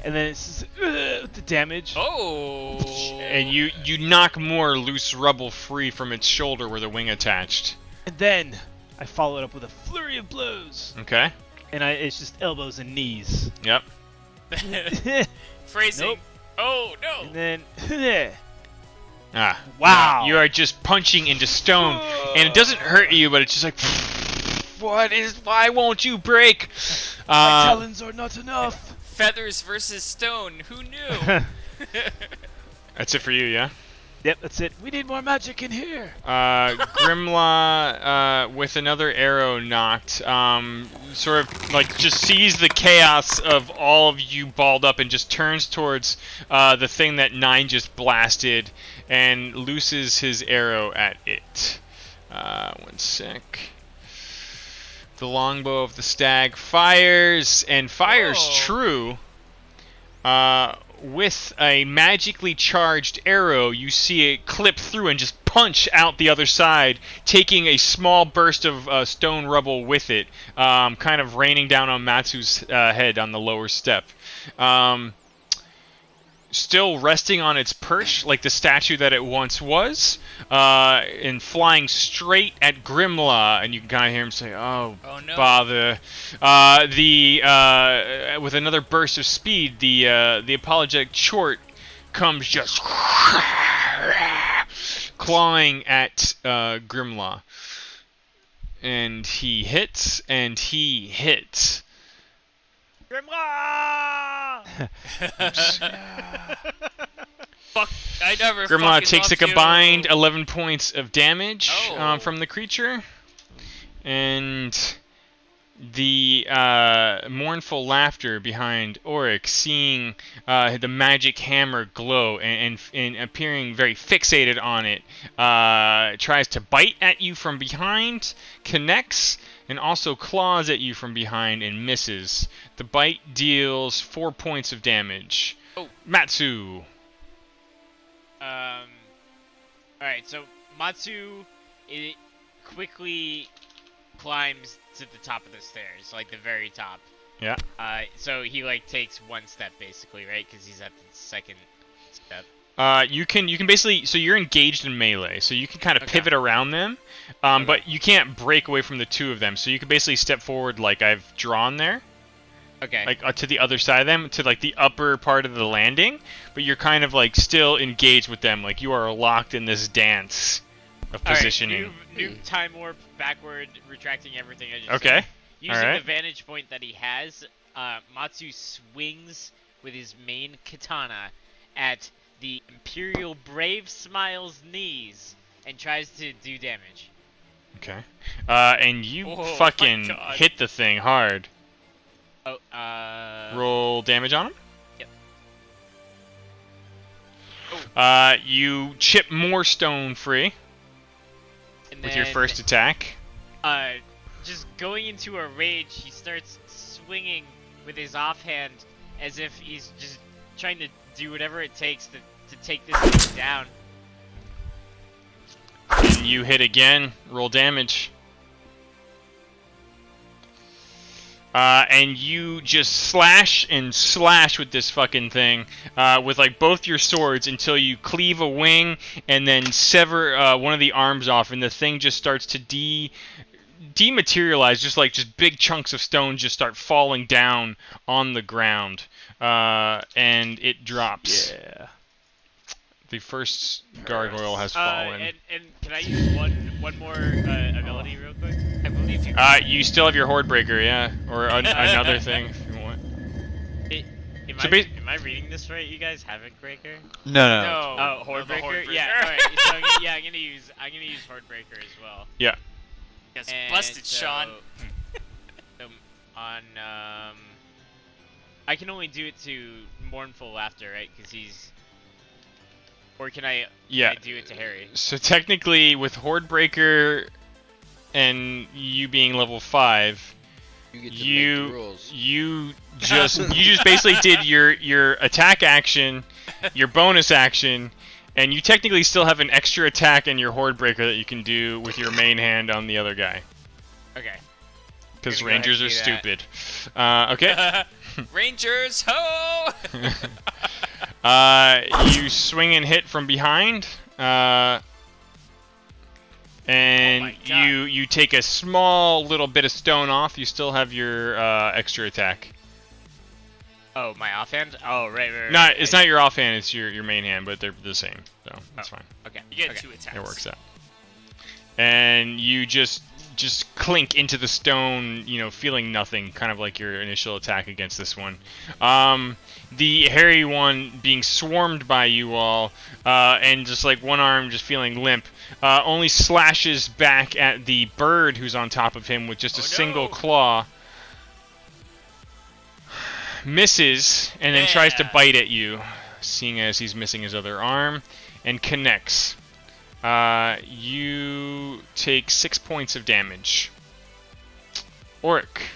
And then it's the damage. Oh. And you knock more loose rubble free from its shoulder where the wing attached. And then I follow it up with a flurry of blows. Okay. And it's just elbows and knees. Yep. Phrasing. Nope. Oh no. And then Ah. Wow. You are just punching into stone, and it doesn't hurt you, but it's just like, why won't you break? my talons are not enough. Feathers versus stone. Who knew? That's it for you, yeah? Yep, that's it. We need more magic in here. Grimlaw, with another arrow knocked, sort of like just sees the chaos of all of you balled up and just turns towards the thing that Nine just blasted and looses his arrow at it. 1 sec. The longbow of the stag fires, and fires true. With a magically charged arrow, you see it clip through and just punch out the other side, taking a small burst of stone rubble with it, kind of raining down on Matsu's head on the lower step. Still resting on its perch, like the statue that it once was, and flying straight at Grimlaw, and you can kind of hear him say, "Oh no. bother!" With another burst of speed, the apologetic Chort comes just clawing at Grimlaw, and he hits, and he hits. Grimlaw! Fuck! I never. Grimlaw fucking takes a loved you. combined 11 points of damage Oh. from the creature, and the mournful laughter behind Auric, seeing the magic hammer glow and appearing very fixated on it, tries to bite at you from behind, connects, and also claws at you from behind and misses. The bite deals 4 points of damage. Oh. Matsu. Alright, so Matsu quickly climbs to the top of the stairs, like the very top. Yeah. So he like takes one step basically, right? Because he's at the second step. You can basically, so you're engaged in melee, so you can kind of pivot around them, but you can't break away from the two of them. So you can basically step forward like I've drawn there. Okay. Like to the other side of them, to like the upper part of the landing, but you're kind of like still engaged with them, like you are locked in this dance of positioning. Alright, new time warp, backward, retracting everything I just Okay. said. Using Alright. the vantage point that he has, Matsu swings with his main katana at the Imperial Brave Smile's knees and tries to do damage. Okay. And you Oh, my fucking God. hit the thing hard. Oh, Roll damage on him. Yep. You chip more stone free And with your then, first attack. just going into a rage, he starts swinging with his offhand as if he's just trying to do whatever it takes to take this thing down. And you hit again. Roll damage. And you just slash and slash with this fucking thing with like both your swords until you cleave a wing and then sever one of the arms off, and the thing just starts to dematerialize, just big chunks of stone just start falling down on the ground, and it drops. Yeah. The first gargoyle has fallen. And can I use one more ability real quick? I believe you. You still have your Horde Breaker, yeah, or another thing if you want. Am I reading this right? You guys have a breaker? No. Oh, Horde the Horde Breaker. Yeah. Breaker. All right. So I'm gonna use Horde Breaker as well. Yeah. Gets And busted, so- Sean. So on I can only do it to Mournful Laughter, right? Because he's. Or can I do it to Harry? So technically, with Horde Breaker and you being level 5, You get to make the rules. you just basically did your attack action, your bonus action, And you technically still have an extra attack in your Horde Breaker that you can do with your main hand on the other guy. Okay. Because Gonna go ahead Rangers are and do stupid. Okay. Rangers, ho! You swing and hit from behind. And you take a small little bit of stone off. You still have your extra attack. Oh, my offhand? Oh, right. It's not your offhand. It's your main hand, but they're the same, so that's fine. Okay. You get 2 attacks. It works out. And you just clink into the stone, feeling nothing, kind of like your initial attack against this one. The hairy one being swarmed by you all, and just like one arm just feeling limp, only slashes back at the bird who's on top of him with just a single claw. Misses, and then tries to bite at you, seeing as he's missing his other arm, and connects. You take 6 points of damage. Oric.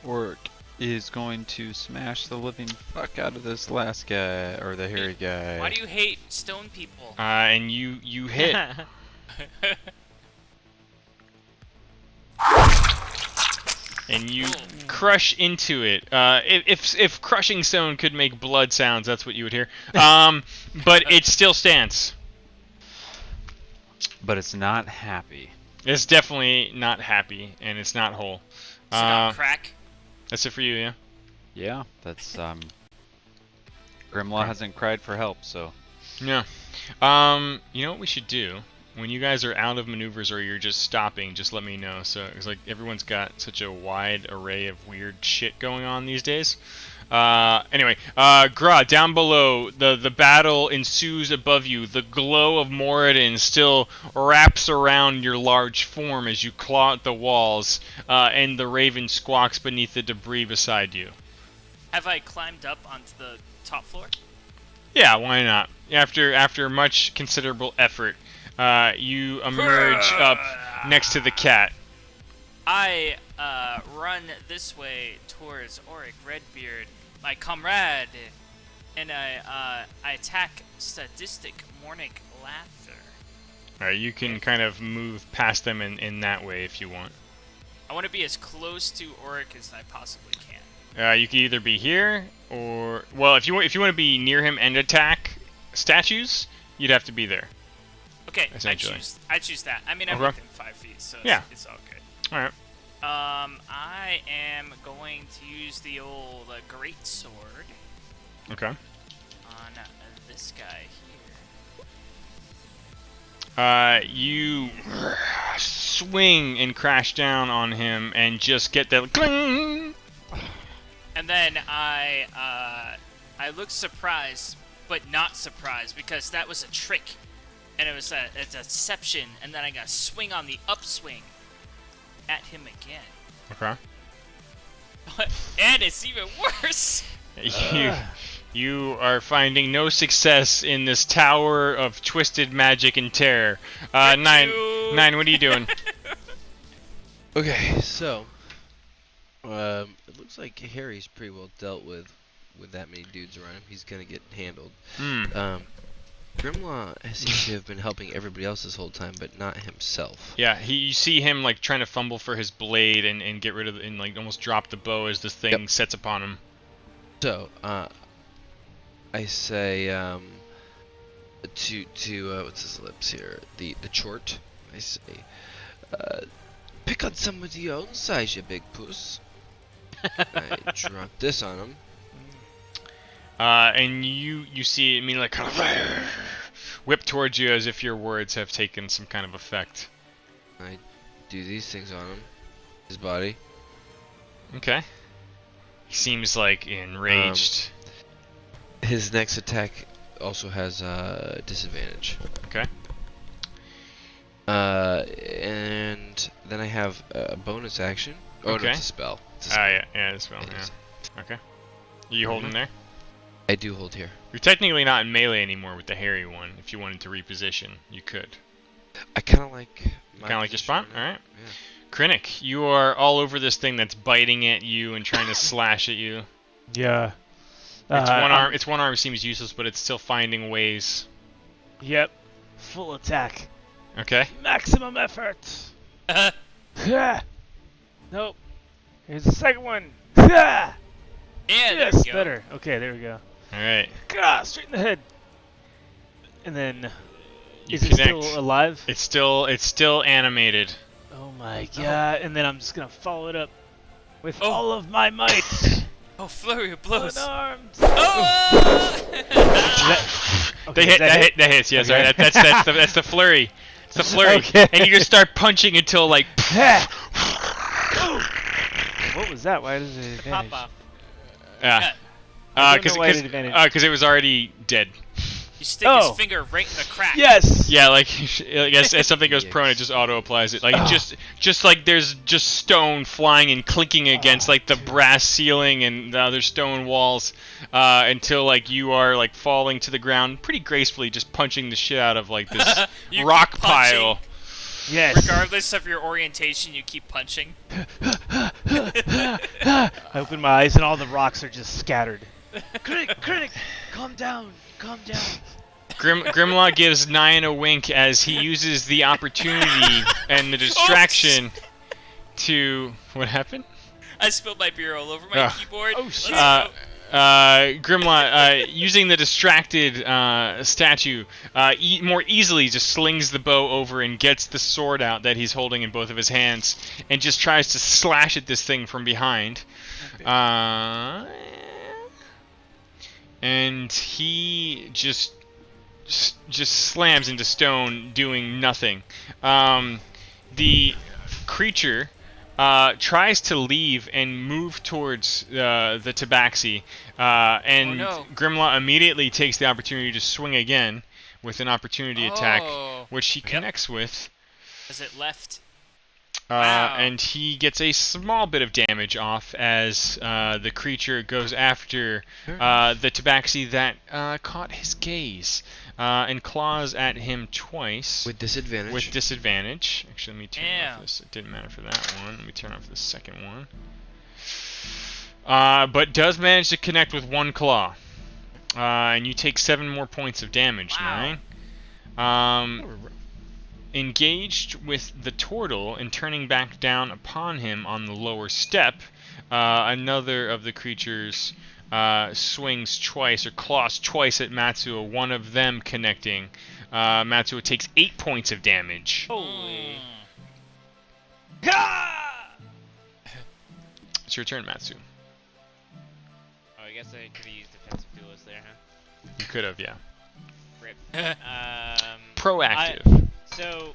Oric is going to smash the living fuck out of this last guy, or the hairy guy. Why do you hate stone people? And you hit. And you crush into it. If crushing stone could make blood sounds, that's what you would hear. But it still stands. But it's not happy. It's definitely not happy, and it's not whole. Is it on crack? That's it for you, yeah? Yeah, that's Grimlaw hasn't cried for help, so. Yeah. You know what we should do? When you guys are out of maneuvers or you're just stopping, just let me know. So it's like everyone's got such a wide array of weird shit going on these days. Anyway, Gra, down below, the battle ensues above you. The glow of Moradin still wraps around your large form as you claw at the walls, and the raven squawks beneath the debris beside you. Have I climbed up onto the top floor? Yeah, why not? After much considerable effort, you emerge up next to the cat. I run this way towards Oric Redbeard, my comrade, and I attack Sadistic Mornic Laughter. Alright, you can kind of move past them in that way if you want. I want to be as close to Oric as I possibly can. You can either be here or, well, if you want to be near him and attack statues, you'd have to be there. Okay, I choose that. I mean, I'm within 5 feet, so it's all good. All right. I am going to use the old great sword. Okay. On this guy here. You swing and crash down on him and just get that cling. And then I look surprised, but not surprised, because that was a trick. And it was a deception, and then I got to swing on the upswing at him again. Okay. And it's even worse! You are finding no success in this tower of twisted magic and terror. Nine, what are you doing? Okay, so it looks like Harry's pretty well dealt with that many dudes around him. He's gonna get handled. Grimlaw seems to have been helping everybody else this whole time, but not himself. Yeah, you see him like trying to fumble for his blade and get rid of and like almost drop the bow as this thing sets upon him. So, I say to what's his lips here? The chort. I say, pick on somebody your own size, you big puss. I drop this on him. And you see me like kind of whip towards you as if your words have taken some kind of effect. I do these things on him, his body. Okay. He seems like enraged. His next attack also has disadvantage. Okay. And then I have a bonus action. Oh, okay. No, it's a spell. It's a spell. Yeah, it's a spell. Yeah. Okay. Are you holding there? I do hold here. You're technically not in melee anymore with the hairy one. If you wanted to reposition, you could. I kind of like. Kind of like your spot. All right. Yeah. Krennic, you are all over this thing that's biting at you and trying to slash at you. Yeah. Its one arm seems useless, but it's still finding ways. Yep. Full attack. Okay. Maximum effort. Nope. Here's the second one. Yeah, there Yes, we go. better. Okay, there we go. All right. Straight in the head. And then, You is it connect. still alive? It's still animated. Oh my god! And then I'm just gonna follow it up with all of my might. Oh, flurry of blows. Unarmed. Oh! That hits. Yeah, sorry. That's the flurry. It's the flurry. Okay. And you just start punching until like. What was that? Why does it advantage? Pop off. Yeah. I don't know why it advantage. Because it was already dead. You stick his finger right in the crack. Yes. Yeah, like I guess as something goes prone, it just auto applies it. Like just like there's just stone flying and clinking against like the brass ceiling and the other stone walls, until like you are like falling to the ground pretty gracefully, just punching the shit out of like this You rock keep punching. pile. Yes. Regardless of your orientation, you keep punching. I open my eyes and all the rocks are just scattered. Critic, calm down. Grimlock gives Nyan a wink as he uses the opportunity and the distraction to... What happened? I spilled my beer all over my keyboard. Oh shit. Grimlock, using the distracted statue, more easily just slings the bow over and gets the sword out that he's holding in both of his hands and just tries to slash at this thing from behind. And he just slams into stone, doing nothing. The creature tries to leave and move towards the Tabaxi, and Grimlaw immediately takes the opportunity to swing again with an opportunity attack, which he connects with. As it left. And he gets a small bit of damage off as the creature goes after the Tabaxi that caught his gaze and claws at him twice. With disadvantage. Actually, let me turn off this. It didn't matter for that one. Let me turn off the second one. But does manage to connect with one claw. And you take 7 more points of damage, Nine. Engaged with the turtle and turning back down upon him on the lower step, another of the creatures swings twice or claws twice at Matsuo, one of them connecting. Matsuo takes 8 points of damage. Holy. It's your turn, Matsu. Oh, I guess I could have used defensive duelist there, huh? You could have, yeah. Rip. Proactive. So,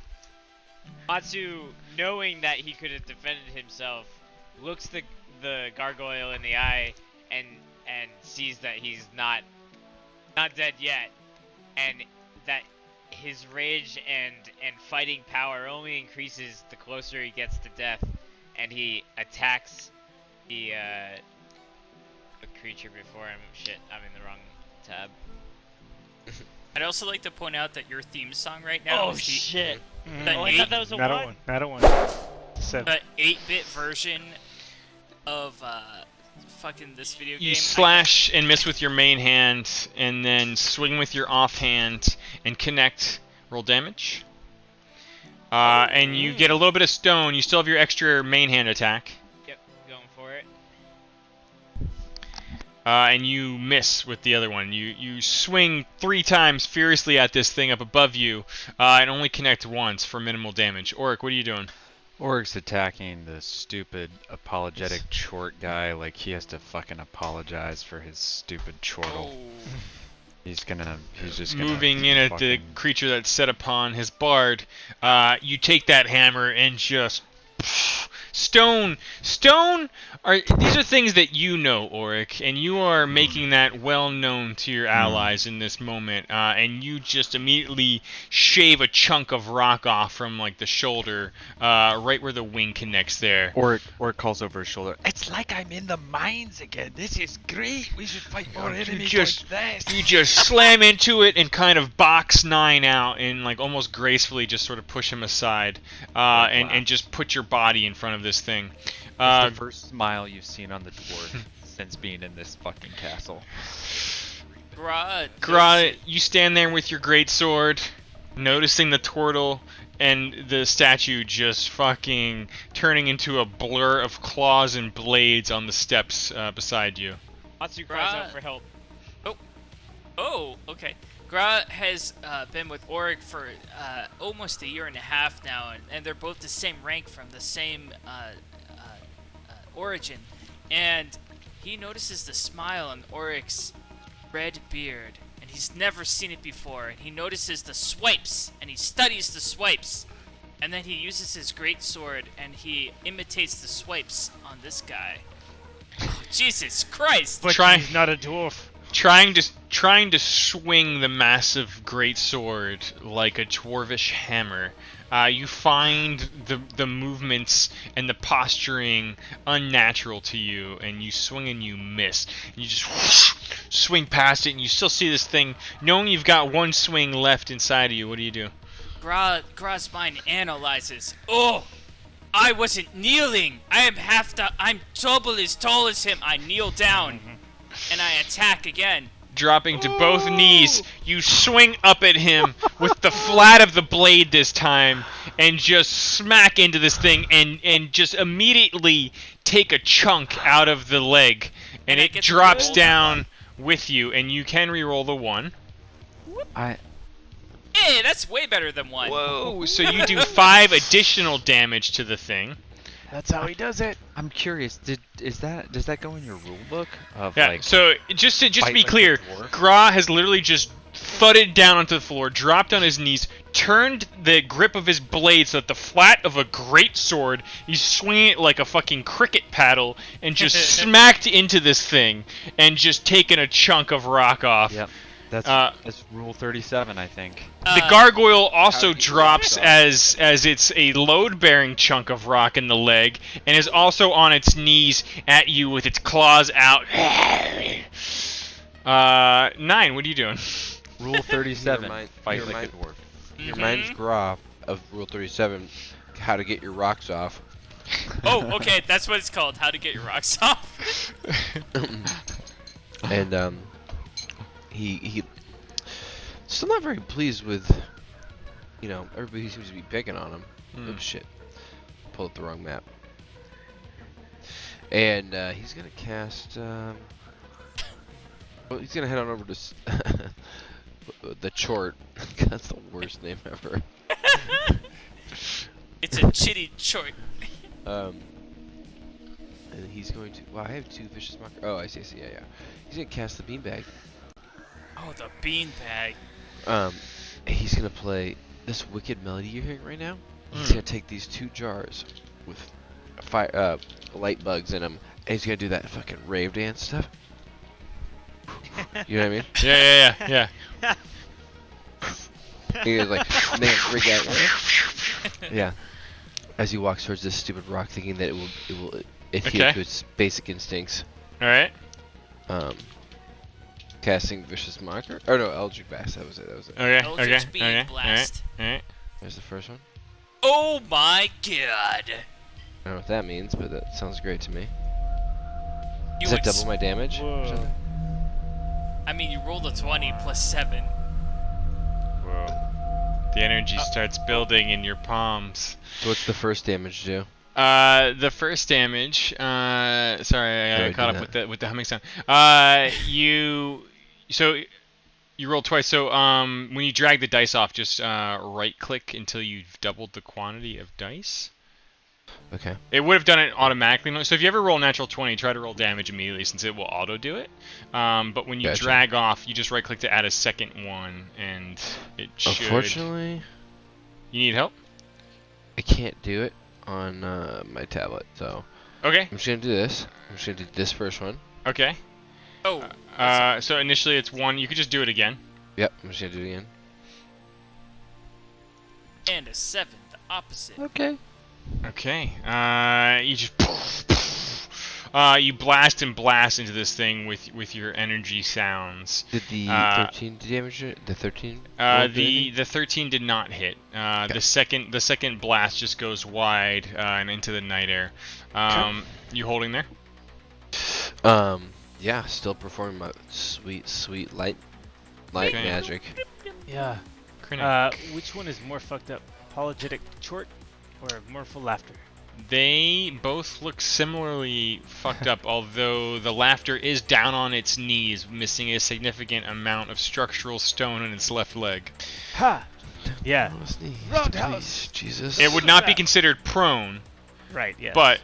Matsu, knowing that he could have defended himself, looks the gargoyle in the eye and sees that he's not dead yet, and that his rage and fighting power only increases the closer he gets to death, and he attacks the creature before him. Shit, I'm in the wrong tab. I'd also like to point out that your theme song right now is the, shit. the I thought that was a one. Not a one. 7. The 8-bit version of fucking this video game. You slash and miss with your main hand, and then swing with your offhand and connect. Roll damage. And you get a little bit of stone. You still have your extra main hand attack. Yep, going for it. And you miss with the other one. You swing 3 times furiously at this thing up above you, and only connect once for minimal damage. Oric, what are you doing? Oric's attacking the stupid apologetic chort guy like he has to fucking apologize for his stupid chortle. He's just gonna moving in at the creature that's set upon his bard. You take that hammer and just stone. These are things that you know, Oric, and you are making that well known to your allies in this moment. And you just immediately shave a chunk of rock off from like the shoulder, right where the wing connects there. Oric calls over his shoulder. It's like I'm in the mines again. This is great. We should fight more enemies like this. You just slam into it and kind of box Nine out and like almost gracefully just sort of push him aside, and just put your body in front of this thing. It's the first smile you've seen on the dwarf since being in this fucking castle. Gra, you stand there with your great sword, noticing the turtle and the statue just fucking turning into a blur of claws and blades on the steps beside you. Matsu cries out for help. Oh, okay. Gra has been with Auric for almost a year and a half now, and they're both the same rank from the same origin. And he notices the smile on Auric's red beard, and he's never seen it before. And he notices the swipes, and he studies the swipes. And then he uses his great sword, and he imitates the swipes on this guy. Oh, Jesus Christ! But he's not a dwarf. Trying to swing the massive greatsword like a dwarvish hammer. You find the movements and the posturing unnatural to you, and you swing and you miss. And you just whoosh, swing past it, and you still see this thing. Knowing you've got one swing left inside of you, what do you do? Gra's mind analyzes. Oh, I wasn't kneeling. I'm double as tall as him. I kneel down. And I attack again. Dropping to both knees, you swing up at him with the flat of the blade this time, and just smack into this thing, and just immediately take a chunk out of the leg, and it drops down with you, and you can reroll the 1. Hey, that's way better than 1. Whoa! So you do 5 additional damage to the thing. That's how he does it. I'm curious. Does that go in your rule book? So just to be clear, Gra has literally just thudded down onto the floor, dropped on his knees, turned the grip of his blade so that the flat of a great sword, he's swinging it like a fucking cricket paddle, and just smacked into this thing, and just taken a chunk of rock off. Yep. That's rule 37, I think. The gargoyle also drops as it's a load-bearing chunk of rock in the leg, and is also on its knees at you with its claws out. 9, what are you doing? Rule 37, fight like a dwarf. Your mind's Gra of Rule 37, how to get your rocks off. Oh, okay, that's what it's called, how to get your rocks off. And, he still not very pleased with, everybody seems to be picking on him. Oops, shit. Pulled up the wrong map. And he's gonna cast. He's gonna head on over to the Chort. That's the worst name ever. It's a chitty Chort. And he's going to. Wow, I have 2 vicious markers. Oh, I see. Yeah. He's gonna cast the beanbag. Oh, the beanbag. He's gonna play this wicked melody you're hearing right now. He's gonna take these 2 jars with fire, light bugs in them, and he's gonna do that fucking rave dance stuff. You know what I mean? Yeah. He goes like, and they freak out. Yeah. As he walks towards this stupid rock, thinking that it will adhere to its basic instincts. All right. Casting Vicious Marker. Or no, Eldritch Blast. That was it. Okay. Eldritch Beam Blast. Alright. There's the first one. Oh my god. I don't know what that means, but that sounds great to me. Does that double my damage? Whoa. I mean, you rolled a 20 plus 7. Whoa. The energy starts building in your palms. So what's the first damage do? The first damage. Sorry, I got caught up with the humming sound. You rolled twice. So when you drag the dice off, just right click until you've doubled the quantity of dice. Okay. It would have done it automatically. So if you ever roll natural 20, try to roll damage immediately since it will auto do it. But when you drag off, you just right click to add a second one, and it should. Unfortunately, you need help? I can't do it on my tablet, so. Okay. I'm just gonna do this. I'm just gonna do this first one. Okay. Oh. So initially it's 1. You could just do it again. Yep. I'm just gonna do it again. And a 7, the opposite. Okay. Okay. You just you blast and blast into this thing with your energy sounds. Did the 13 damage it? The 13? The 13 did not hit. Okay. The second blast just goes wide and into the night air. You holding there? Yeah, still performing my sweet light light Okay. magic. Yeah. Krennic. Which one is more fucked up? Apologetic chort or mournful laughter? They both look similarly fucked up, although the laughter is down on its knees, missing a significant amount of structural stone in its left leg. Ha! Yeah. Roundhouse. Jesus. It would not be considered prone, Right, yeah. but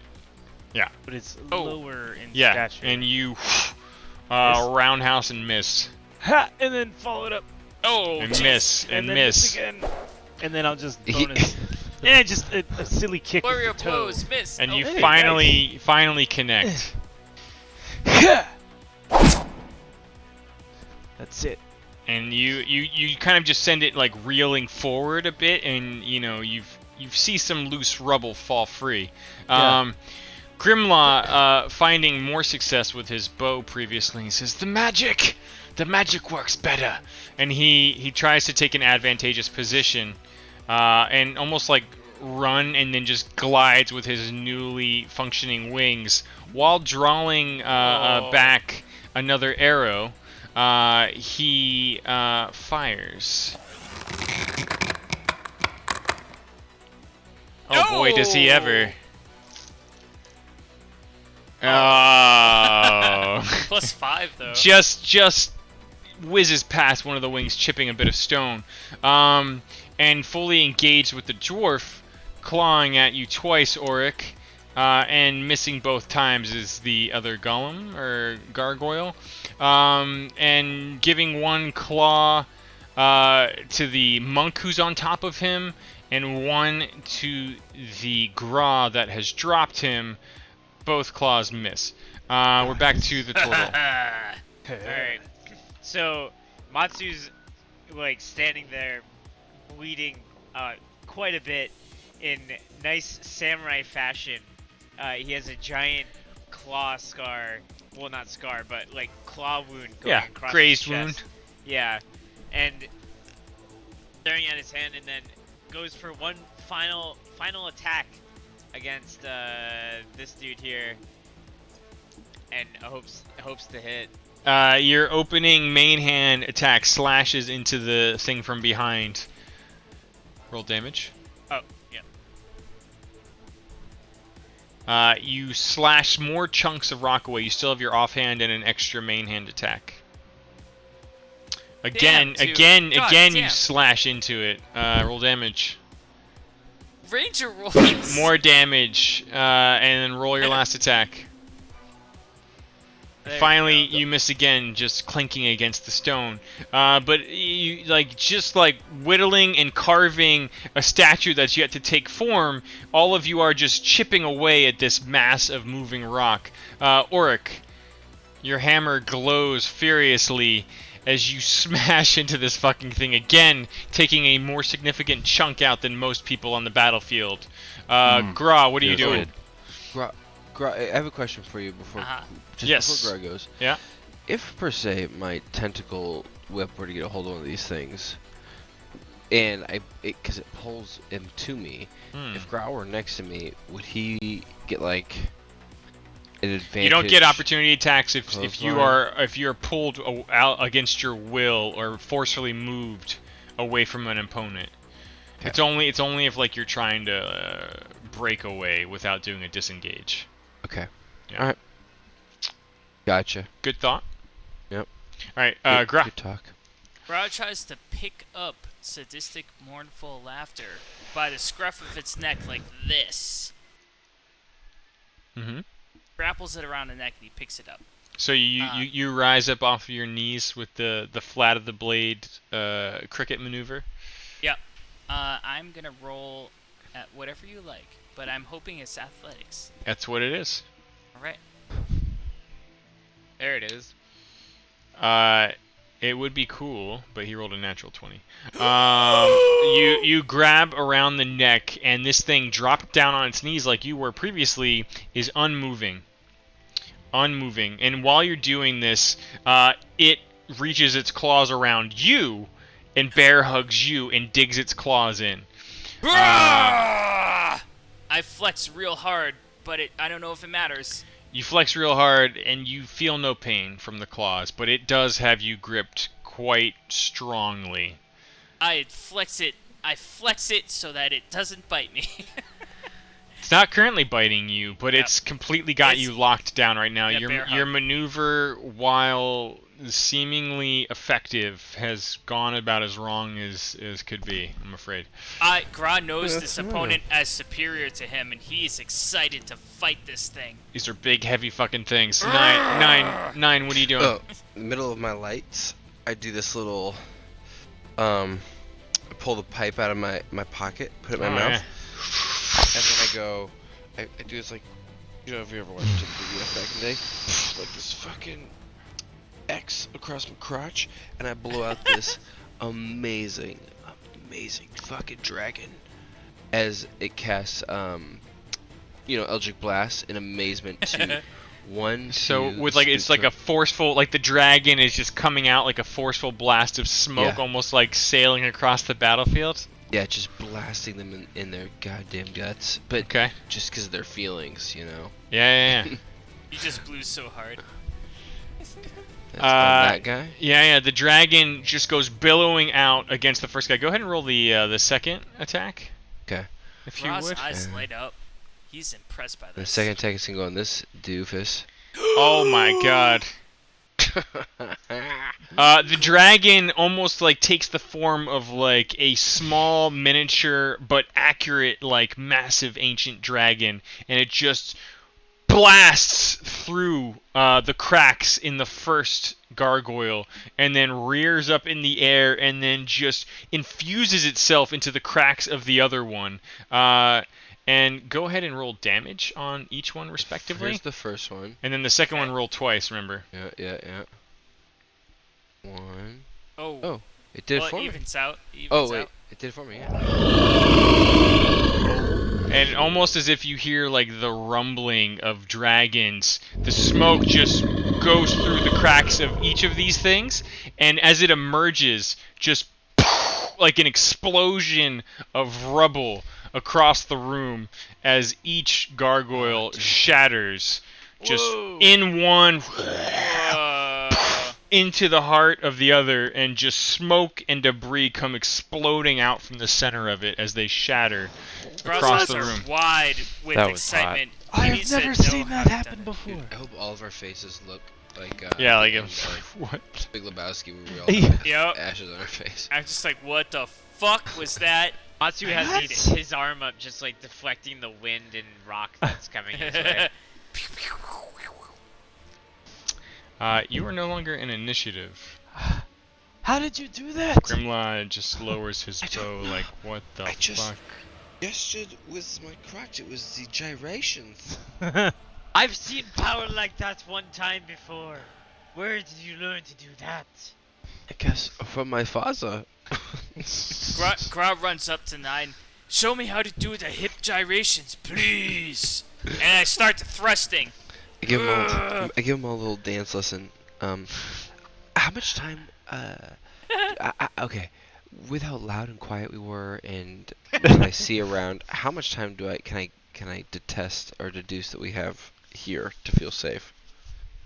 yeah. But it's lower in Yeah, stature. and you roundhouse and miss. Ha! And then follow it up. Oh, and miss, and then miss. again. And then I'll just bonus. Yeah, just a silly kick with Flurry the of toe. blows, miss. And Oh, you hey, finally connect. That's it. And you kind of just send it like reeling forward a bit, and you see some loose rubble fall free. Yeah. Grimlaw, finding more success with his bow previously, he says, the magic works better, and he tries to take an advantageous position, and almost like run and then just glides with his newly functioning wings while drawing back another arrow. He fires. Oh boy, does he ever. Oh. +5 though. Just whizzes past one of the wings, chipping a bit of stone. And fully engaged with the dwarf, clawing at you twice, Auric. And missing both times is the other golem, or gargoyle. And giving one claw to the monk who's on top of him, and one to the Gra that has dropped him. Both claws miss. We're back to the turtle. Alright. So, Matsu's, like, standing there, bleeding quite a bit in nice samurai fashion. He has a giant claw scar. Well, not scar, but, like, claw wound going across grazed his chest. wound. Yeah. And staring at his hand, and then goes for one final attack against this dude here, and hopes to hit. Your opening main hand attack slashes into the thing from behind. Roll damage. Oh, yeah. You slash more chunks of rock away. You still have your offhand and an extra main hand attack. Again, you slash into it. Roll damage. Ranger rolls. More damage, and then roll your last attack. Finally, you miss again, just clinking against the stone. But you just whittling and carving a statue that's yet to take form. All of you are just chipping away at this mass of moving rock. Auric, your hammer glows furiously as you smash into this fucking thing again, taking a more significant chunk out than most people on the battlefield. Gra, what are you doing? Gra, I have a question for you before Gra goes. Yeah. If per se my tentacle whip were to get a hold of one of these things, and because it pulls him to me, if Gra were next to me, would he get like an advantage? You don't get opportunity attacks if you're pulled out against your will or forcefully moved away from an opponent. Okay. It's only if like you're trying to break away without doing a disengage. Okay. Yeah. All right. Gotcha. Good thought. Yep. All right. Gra. Good talk. Gra tries to pick up sadistic, mournful laughter by the scruff of its neck like this. Mm-hmm. Grapples it around the neck and he picks it up. So you rise up off of your knees with the flat of the blade cricket maneuver? Yep. I'm going to roll at whatever you like, but I'm hoping it's athletics. That's what it is. Alright. There it is. It would be cool, but he rolled a natural 20. You grab around the neck, and this thing dropped down on its knees like you were previously, is unmoving. And while you're doing this, it reaches its claws around you and bear hugs you and digs its claws in. I flex real hard, but I don't know if it matters. You flex real hard and you feel no pain from the claws, but it does have you gripped quite strongly. I flex it so that it doesn't bite me. It's not currently biting you, but it's completely got you locked down right now. Your maneuver, while seemingly effective, has gone about as wrong as could be, I'm afraid. Gra knows this opponent as superior to him, and he's excited to fight this thing. These are big, heavy fucking things. Nine, what are you doing? Oh, in the middle of my lights, I do this little, I pull the pipe out of my pocket, put it in my mouth. Yeah. And then I go, I do this like, you know, if you ever watched WWF back in the day, like this fucking X across my crotch, and I blow out this amazing fucking dragon as it casts, you know, Eldritch Blast in amazement to one. So with like it's like a forceful, like the dragon is just coming out like a forceful blast of smoke, almost like sailing across the battlefield. Yeah, just blasting them in their goddamn guts, but just because of their feelings, you know. Yeah. You just blew so hard. That guy? Yeah. The dragon just goes billowing out against the first guy. Go ahead and roll the second attack. Okay. If you Ross' would. eyes light up. He's impressed by this. The second attack is gonna go on this doofus. Oh my god. The dragon almost like takes the form of like a small miniature but accurate like massive ancient dragon, and it just blasts through the cracks in the first gargoyle and then rears up in the air and then just infuses itself into the cracks of the other one. And go ahead and roll damage on each one respectively. Here's the first one. And then the second one roll twice, remember? Yeah. One. Oh. It did it for me. Evens out. Wait. It did it for me, yeah. And almost as if you hear like the rumbling of dragons, the smoke just goes through the cracks of each of these things, and as it emerges, just like an explosion of rubble across the room as each gargoyle shatters just in one into the heart of the other, and just smoke and debris come exploding out from the center of it as they shatter across the room. Wide with excitement. I have never seen that happen before. I hope all of our faces look like what? Big Lebowski, where we all have ashes on our face. I'm just like, what the fuck was that? Matsu has his arm up, just like deflecting the wind and rock that's coming his way. You are no longer in initiative. How did you do that? Grimla just lowers his bow like, what the fuck? Gestured with my crotch, it was the gyrations. I've seen power like that one time before. Where did you learn to do that? I guess from my father. Gra runs up to Nine. Show me how to do the hip gyrations, please. And I start thrusting. I give him all a little dance lesson. How much time? Okay, with how loud and quiet we were, and what I see around, how much time can I detest or deduce that we have here to feel safe?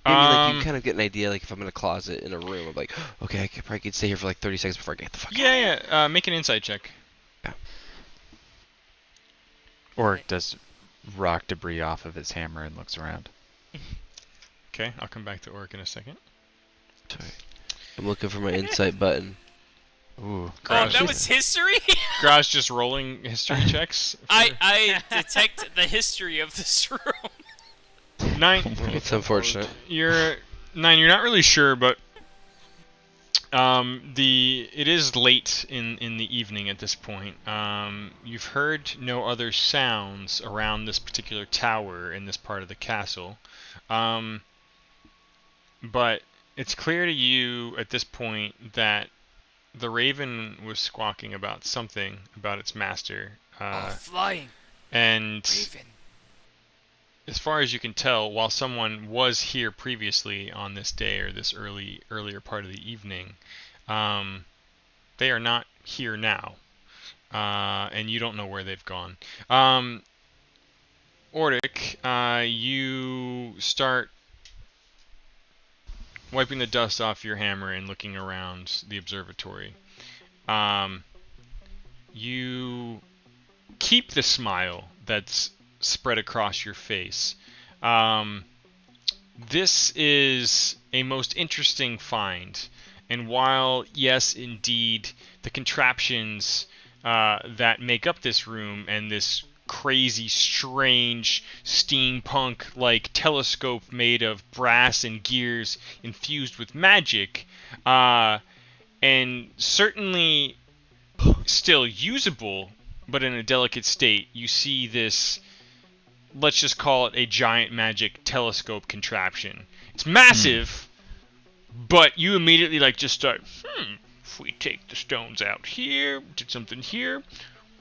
Maybe like you kind of get an idea, like if I'm in a closet in a room, I'm like, okay, I probably could stay here for like 30 seconds before I get the fuck out. Yeah. Make an insight check. Yeah. Oric does rock debris off of his hammer and looks around. Okay, I'll come back to Oric in a second. Sorry. I'm looking for my insight button. Ooh. That was history? Gra's just rolling history checks. I detect the history of this room. 9. It's unfortunate. You're not really sure, but it is late in the evening at this point. You've heard no other sounds around this particular tower in this part of the castle. But it's clear to you at this point that the raven was squawking about something about its master. Flying. And raven. As far as you can tell, while someone was here previously on this day or this earlier part of the evening, they are not here now, and you don't know where they've gone. Ordic, you start wiping the dust off your hammer and looking around the observatory. You keep the smile that's spread across your face. This is a most interesting find, and while, yes, indeed, the contraptions that make up this room and this crazy, strange, steampunk-like telescope made of brass and gears infused with magic, and certainly still usable, but in a delicate state, you see this, let's just call it a giant magic telescope contraption. It's massive, but you immediately just start, if we take the stones out here, did something here,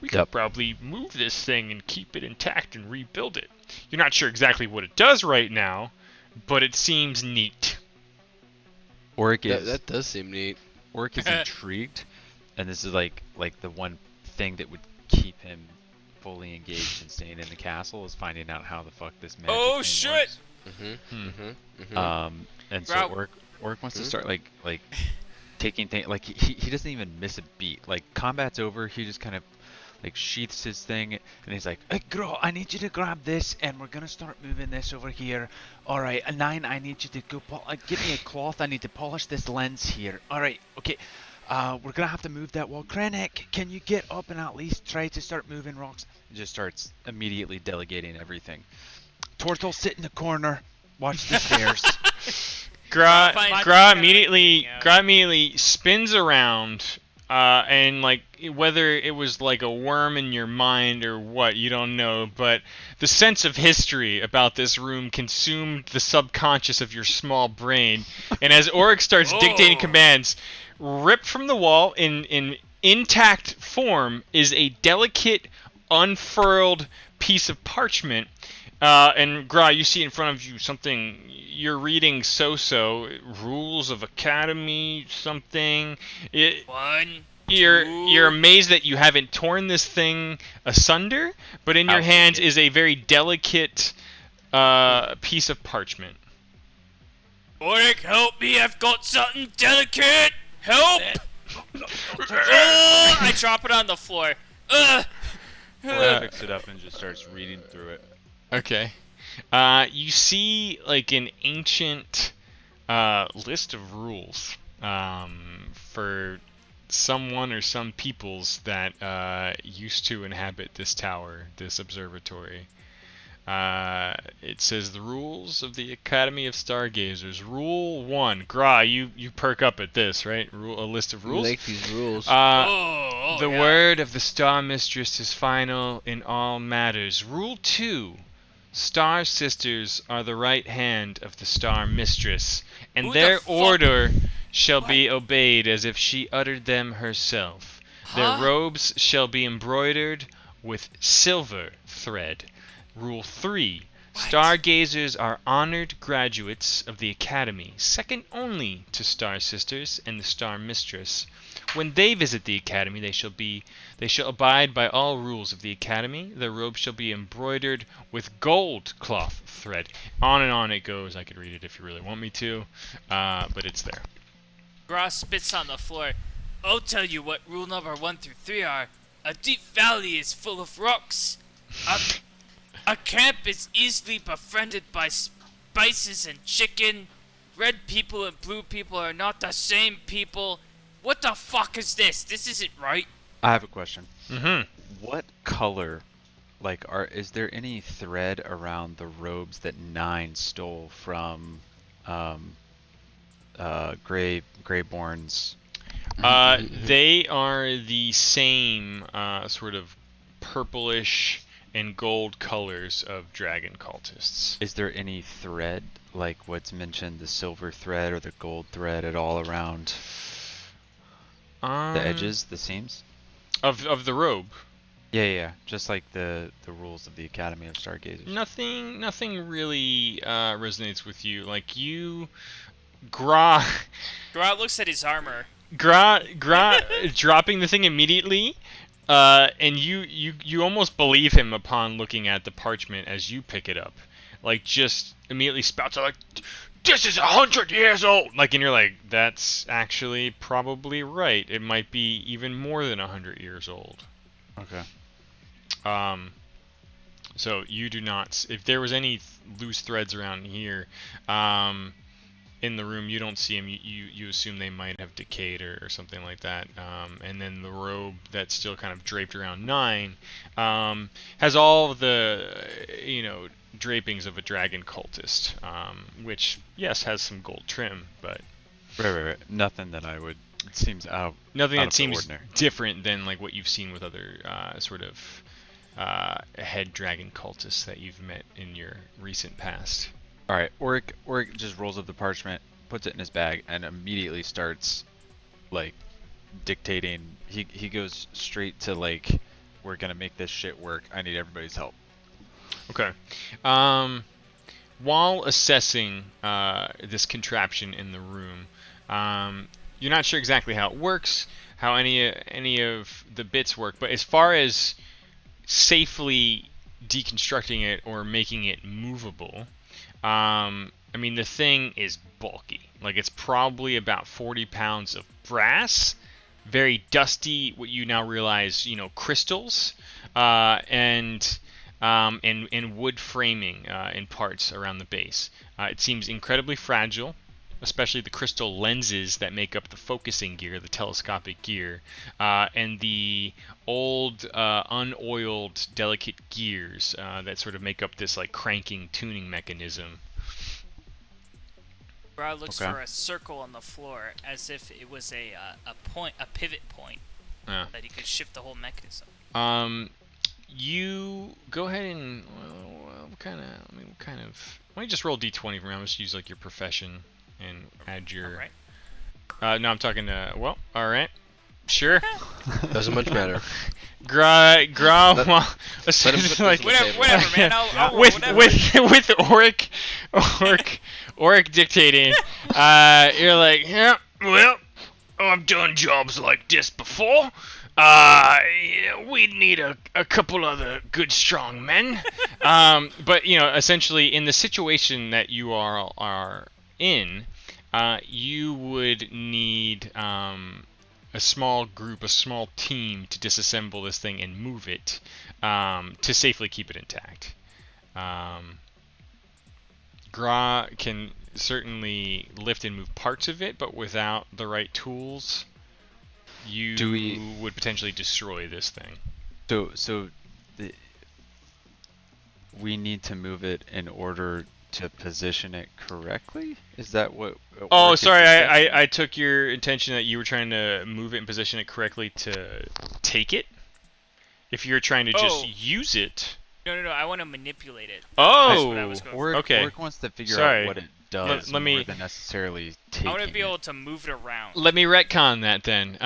we could probably move this thing and keep it intact and rebuild it. You're not sure exactly what it does right now, but it seems neat. Oric is That does seem neat. Oric is intrigued, and this is like the one thing that would keep him fully engaged and staying in the castle is finding out how the fuck this magic thing shit! works. And so Oric wants to start like taking things, like he doesn't even miss a beat. Like combat's over, he just kind of like sheaths his thing and he's like, "Hey Gro, I need you to grab this and we're gonna start moving this over here. Alright, 9, I need you to go give me a cloth, I need to polish this lens here. Alright, okay. We're gonna have to move that wall. Krennic, can you get up and at least try to start moving rocks?" And just starts immediately delegating everything. Tortle, sit in the corner. Watch the stairs. Gra immediately spins around, and whether it was like a worm in your mind or what, you don't know, but the sense of history about this room consumed the subconscious of your small brain, and as Oric starts dictating commands, ripped from the wall in intact form is a delicate, unfurled piece of parchment. And Gra, you see in front of you something you're reading Rules of Academy, something. You're amazed that you haven't torn this thing asunder, but in your hands is a very delicate piece of parchment. Oric, help me! I've got something delicate! Help! I drop it on the floor. Oric picks it up and just starts reading through it. Okay. You see an ancient list of rules for someone or some peoples that used to inhabit this tower, this observatory. It says the rules of the Academy of Stargazers. Rule 1. Gra, you perk up at this, right? A list of rules? I like these rules. The word of the Star Mistress is final in all matters. Rule 2. Star Sisters are the right hand of the Star Mistress, and their order shall be obeyed as if she uttered them herself. Their robes shall be embroidered with silver thread. Rule 3. Stargazers are honored graduates of the Academy, second only to Star Sisters and the Star Mistress. When they visit the Academy, they shall abide by all rules of the Academy. Their robes shall be embroidered with gold cloth thread. On and on it goes. I could read it if you really want me to, but it's there. Gra spits on the floor. I'll tell you what rule number 1 through 3 are. A deep valley is full of rocks. A camp is easily befriended by spices and chicken. Red people and blue people are not the same people. What the fuck is this? This isn't right. I have a question. Mm-hmm. What color, is there any thread around the robes that 9 stole from, Greyborn's? They are the same sort of purplish and gold colors of dragon cultists. Is there any thread, like what's mentioned, the silver thread or the gold thread at all around the edges, the seams? Of the robe? Yeah. Just like the rules of the Academy of Stargazers. Nothing really resonates with you. Like Gra looks at his armor. Gra dropping the thing immediately, and you almost believe him upon looking at the parchment as you pick it up. Just immediately spouts out this is 100 years old. Like, and you're like, that's actually probably right. It might be even more than 100 years old. Okay. So you do not. If there was any loose threads around here, in the room, you don't see them. You assume they might have decayed or something like that. And then the robe that's still kind of draped around 9 has all the drapings of a dragon cultist, which yes has some gold trim, but right. Nothing that I would. It seems out. Nothing out that of the seems ordinary. different than like what you've seen with other sort of head dragon cultists that you've met in your recent past. All right, Oric just rolls up the parchment, puts it in his bag, and immediately starts like dictating. He goes straight to like, we're gonna make this shit work. I need everybody's help. Okay. While assessing this contraption in the room, you're not sure exactly how it works, how any of the bits work, but as far as safely deconstructing it or making it movable, I mean, the thing is bulky. Like, it's probably about 40 pounds of brass, very dusty, what you now realize, crystals, and wood framing in parts around the base. It seems incredibly fragile, especially the crystal lenses that make up the focusing gear, the telescopic gear, and the old unoiled delicate gears that sort of make up this like cranking tuning mechanism. Gra looks for a circle on the floor as if it was a pivot point that he could shift the whole mechanism. You go ahead and why don't you just roll d20 for me? I'm just use like your profession and add your. Alright. No, I'm talking to. Well, all right, sure. Doesn't much matter. Gra. Like whatever, man. I'll with Oric dictating. You're like, yeah. Well, I've done jobs like this before. We'd need a couple other good, strong men. But essentially, in the situation that you are in, you would need a small group, a small team to disassemble this thing and move it to safely keep it intact. Gra can certainly lift and move parts of it, but without the right tools, you would potentially destroy this thing. So we need to move it in order to position it correctly? Is that what? Oh, sorry. I took your intention that you were trying to move it and position it correctly to take it. If you're trying to just use it. No. I want to manipulate it. Oh, that's what I was going for. Okay. Oric wants to figure out what it does more than necessarily taking I want to be able to move it around. Let me retcon that then.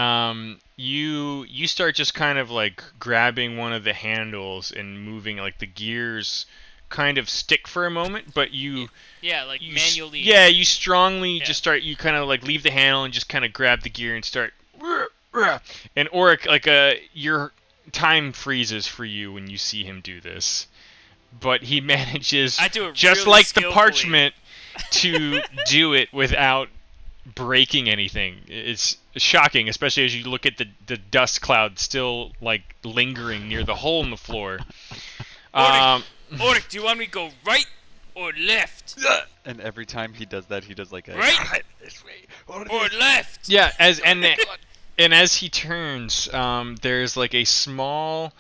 You start just kind of like grabbing one of the handles and moving, like the gears kind of stick for a moment, but you manually. Yeah, you strongly just start. You kind of like leave the handle and just kind of grab the gear and start. And Oric, like your time freezes for you when you see him do this, but he manages just really like skillfully. the parchment to do it without breaking anything. It's shocking, especially as you look at the dust cloud still like lingering near the hole in the floor. Oric, do you want me to go right or left? And every time he does that, he does like a right this way or left. Yeah, and as he turns, there's like a small,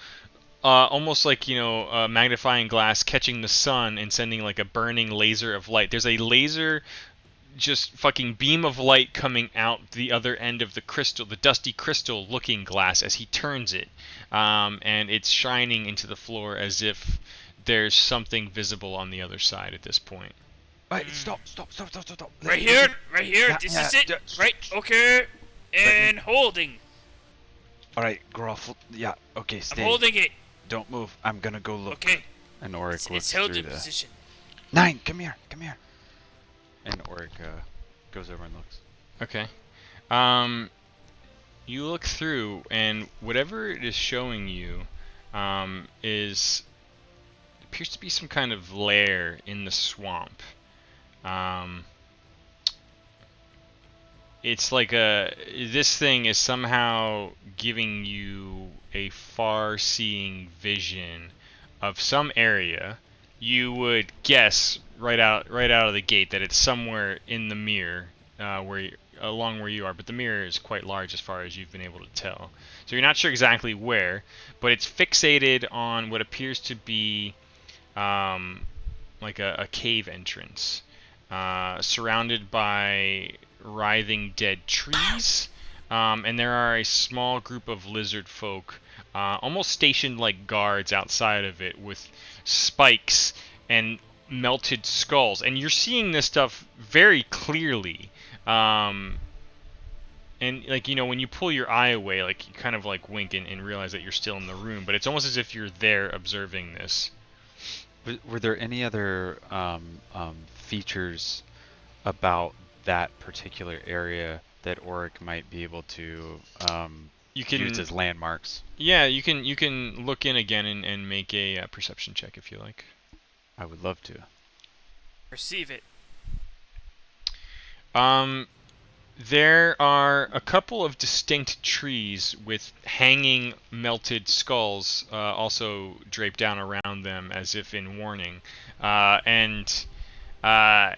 almost like a magnifying glass catching the sun and sending like a burning laser of light. There's a laser, just fucking beam of light coming out the other end of the crystal, the dusty crystal-looking glass as he turns it, and it's shining into the floor as if there's something visible on the other side at this point. Right, stop. Right here. This is it. Right, okay. And holding. Alright, Groff. Yeah, okay, stay. I'm holding it. Don't move. I'm gonna go look. Okay. And Oric looks it's held through in position. 9, come here. And Oric goes over and looks. Okay. You look through, and whatever it is showing you appears to be some kind of lair in the swamp. it's like this thing is somehow giving you a far-seeing vision of some area. You would guess right out of the gate that it's somewhere in the mirror, along where you are, but the mirror is quite large as far as you've been able to tell. So you're not sure exactly where, but it's fixated on what appears to be like a cave entrance, surrounded by writhing dead trees, and there are a small group of lizard folk almost stationed like guards outside of it with spikes and melted skulls. And you're seeing this stuff very clearly. And like, you know, when you pull your eye away, like you kind of like wink and realize that you're still in the room, but it's almost as if you're there observing this. Were there any other features about that particular area that Auric might be able to use as landmarks? Yeah, you can look in again and make a perception check if you like. I would love to. Perceive it. There are a couple of distinct trees with hanging melted skulls also draped down around them as if in warning. And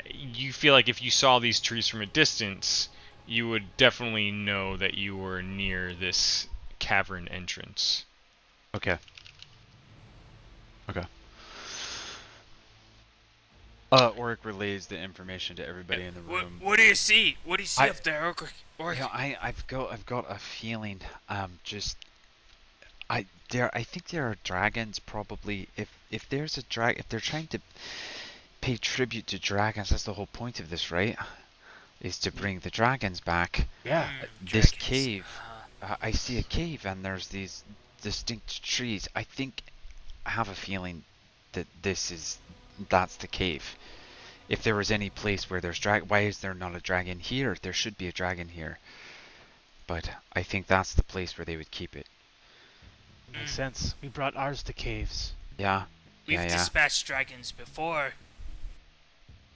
you feel like if you saw these trees from a distance, you would definitely know that you were near this cavern entrance. Okay. Auric relays the information to everybody in the room. What do you see? What do you see up there, Auric? You know, I've got a feeling. I think there are dragons probably. If there's a if they're trying to pay tribute to dragons, that's the whole point of this, right? Is to bring the dragons back. Yeah. This cave. I see a cave and there's these distinct trees. I have a feeling that that's the cave. If there was any place where there's why is there not a dragon here? There should be a dragon here. But I think that's the place where they would keep it. Makes sense. We brought ours to caves. Yeah. We've dispatched dragons before.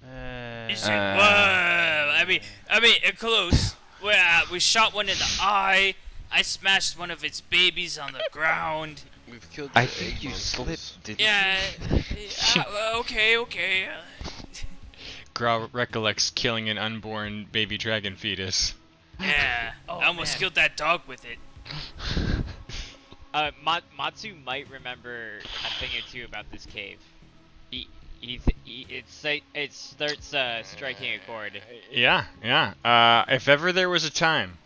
Uh, You said, whoa! I mean, close. We shot one in the eye. I smashed one of its babies on the ground. We've killed. I think you slipped, didn't you? Okay. Gra recollects killing an unborn baby dragon fetus. Yeah, I almost killed that dog with it. Matsu might remember a thing or two about this cave. It starts striking a chord. Yeah. If ever there was a time,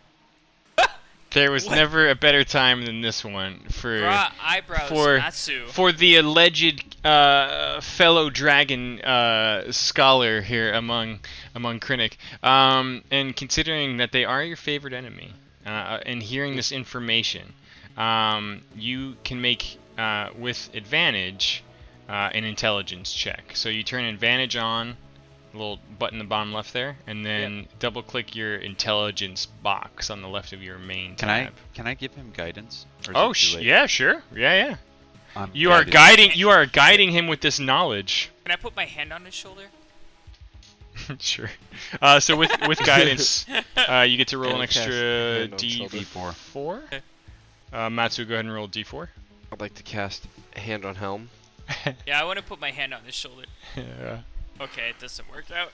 there was never a better time than this one for Matsu. For the alleged fellow dragon scholar here among Krennic. And considering that they are your favorite enemy, and hearing this information, you can make with advantage an intelligence check. So you turn advantage on, little button in the bottom left there, and then double click your intelligence box on the left of your main tab. Can I give him guidance? Oh, yeah, sure. Yeah. You are guiding him with this knowledge. Can I put my hand on his shoulder? Sure. So with guidance, you get to roll an extra D4. Matsu, go ahead and roll D4. I'd like to cast Hand on Helm. Yeah, I want to put my hand on his shoulder. Yeah. Okay, it doesn't work out.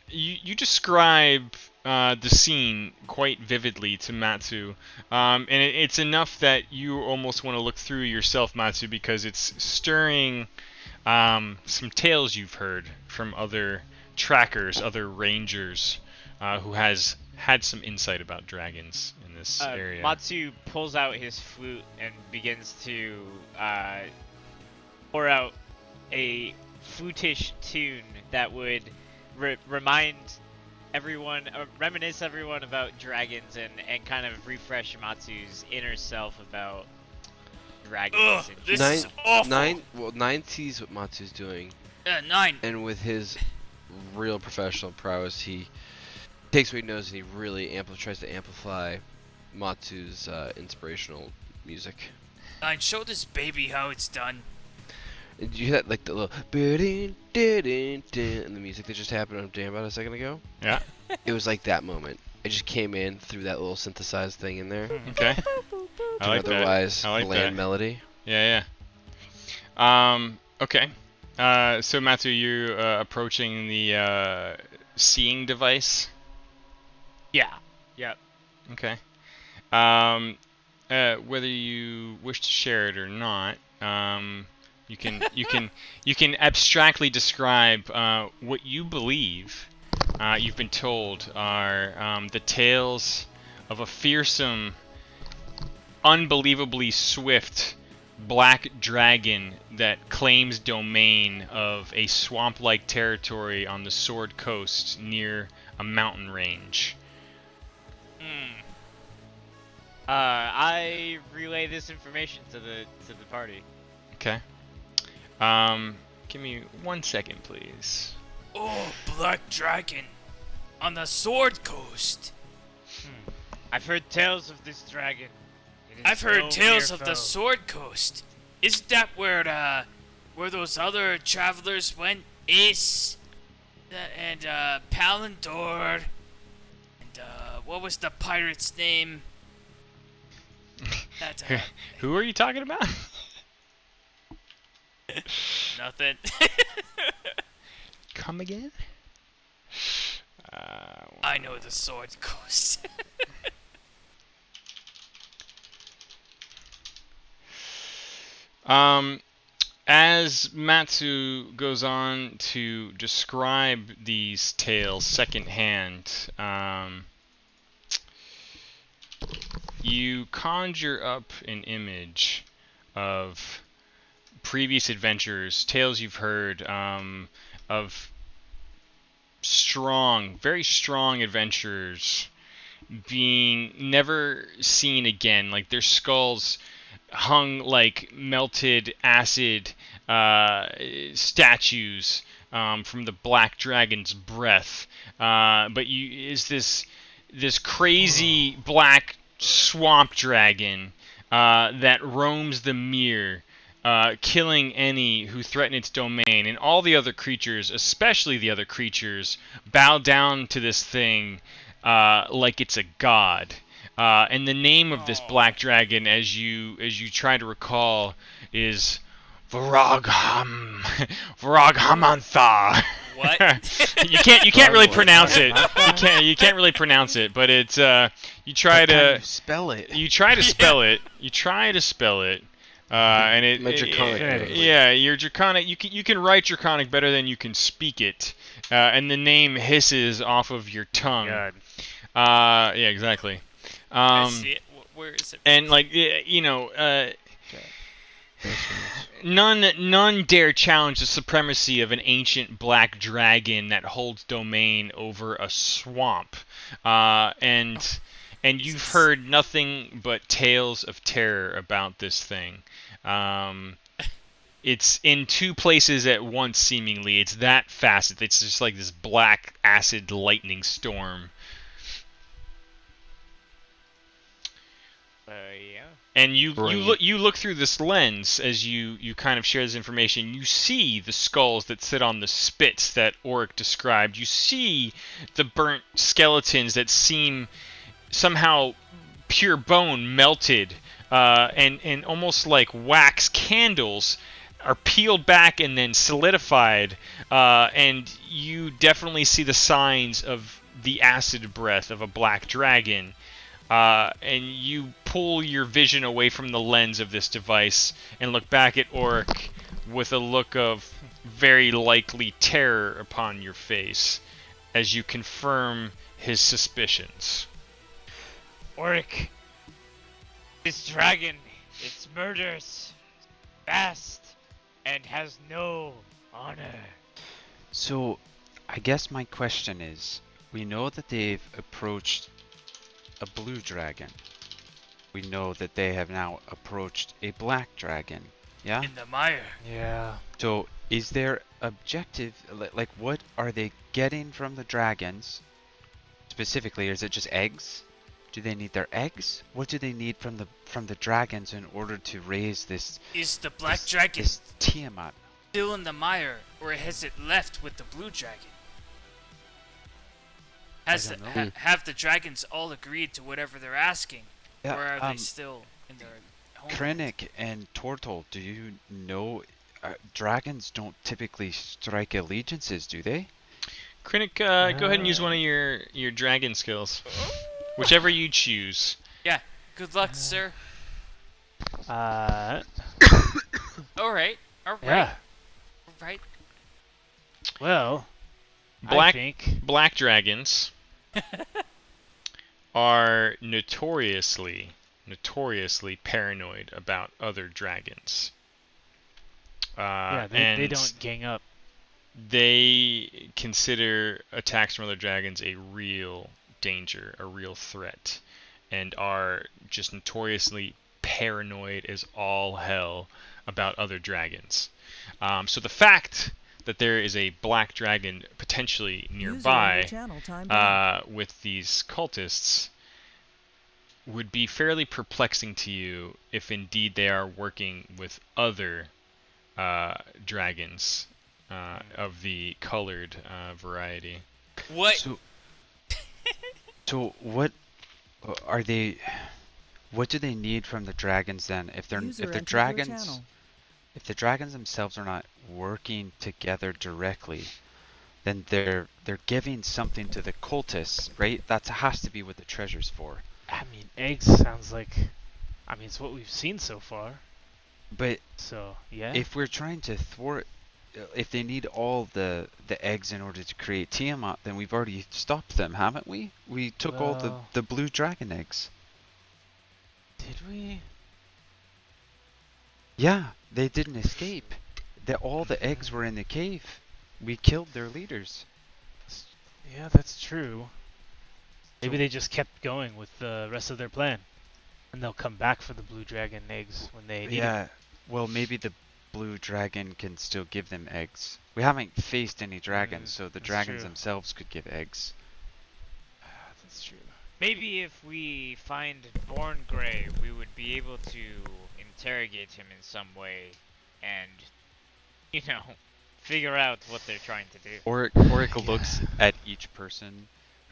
You describe the scene quite vividly to Matsu, and it's enough that you almost want to look through yourself, Matsu, because it's stirring some tales you've heard from other trackers, other rangers, who has had some insight about dragons in this area. Matsu pulls out his flute and begins to pour out a flutish tune that would remind everyone, reminisce everyone about dragons and kind of refresh Matsu's inner self about dragons. This is awful. Nine sees what Matsu's doing. Yeah, 9. And with his real professional prowess, he takes what he knows and he really tries to amplify Matsu's inspirational music. 9, show this baby how it's done. Did you hear that, like the little and the music that just happened on Damn about a second ago? Yeah. It was like that moment. It just came in through that little synthesized thing in there. Okay. I like otherwise that. I like bland that. melody. Yeah, okay. So Matthew, you're approaching the seeing device. Yeah. Yep. Okay. Whether you wish to share it or not, you can abstractly describe what you believe you've been told are the tales of a fearsome, unbelievably swift black dragon that claims domain of a swamp-like territory on the Sword Coast near a mountain range. I relay this information to the party. Okay. Give me 1 second, please. Oh, Black Dragon on the Sword Coast. I've heard tales of this dragon. I've heard tales of the Sword Coast. Isn't that where those other travelers went? Ace and Palandor and what was the pirate's name? That, Who are you talking about? Nothing. Come again? I know the Sword Coast. As Matsu goes on to describe these tales secondhand, you conjure up an image of previous adventures, tales you've heard of strong, very strong adventurers being never seen again, like their skulls hung like melted acid statues from the black dragon's breath. But is this crazy black swamp dragon that roams the mere, killing any who threaten its domain, and all the other creatures, especially the other creatures, bow down to this thing like it's a god. And the name of this black dragon, as you try to recall, is Varaghamantha. What? you can't really pronounce it. You can't really pronounce it, but it's you try to spell it. You try to spell it. You try to spell it. And yeah, you're draconic. You can write draconic better than you can speak it. And the name hisses off of your tongue. God. Yeah, exactly. I see it. Where is it? And like none dare challenge the supremacy of an ancient black dragon that holds domain over a swamp. And you've heard nothing but tales of terror about this thing. It's in two places at once, seemingly. It's that fast. It's just like this black acid lightning storm. Yeah. And you look through this lens as you kind of share this information. You see the skulls that sit on the spits that Auric described. You see the burnt skeletons that seem somehow pure bone melted, and almost like wax candles are peeled back and then solidified. And you definitely see the signs of the acid breath of a black dragon. And you pull your vision away from the lens of this device and look back at Auric with a look of very likely terror upon your face as you confirm his suspicions. Auric, this dragon, it's murderous, fast, and has no honor. So, I guess my question is, we know that they've approached a blue dragon. We know that they have now approached a black dragon. Yeah? In the mire. Yeah. So, is their objective, like, what are they getting from the dragons? Specifically, is it just eggs? Do they need their eggs? What do they need from the dragons in order to raise this? Is the black dragon? This Tiamat. still in the mire, or has it left with the blue dragon? Have the dragons all agreed to whatever they're asking, Yeah, or are they still in their home? Krennic and Tortle, do you know dragons don't typically strike allegiances, do they? Krennic, go ahead and use one of your dragon skills. Whichever you choose. Yeah, good luck, sir. Alright. Alright. Yeah. Alright. Well, I think Black dragons are notoriously paranoid about other dragons. They don't gang up. They consider attacks from other dragons a real danger, a real threat, and are just notoriously paranoid as all hell about other dragons. So the fact that there is a black dragon potentially nearby with these cultists would be fairly perplexing to you if indeed they are working with other dragons of the colored variety. What? So what are they? What do they need from the dragons then? If the dragons themselves are not working together directly, then they're giving something to the cultists, right? That has to be what the treasure's for. I mean, eggs sounds like. I mean, it's what we've seen so far. But so yeah. If we're trying to thwart, if they need all the eggs in order to create Tiamat, then we've already stopped them, haven't we? We took all the blue dragon eggs. Did we? Yeah, they didn't escape. All the eggs were in the cave. We killed their leaders. Yeah, that's true. Maybe they just kept going with the rest of their plan. And they'll come back for the blue dragon eggs when they need them. Well, maybe the blue dragon can still give them eggs. We haven't faced any dragons, so the dragons themselves could give eggs. That's true. Maybe if we find Borngrave, we would be able to interrogate him in some way and, figure out what they're trying to do. Oric looks at each person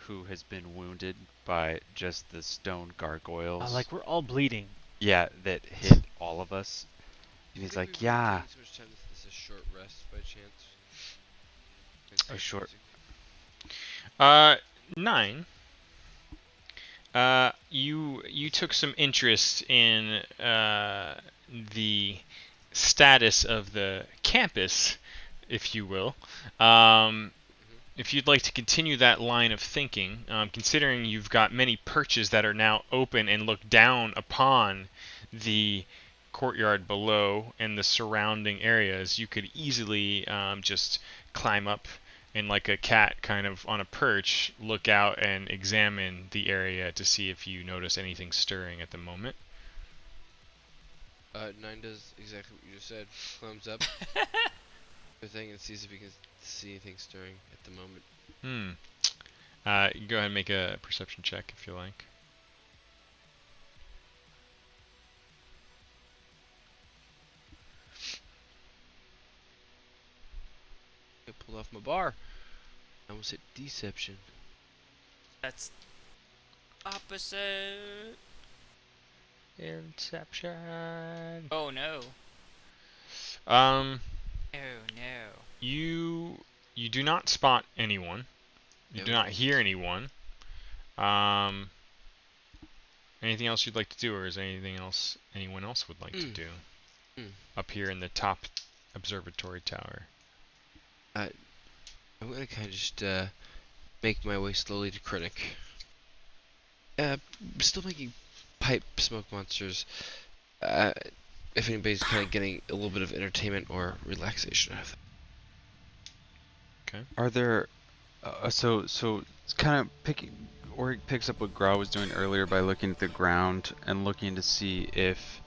who has been wounded by just the stone gargoyles. Like we're all bleeding. Yeah, that hit all of us. And he's like, yeah. This is a short rest by chance. A short. 9. You took some interest in the status of the campus, if you will. If you'd like to continue that line of thinking, considering you've got many perches that are now open and look down upon the courtyard below and the surrounding areas, you could easily just climb up and, like a cat kind of on a perch, look out and examine the area to see if you notice anything stirring at the moment. 9 does exactly what you just said. Climbs up the thing and sees if he can see anything stirring at the moment. You can go ahead and make a perception check if you like. I pulled off my bar. I almost hit deception. That's opposite. Inception. Oh no. Oh no. You do not spot anyone. You do not hear anyone. Anything else you'd like to do, or is there anything else anyone else would like to do up here in the top observatory tower? I'm gonna kind of just make my way slowly to Krennic. Still making pipe smoke monsters. If anybody's kind of getting a little bit of entertainment or relaxation out of it. Okay. Are there? So it's kind of picking. Oric picks up what Grau was doing earlier by looking at the ground and looking to see if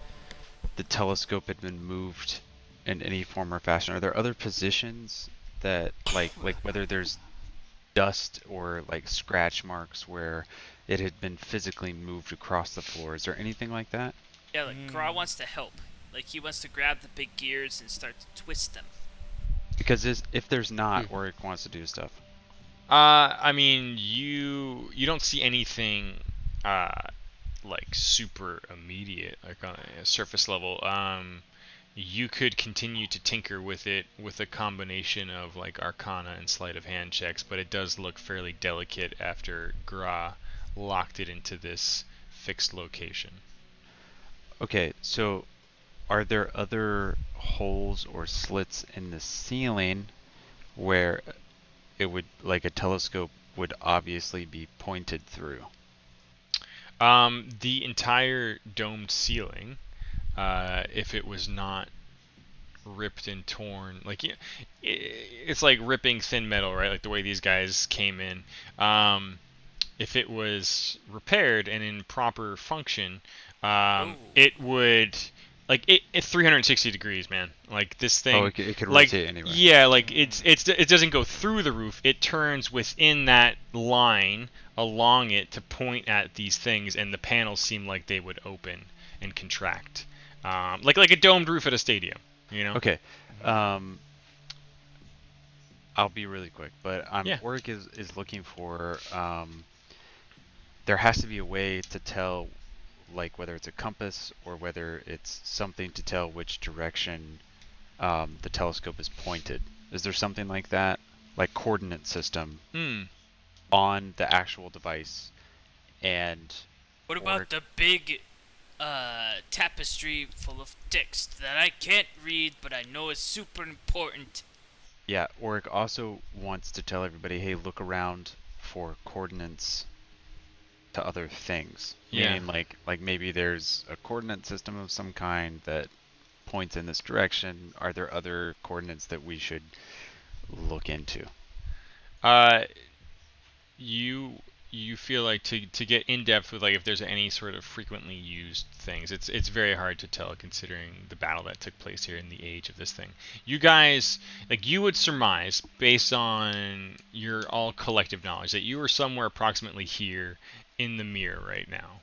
the telescope had been moved in any form or fashion. Are there other positions that, like whether there's dust or like scratch marks where it had been physically moved across the floor? Is there anything like that? Yeah, like Grau wants to help. Like he wants to grab the big gears and start to twist them. Because if there's not, Auric wants to do stuff. I mean, you don't see anything like super immediate, like on a surface level. You could continue to tinker with it with a combination of like Arcana and sleight of hand checks, but it does look fairly delicate after Gra locked it into this fixed location. Okay, so are there other holes or slits in the ceiling where it would, like a telescope would obviously be pointed through? The entire domed ceiling, if it was not ripped and torn, like it's like ripping thin metal, right? Like the way these guys came in. If it was repaired and in proper function, it would, like, it's 360 degrees, man. Like this thing. Oh, it could like, rotate anywhere. Yeah, like it doesn't go through the roof. It turns within that line along it to point at these things, and the panels seem like they would open and contract, like a domed roof at a stadium. You know. Okay. I'll be really quick, but Auric is looking for. There has to be a way to tell, like, whether it's a compass or whether it's something to tell which direction the telescope is pointed. Is there something like that, like coordinate system on the actual device? And what about the big tapestry full of text that I can't read, but I know is super important? Yeah, Auric also wants to tell everybody, hey, look around for coordinates to other things. Yeah. Meaning like maybe there's a coordinate system of some kind that points in this direction. Are there other coordinates that we should look into? You feel like to get in depth with, like, if there's any sort of frequently used things, it's very hard to tell considering the battle that took place here in the age of this thing. You guys, like, you would surmise based on your all collective knowledge that you are somewhere approximately here in the mirror right now.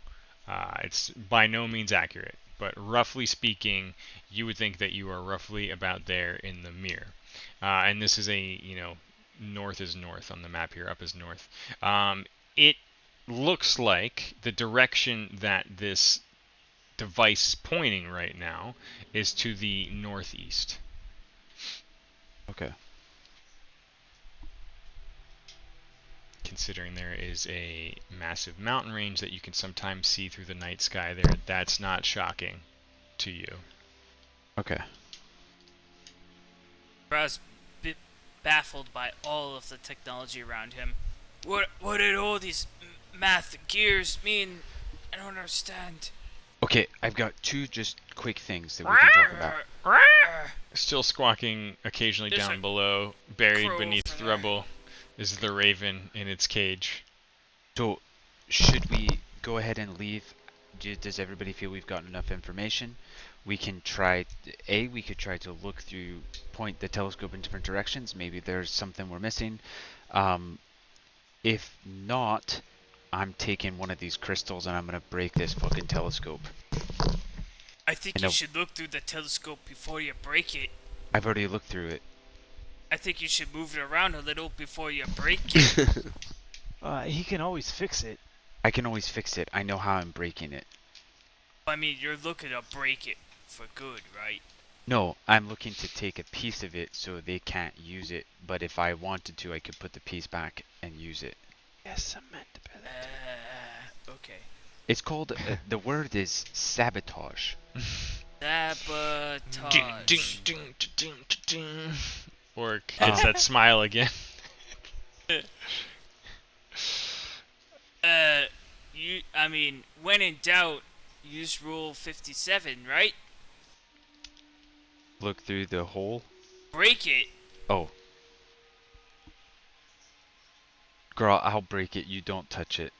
It's by no means accurate, but roughly speaking, you would think that you are roughly about there in the mirror. And this is north is north on the map here, up is north. It looks like the direction that this device is pointing right now is to the northeast. Okay. Considering there is a massive mountain range that you can sometimes see through the night sky there, that's not shocking to you. Okay. Bra's baffled by all of the technology around him. What did all these math gears mean? I don't understand. Okay, I've got two just quick things that we can talk about. Still squawking occasionally down below, buried beneath rubble, is the raven in its cage. So, should we go ahead and leave? Does everybody feel we've got enough information? We can try, we could try to look through, point the telescope in different directions. Maybe there's something we're missing. If not, I'm taking one of these crystals and I'm gonna break this fucking telescope. I think you should look through the telescope before you break it. I've already looked through it. I think you should move it around a little before you break it. He can always fix it. I can always fix it. I know how I'm breaking it. I mean, you're looking to break it for good, right? No, I'm looking to take a piece of it so they can't use it. But if I wanted to, I could put the piece back and use it. Yes, I meant to be okay. It's called, the word is sabotage. Sabotage. Orc hits that smile again. When in doubt, use Rule 57, right? Look through the hole? Break it. Oh. Girl, I'll break it. You don't touch it.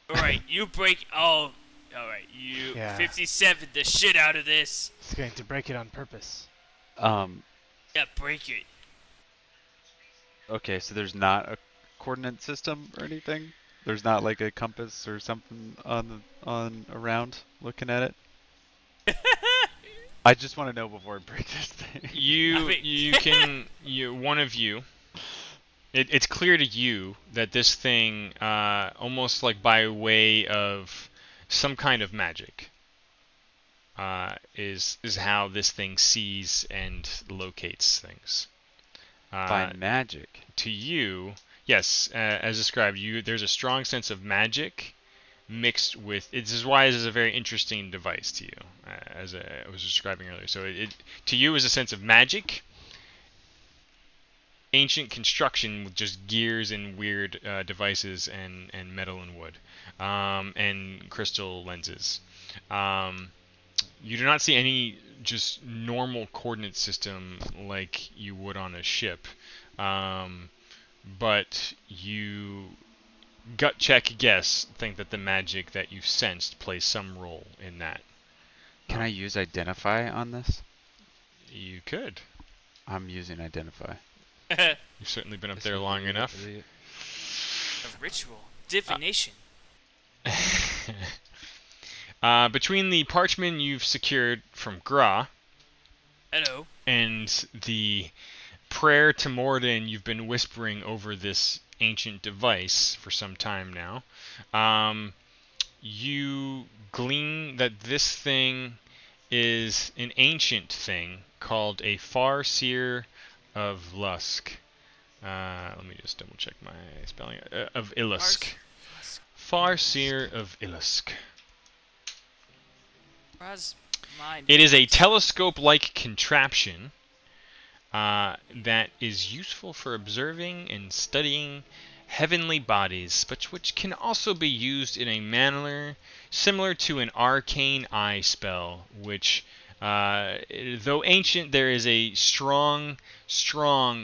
Alright, you break... Oh, alright. You 57 the shit out of this. He's going to break it on purpose. Yeah, break it. Okay, so there's not a coordinate system or anything? There's not like a compass or something on around looking at it? I just want to know before I break this thing. One of you. It's clear to you that this thing, almost like by way of some kind of magic, is how this thing sees and locates things. By magic. To you, yes, as described, there's a strong sense of magic mixed with. This is why this is a very interesting device to you, as I was describing earlier. So it to you is a sense of magic. Ancient construction with just gears and weird devices and metal and wood and crystal lenses. You do not see any just normal coordinate system like you would on a ship, but you gut check guess think that the magic that you've sensed plays some role in that. Can I use Identify on this? You could. I'm using Identify. You've certainly been up there long enough. A ritual. Divination. Between the parchment you've secured from Gra, hello, and the prayer to Morden you've been whispering over this ancient device for some time now, you glean that this thing is an ancient thing called a Farseer of Lusk. Let me just double check my spelling. Of Illusk. Farseer of Illusk. It is a telescope-like contraption that is useful for observing and studying heavenly bodies, but which can also be used in a manner similar to an arcane eye spell, which, though ancient, there is a strong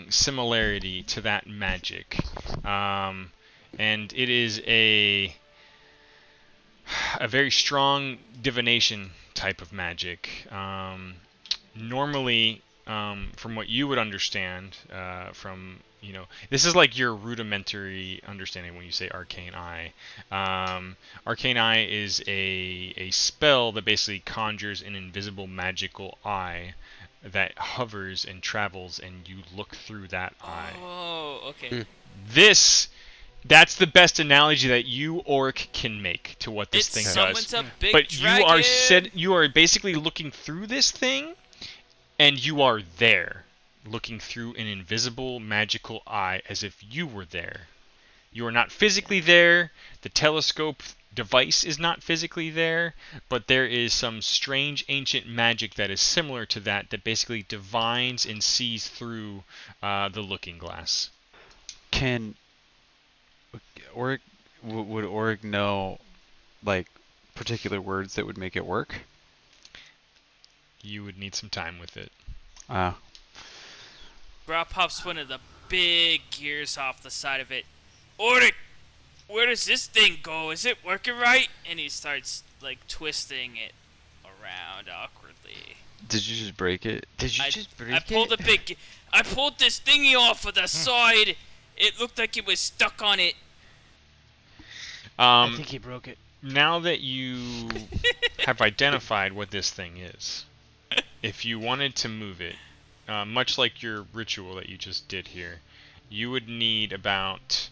similarity to that magic. And it is a very strong divination type of magic. Normally, from what you would understand, this is like your rudimentary understanding when you say arcane eye. Arcane eye is a spell that basically conjures an invisible magical eye that hovers and travels, and you look through that eye. Oh, okay. That's the best analogy that you, Orc, can make to what this thing does. A big but dragon. you are basically looking through this thing, and you are there, looking through an invisible magical eye as if you were there. You are not physically there. The telescope device is not physically there, but there is some strange ancient magic that is similar to that basically divines and sees through the looking glass. Would Org know, like, particular words that would make it work? You would need some time with it. Gra pops one of the big gears off the side of it. Oric, where does this thing go? Is it working right? And he starts, like, twisting it around awkwardly. Did you just break it? I pulled this thingy off of the side. It looked like it was stuck on it. I think he broke it. Now that you have identified what this thing is, if you wanted to move it, much like your ritual that you just did here, you would need about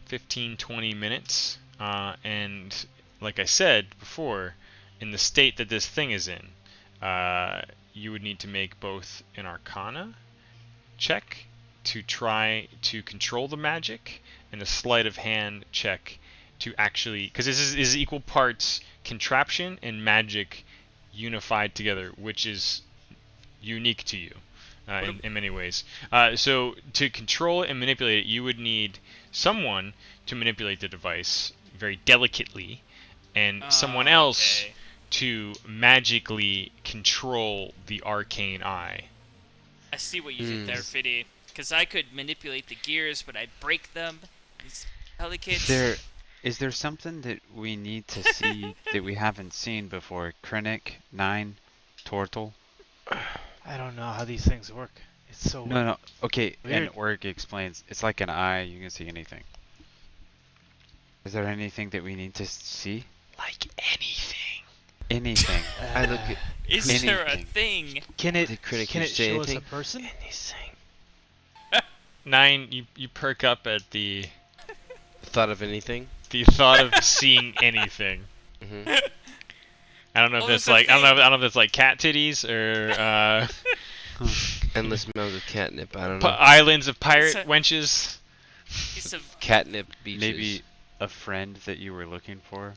15-20 minutes. And like I said before, in the state that this thing is in, you would need to make both an Arcana check to try to control the magic, and a sleight of hand check to actually, because this is equal parts contraption and magic unified together, which is unique to you in many ways. So to control it and manipulate it, you would need someone to manipulate the device very delicately, and someone else to magically control the arcane eye. I see what you did there, Fiddy. Because I could manipulate the gears, but I break them. These pelicans. Is there something that we need to see that we haven't seen before? Krennic, 9, Tortle? I don't know how these things work. It's so No. Okay, weird. and Org explains. It's like an eye. You can see anything. Is there anything that we need to see? Like anything. Anything. I look at. Is there a thing? Can it Critic can it say show us a anything? person? Anything. 9, you perk up at the Thought of anything? thought of seeing anything. Mm-hmm. I don't know if Oh, that's there's a like I don't know thing. if it's like cat titties or Endless amounts of catnip. I don't know. islands of pirate It's a- wenches. Piece of Catnip beaches. Maybe a friend that you were looking for.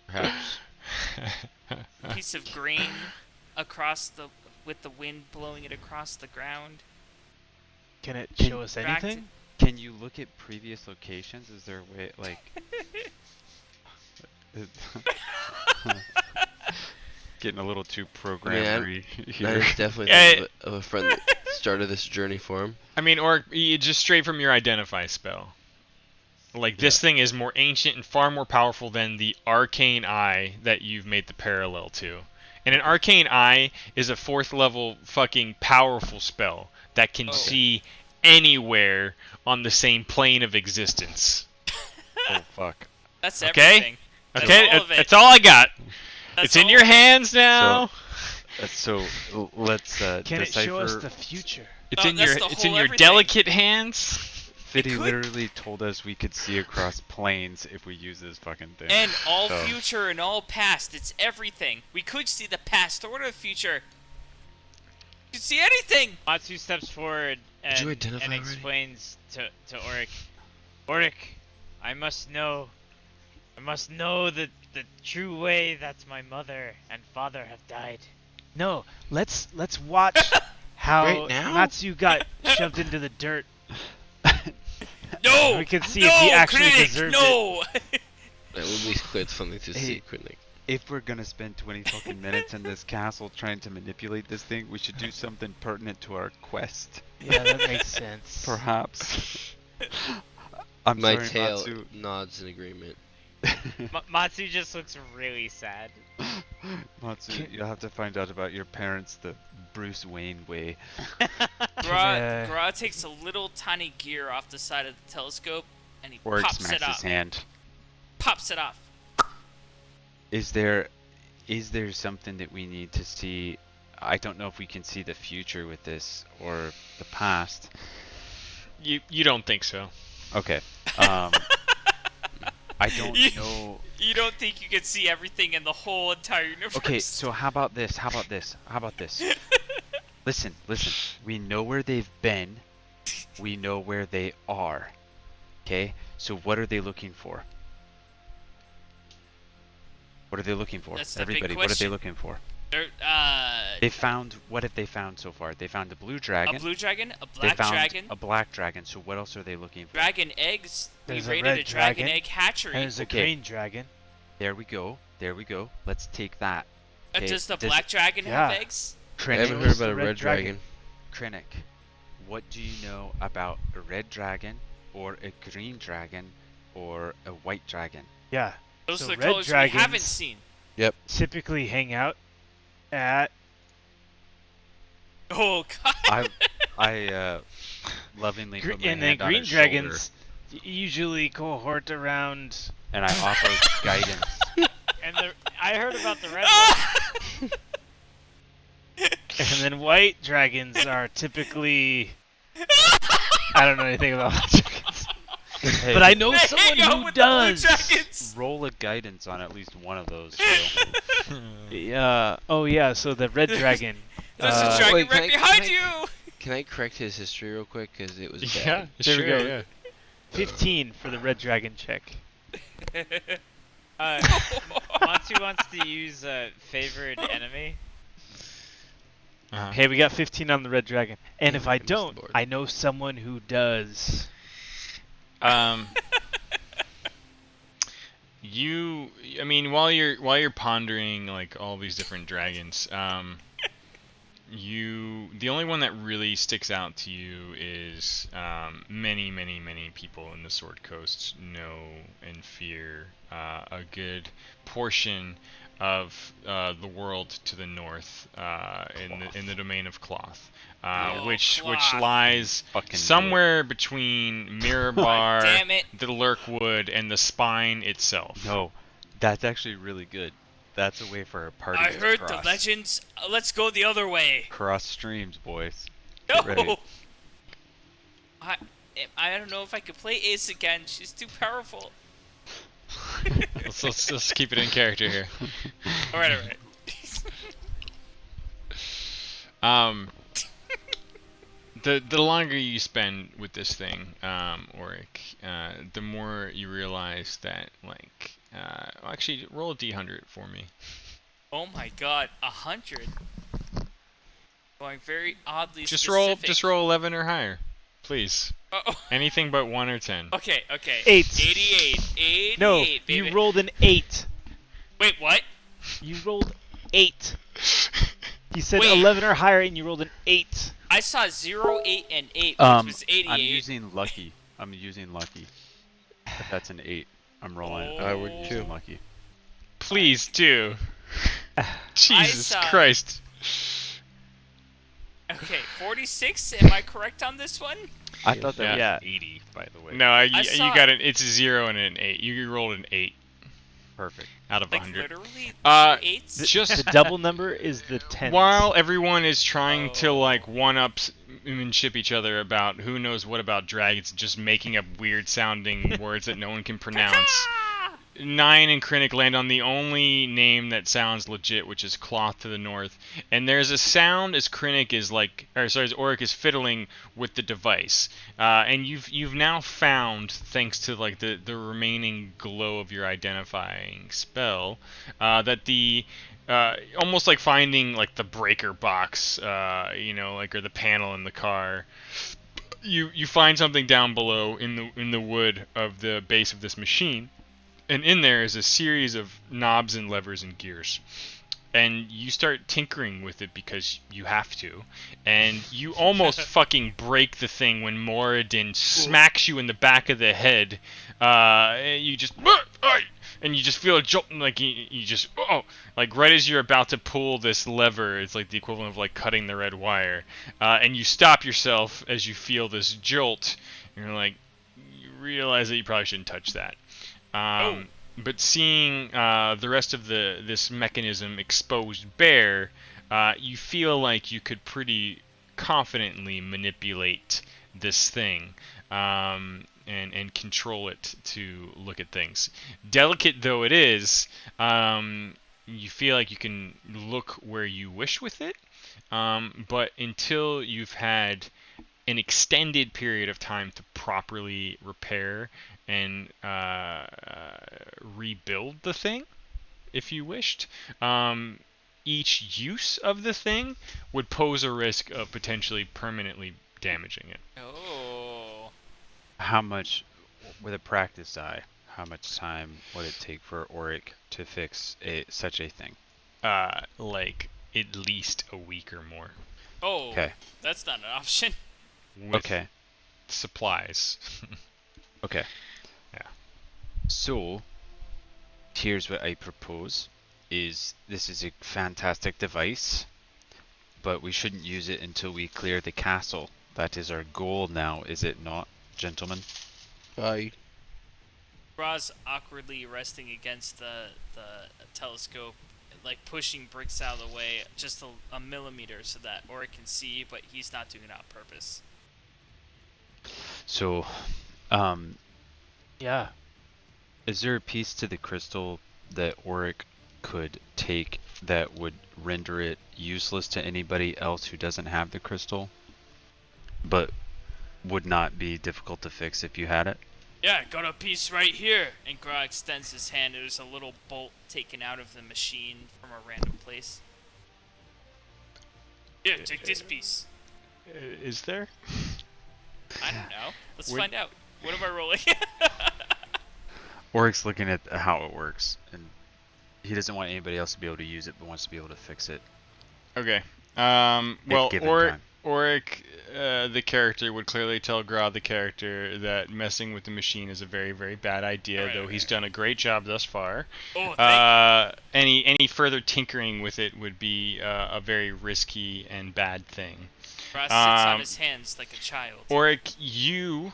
Perhaps. piece of grain across the with the wind blowing it across the ground. Can it Can- show us Back to- anything? Can you look at previous locations? Is there a way, like... Getting a little too programmery That here. is definitely Yeah, think of a friend that started this journey for him. I mean, or just straight from your identify spell. Like this thing is more ancient and far more powerful than the arcane eye that you've made the parallel to. And an arcane eye is a 4th level fucking powerful spell that can see anywhere on the same plane of existence. Oh, fuck. That's Okay? everything. That's Okay, all of it. that's all I got. That's It's in all your of it. hands now. So let's Can it decipher... show us the future? It's Oh, in that's your the it's in whole your everything. delicate hands. Fiddy could- literally told us we could see across planes if we use this fucking thing. And all So- future and all past. It's everything. We could see the past or the future. You could see anything. Matsu steps forward Did you and identify already? explains to Oric. Oric, I must know the true way that my mother and father have died. No, let's watch how Right now? Matsu got shoved into the dirt. No. We can see no, if he actually critic, deserved no. That would be quite something to see, Critic. If we're gonna spend 20 fucking minutes in this castle trying to manipulate this thing, we should do something pertinent to our quest. Yeah, that makes sense. Perhaps. I'm My sorry, tail Matsu. nods in agreement. Matsu just looks really sad. Matsu, you'll have to find out about your parents the Bruce Wayne way. Gra takes a little tiny gear off the side of the telescope and he Orc pops smacks it his up. hand. Pops it off. Is there something that we need to see? I don't know if we can see the future with this or the past. You don't think so? Okay. I don't know. You don't think you can see everything in the whole entire universe? Okay, so how about this? Listen. We know where they've been. We know where they are. Okay? So what are they looking for? What are they looking for? That's the big Everybody, what are they question. looking for? They're, What have they found so far? They found a blue dragon. a blue dragon, a They black found dragon, a black dragon. So what else are they looking for? dragon eggs. There's a we red raided a dragon dragon, egg hatchery. And there's a Okay. green dragon. There we go. Let's take that. Okay, Does the black dragon yeah. have eggs? I Krennic, haven't heard about the a red red dragon. Krennic, what do you know about a red dragon, or a green dragon, or a white dragon? Yeah. Those So are the red colors we haven't dragons- seen. Typically hang out at Oh god. I lovingly put my and then hand on green his shoulder, dragons usually cohort around. and I offer guidance. And I heard about the red one. And then white dragons are typically. I don't know anything about white dragons. Hey, But I know They someone hang out who with the blue does. dragons. roll a guidance on at least one of those. So. Yeah. Oh yeah. So the red dragon. There's a dragon wait, right can I- behind can you. Can I correct his history real quick? Because it was bad. Yeah, There we sure, go. yeah. 15 for the red dragon check. Matsu wants to use a favored enemy. Uh-huh. Hey, we got 15 on the red dragon. And Yeah, if I I missed the don't, board. I know someone who does. I mean, while you're pondering like all these different dragons, the only one that really sticks out to you is many people in the Sword Coast know and fear a good portion of the world to the north in the domain of Cloth, which Cloth. lies Fucking somewhere between Mirabar, Damn it. the Lurkwood, and the Spine itself. No, that's actually really good. That's a way for a party I to heard cross. the legends. Let's go the other way. Cross streams, boys. No. Ready. I don't know if I could play Ace again. She's too powerful. let's keep it in character here. All right. The longer you spend with this thing, Auric, the more you realize that, like, actually, roll a d100 for me. Oh my God, 100. Going very oddly Just specific. roll 11 or higher, please. Uh-oh. Anything but 1 or 10. Okay. 8. 88. No, 88, baby. you rolled an 8. Wait, what? You rolled 8. You said Wait. 11 or higher, and you rolled an 8. I saw 0, 8, and 8, which was 88. I'm using lucky. If that's an 8, I'm rolling. I would too. Lucky. Please do. Jesus saw- Christ. Okay, 46. Am I correct on this one? I thought that Yeah. was 80, by the way. No, you saw- got it. It's a 0 and an 8. You rolled an 8 Perfect. out of Like 100. literally Uh, 8s? Just The double number is the 10. while everyone is trying to Oh. like one-upmanship each other about who knows what about dragons, just making up weird sounding words that no one can pronounce. Nine and Krennic land on the only name that sounds legit, which is Cloth to the north. And there's a sound as Krennic is as Auric is fiddling with the device. And you've now found, thanks to like the remaining glow of your identifying spell, that the almost like finding like the breaker box, or the panel in the car. You find something down below in the wood of the base of this machine. And in there is a series of knobs and levers and gears. And you start tinkering with it because you have to. And you almost fucking break the thing when Moradin smacks you in the back of the head. You just... And you just feel a jolt, like you just... like right as you're about to pull this lever, it's like the equivalent of like cutting the red wire. And you stop yourself as you feel this jolt. And you're like... You realize that you probably shouldn't touch that. But seeing the rest of this mechanism exposed bare, you feel like you could pretty confidently manipulate this thing and control it to look at things. Delicate though it is, you feel like you can look where you wish with it, but until you've had an extended period of time to properly repair and rebuild the thing, if you wished, each use of the thing would pose a risk of potentially permanently damaging it. Oh. How much, with a practice eye, how much time would it take for Auric to fix such a thing? Like at least a week or more. Oh. Okay. That's not an option. With supplies. Okay. Yeah. So, here's what I propose. This is a fantastic device, but we shouldn't use it until we clear the castle. That is our goal now, is it not, gentlemen? Aye. Roz awkwardly resting against the telescope, like pushing bricks out of the way just a millimeter so that Auric can see, but he's not doing it on purpose. So, Yeah. is there a piece to the crystal that Auric could take that would render it useless to anybody else who doesn't have the crystal, but would not be difficult to fix if you had it? Yeah, got a piece right here. And Gra extends his hand. There's a little bolt taken out of the machine from a random place. Here, take this piece. Is there? I don't know. Let's find out. What am I rolling? Auric's looking at how it works, and he doesn't want anybody else to be able to use it, but wants to be able to fix it. Okay. Well, given time. Auric, the character, would clearly tell Gra, the character, that messing with the machine is a very, very bad idea, though he's done a great job thus far. Oh, thank you. Any further tinkering with it would be a very risky and bad thing. Gra sits on his hands like a child. Auric, you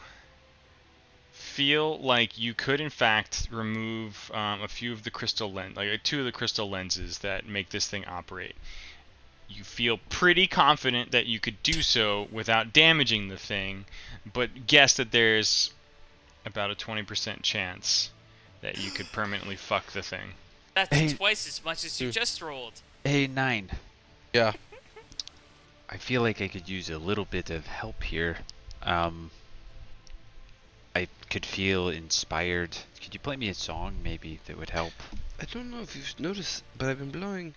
feel like you could, in fact, remove a few of the crystal like 2 of the crystal lenses that make this thing operate. You feel pretty confident that you could do so without damaging the thing, but guess that there's about a 20% chance that you could permanently fuck the thing. That's twice as much as you just rolled. Hey, 9. Yeah. I feel like I could use a little bit of help here. I could feel inspired. Could you play me a song, maybe, that would help? I don't know if you've noticed, but I've been blowing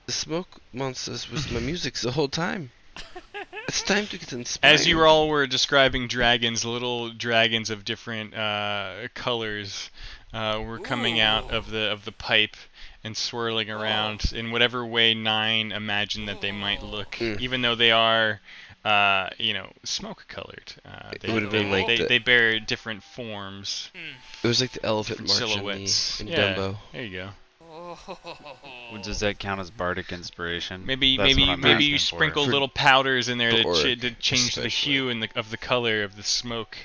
the smoke monsters with my music the whole time. It's time to get inspired. As you all were describing dragons, little dragons of different colors were coming out of the pipe and swirling around in whatever way 9 imagined that they might look, even though they are, smoke colored. It would have been like they bear different forms. It was like the elephant march silhouettes in yeah, Dumbo. There you go. Does that count as bardic inspiration? Maybe you sprinkle little powders in there to change the hue of the color of the smoke.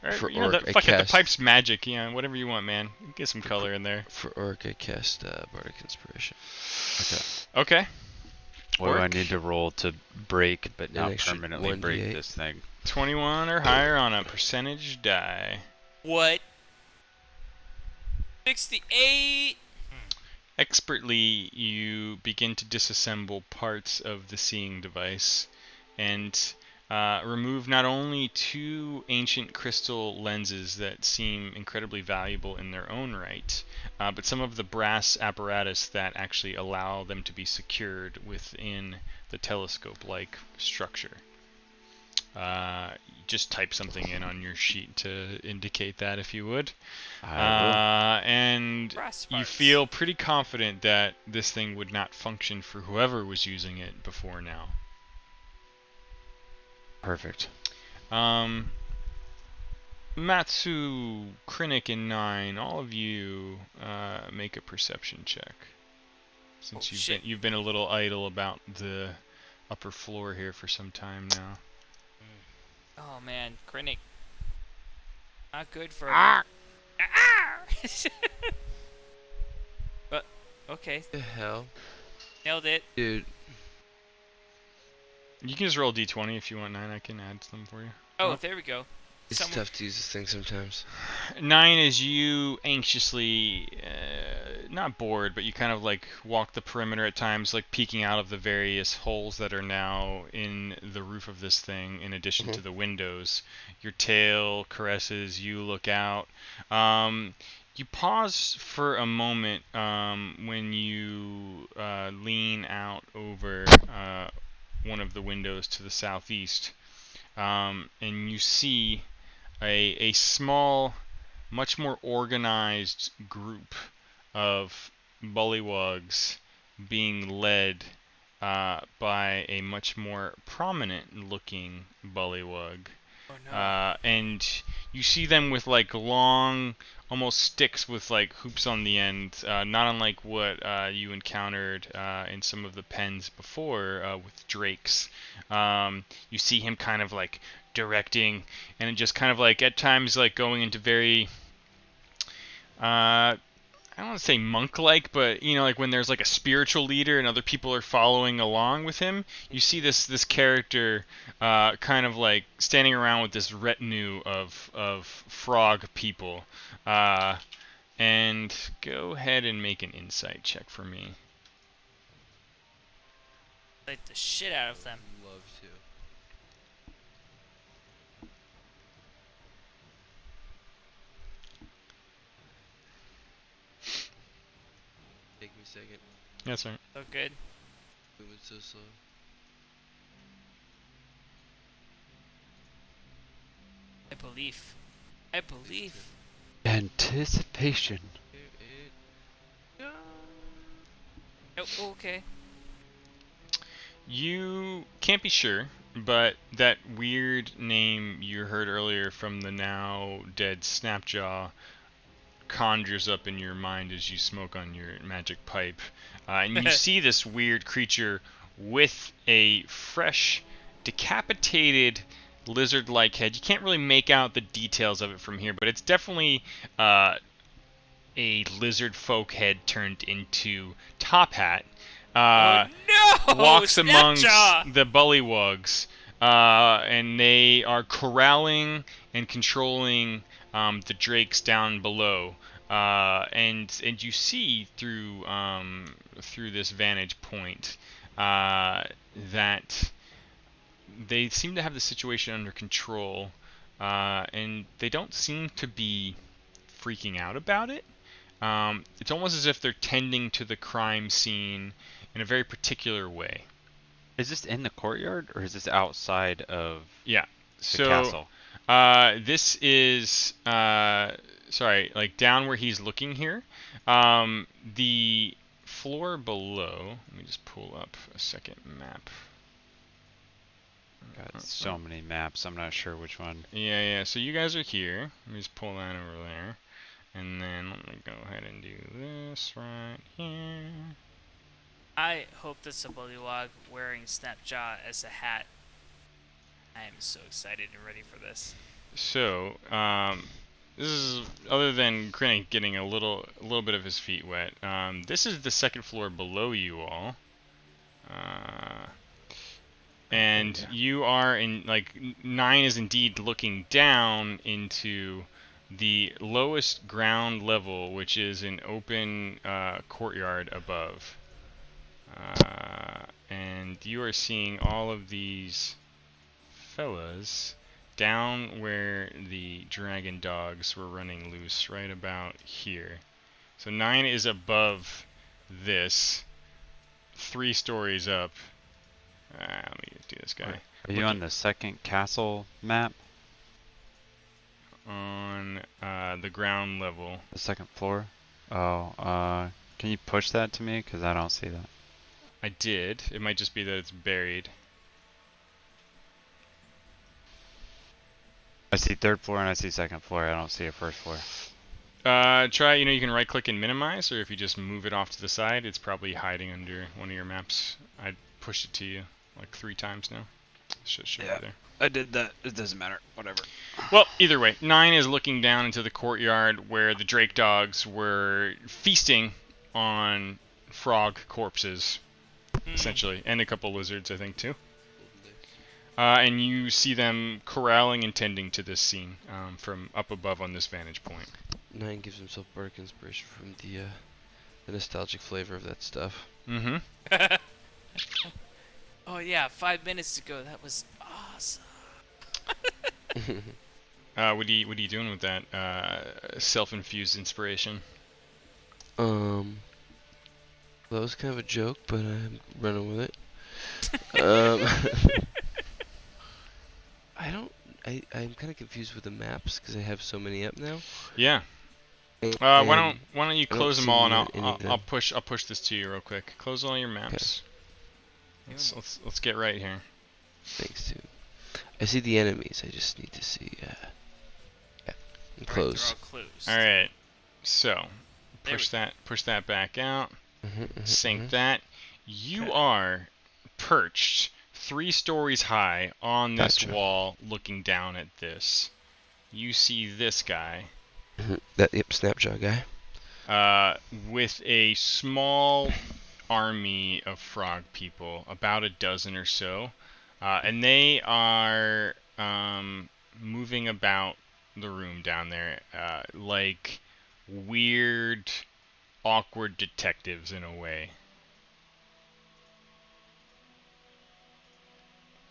Or, For you know, Orc, fuck it, the pipe's magic. Whatever you want, man. Get some color in there. For Orc, I cast bardic inspiration. Okay. What do I need to roll to break, but not permanently break this thing? 21 or higher on a percentage die. What? 68. Expertly, you begin to disassemble parts of the seeing device and remove not only 2 ancient crystal lenses that seem incredibly valuable in their own right, but some of the brass apparatus that actually allow them to be secured within the telescope-like structure. Just type something in on your sheet to indicate that, if you would. And you feel pretty confident that this thing would not function for whoever was using it before now. Perfect. Matsu, Krennic, and 9, all of you make a perception check. Since you've been a little idle about the upper floor here for some time now. Oh man, Krennic. Not good for. But okay. The hell? Nailed it. Dude. You can just roll a d20 if you want 9. I can add some for you. Oh, there we go. It's tough to use this thing sometimes. 9 is you anxiously, not bored, but you kind of like walk the perimeter at times, like peeking out of the various holes that are now in the roof of this thing, in addition to the windows. Your tail caresses, you look out. You pause for a moment when you lean out over one of the windows to the southeast, and you see a small, much more organized group of bullywugs being led by a much more prominent looking bullywug. Oh, no. And you see them with like long, almost sticks with like hoops on the end, not unlike what you encountered in some of the pens before with drakes. You see him kind of like directing, and just kind of like at times like going into very I don't want to say monk-like, but like when there's like a spiritual leader and other people are following along with him, you see this character kind of like standing around with this retinue of frog people. And go ahead and make an insight check for me. Like the shit out of them. Love to. Take me a second. That's right. So good. Moving so slow. I believe. I believe. Anticipation. Oh, okay. You can't be sure, but that weird name you heard earlier from the now dead Snapjaw conjures up in your mind as you smoke on your magic pipe. And you see this weird creature with a fresh, decapitated lizard-like head. You can't really make out the details of it from here, but it's definitely a lizard folk head turned into top hat. No! Walks amongst Snapjaw! the bullywugs, and they are corralling and controlling the drakes down below. And you see through this vantage point that they seem to have the situation under control, and they don't seem to be freaking out about it. It's almost as if they're tending to the crime scene in a very particular way. Is this in the courtyard or is this outside of the castle? This is sorry, like down where he's looking here. The floor below. Let me just pull up a second map. Got so many maps. I'm not sure which one. Yeah. So you guys are here. Let me just pull that over there. And then let me go ahead and do this right here. I hope that's a bullywug wearing Snapjaw as a hat. I am so excited and ready for this. So, this is, other than Krennic getting a little bit of his feet wet, this is the second floor below you all. And you are in, like, 9 is indeed looking down into the lowest ground level, which is an open courtyard above. And you are seeing all of these fellas down where the dragon dogs were running loose, right about here. So 9 is above this, 3 stories up. Let me do this guy. Are you on the second castle map? On the ground level. The second floor? Oh, can you push that to me? Because I don't see that. I did. It might just be that it's buried. I see third floor and I see second floor. I don't see a first floor. Try, you can right click and minimize, or if you just move it off to the side, it's probably hiding under one of your maps. I pushed it to you like 3 times now. Should be there. I did that. It doesn't matter. Whatever. Well, either way, 9 is looking down into the courtyard where the Drake dogs were feasting on frog corpses, essentially, and a couple lizards, I think, too. And you see them corralling and tending to this scene from up above on this vantage point. 9 gives himself bardic inspiration from the nostalgic flavor of that stuff. Mm-hmm. Oh yeah, 5 minutes ago, that was awesome. What are you doing with that self-infused inspiration? That was kind of a joke, but I'm running with it. I'm kind of confused with the maps because I have so many up now. Yeah. Why don't you close them all, and I'll push this to you real quick. Close all your maps. Okay. Let's get right here. Thanks, dude. I see the enemies. I just need to see. Yeah. Close. All right. So push that back out. Sync that. You are perched 3 stories high on this wall, looking down at this. You see this guy. Snapjaw guy. With a small army of frog people, about a dozen or so, and they are moving about the room down there like weird, awkward detectives in a way.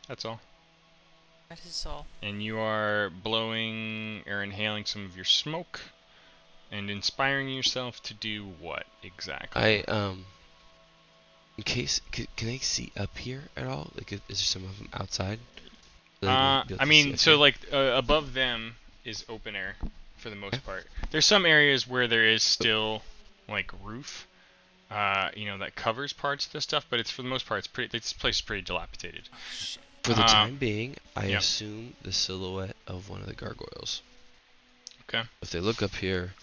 That's all. That is all. And you are blowing or inhaling some of your smoke and inspiring yourself to do what exactly? In case, can I see up here at all? Like, is there some of them outside? I mean, so like above them is open air for the most part. There's some areas where there is still like roof, that covers parts of this stuff, but it's for the most part this place is pretty dilapidated. For the time being, I assume the silhouette of one of the gargoyles. Okay. If they look up here,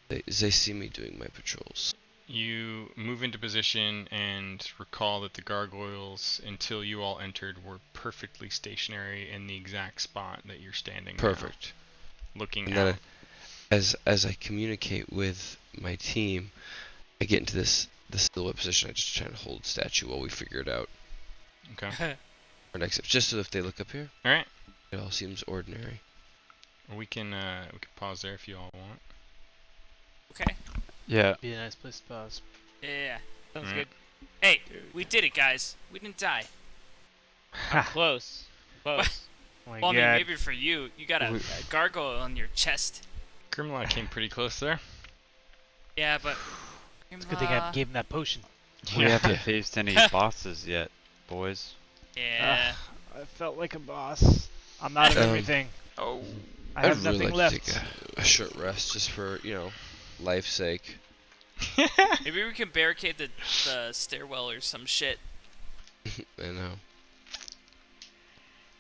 they see me doing my patrols. You move into position and recall that the gargoyles, until you all entered, were perfectly stationary in the exact spot that you're standing now, Perfect. looking And out. then as I communicate with my team, I get into this silhouette position. I just try and hold statue while we figure it out. Okay. Our next step, just so if they look up here, All right. it all seems ordinary. We can pause there if you all want. Okay. Yeah. Be a nice place to pause. Yeah. Sounds Alright. good. Hey, we did it, guys. We didn't die. Close. Close. Oh my Well, I mean, God. maybe for you, you got a gargoyle on your chest. Grimlock came pretty close there. Yeah, but It's a good thing I gave him that potion. We haven't faced any bosses yet, boys. Yeah. I felt like a boss. I'm out of everything. Oh. I have I'd nothing really left. like to take a short rest just for, life's sake. Maybe we can barricade the stairwell or some shit. I know.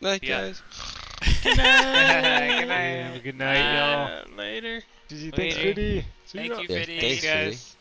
Night, Yeah. guys. Good night. Have a good night, y'all. Later. Thanks, Later. Goody. Thank you, Yeah, Fiddy. thanks, guys. Fiddy.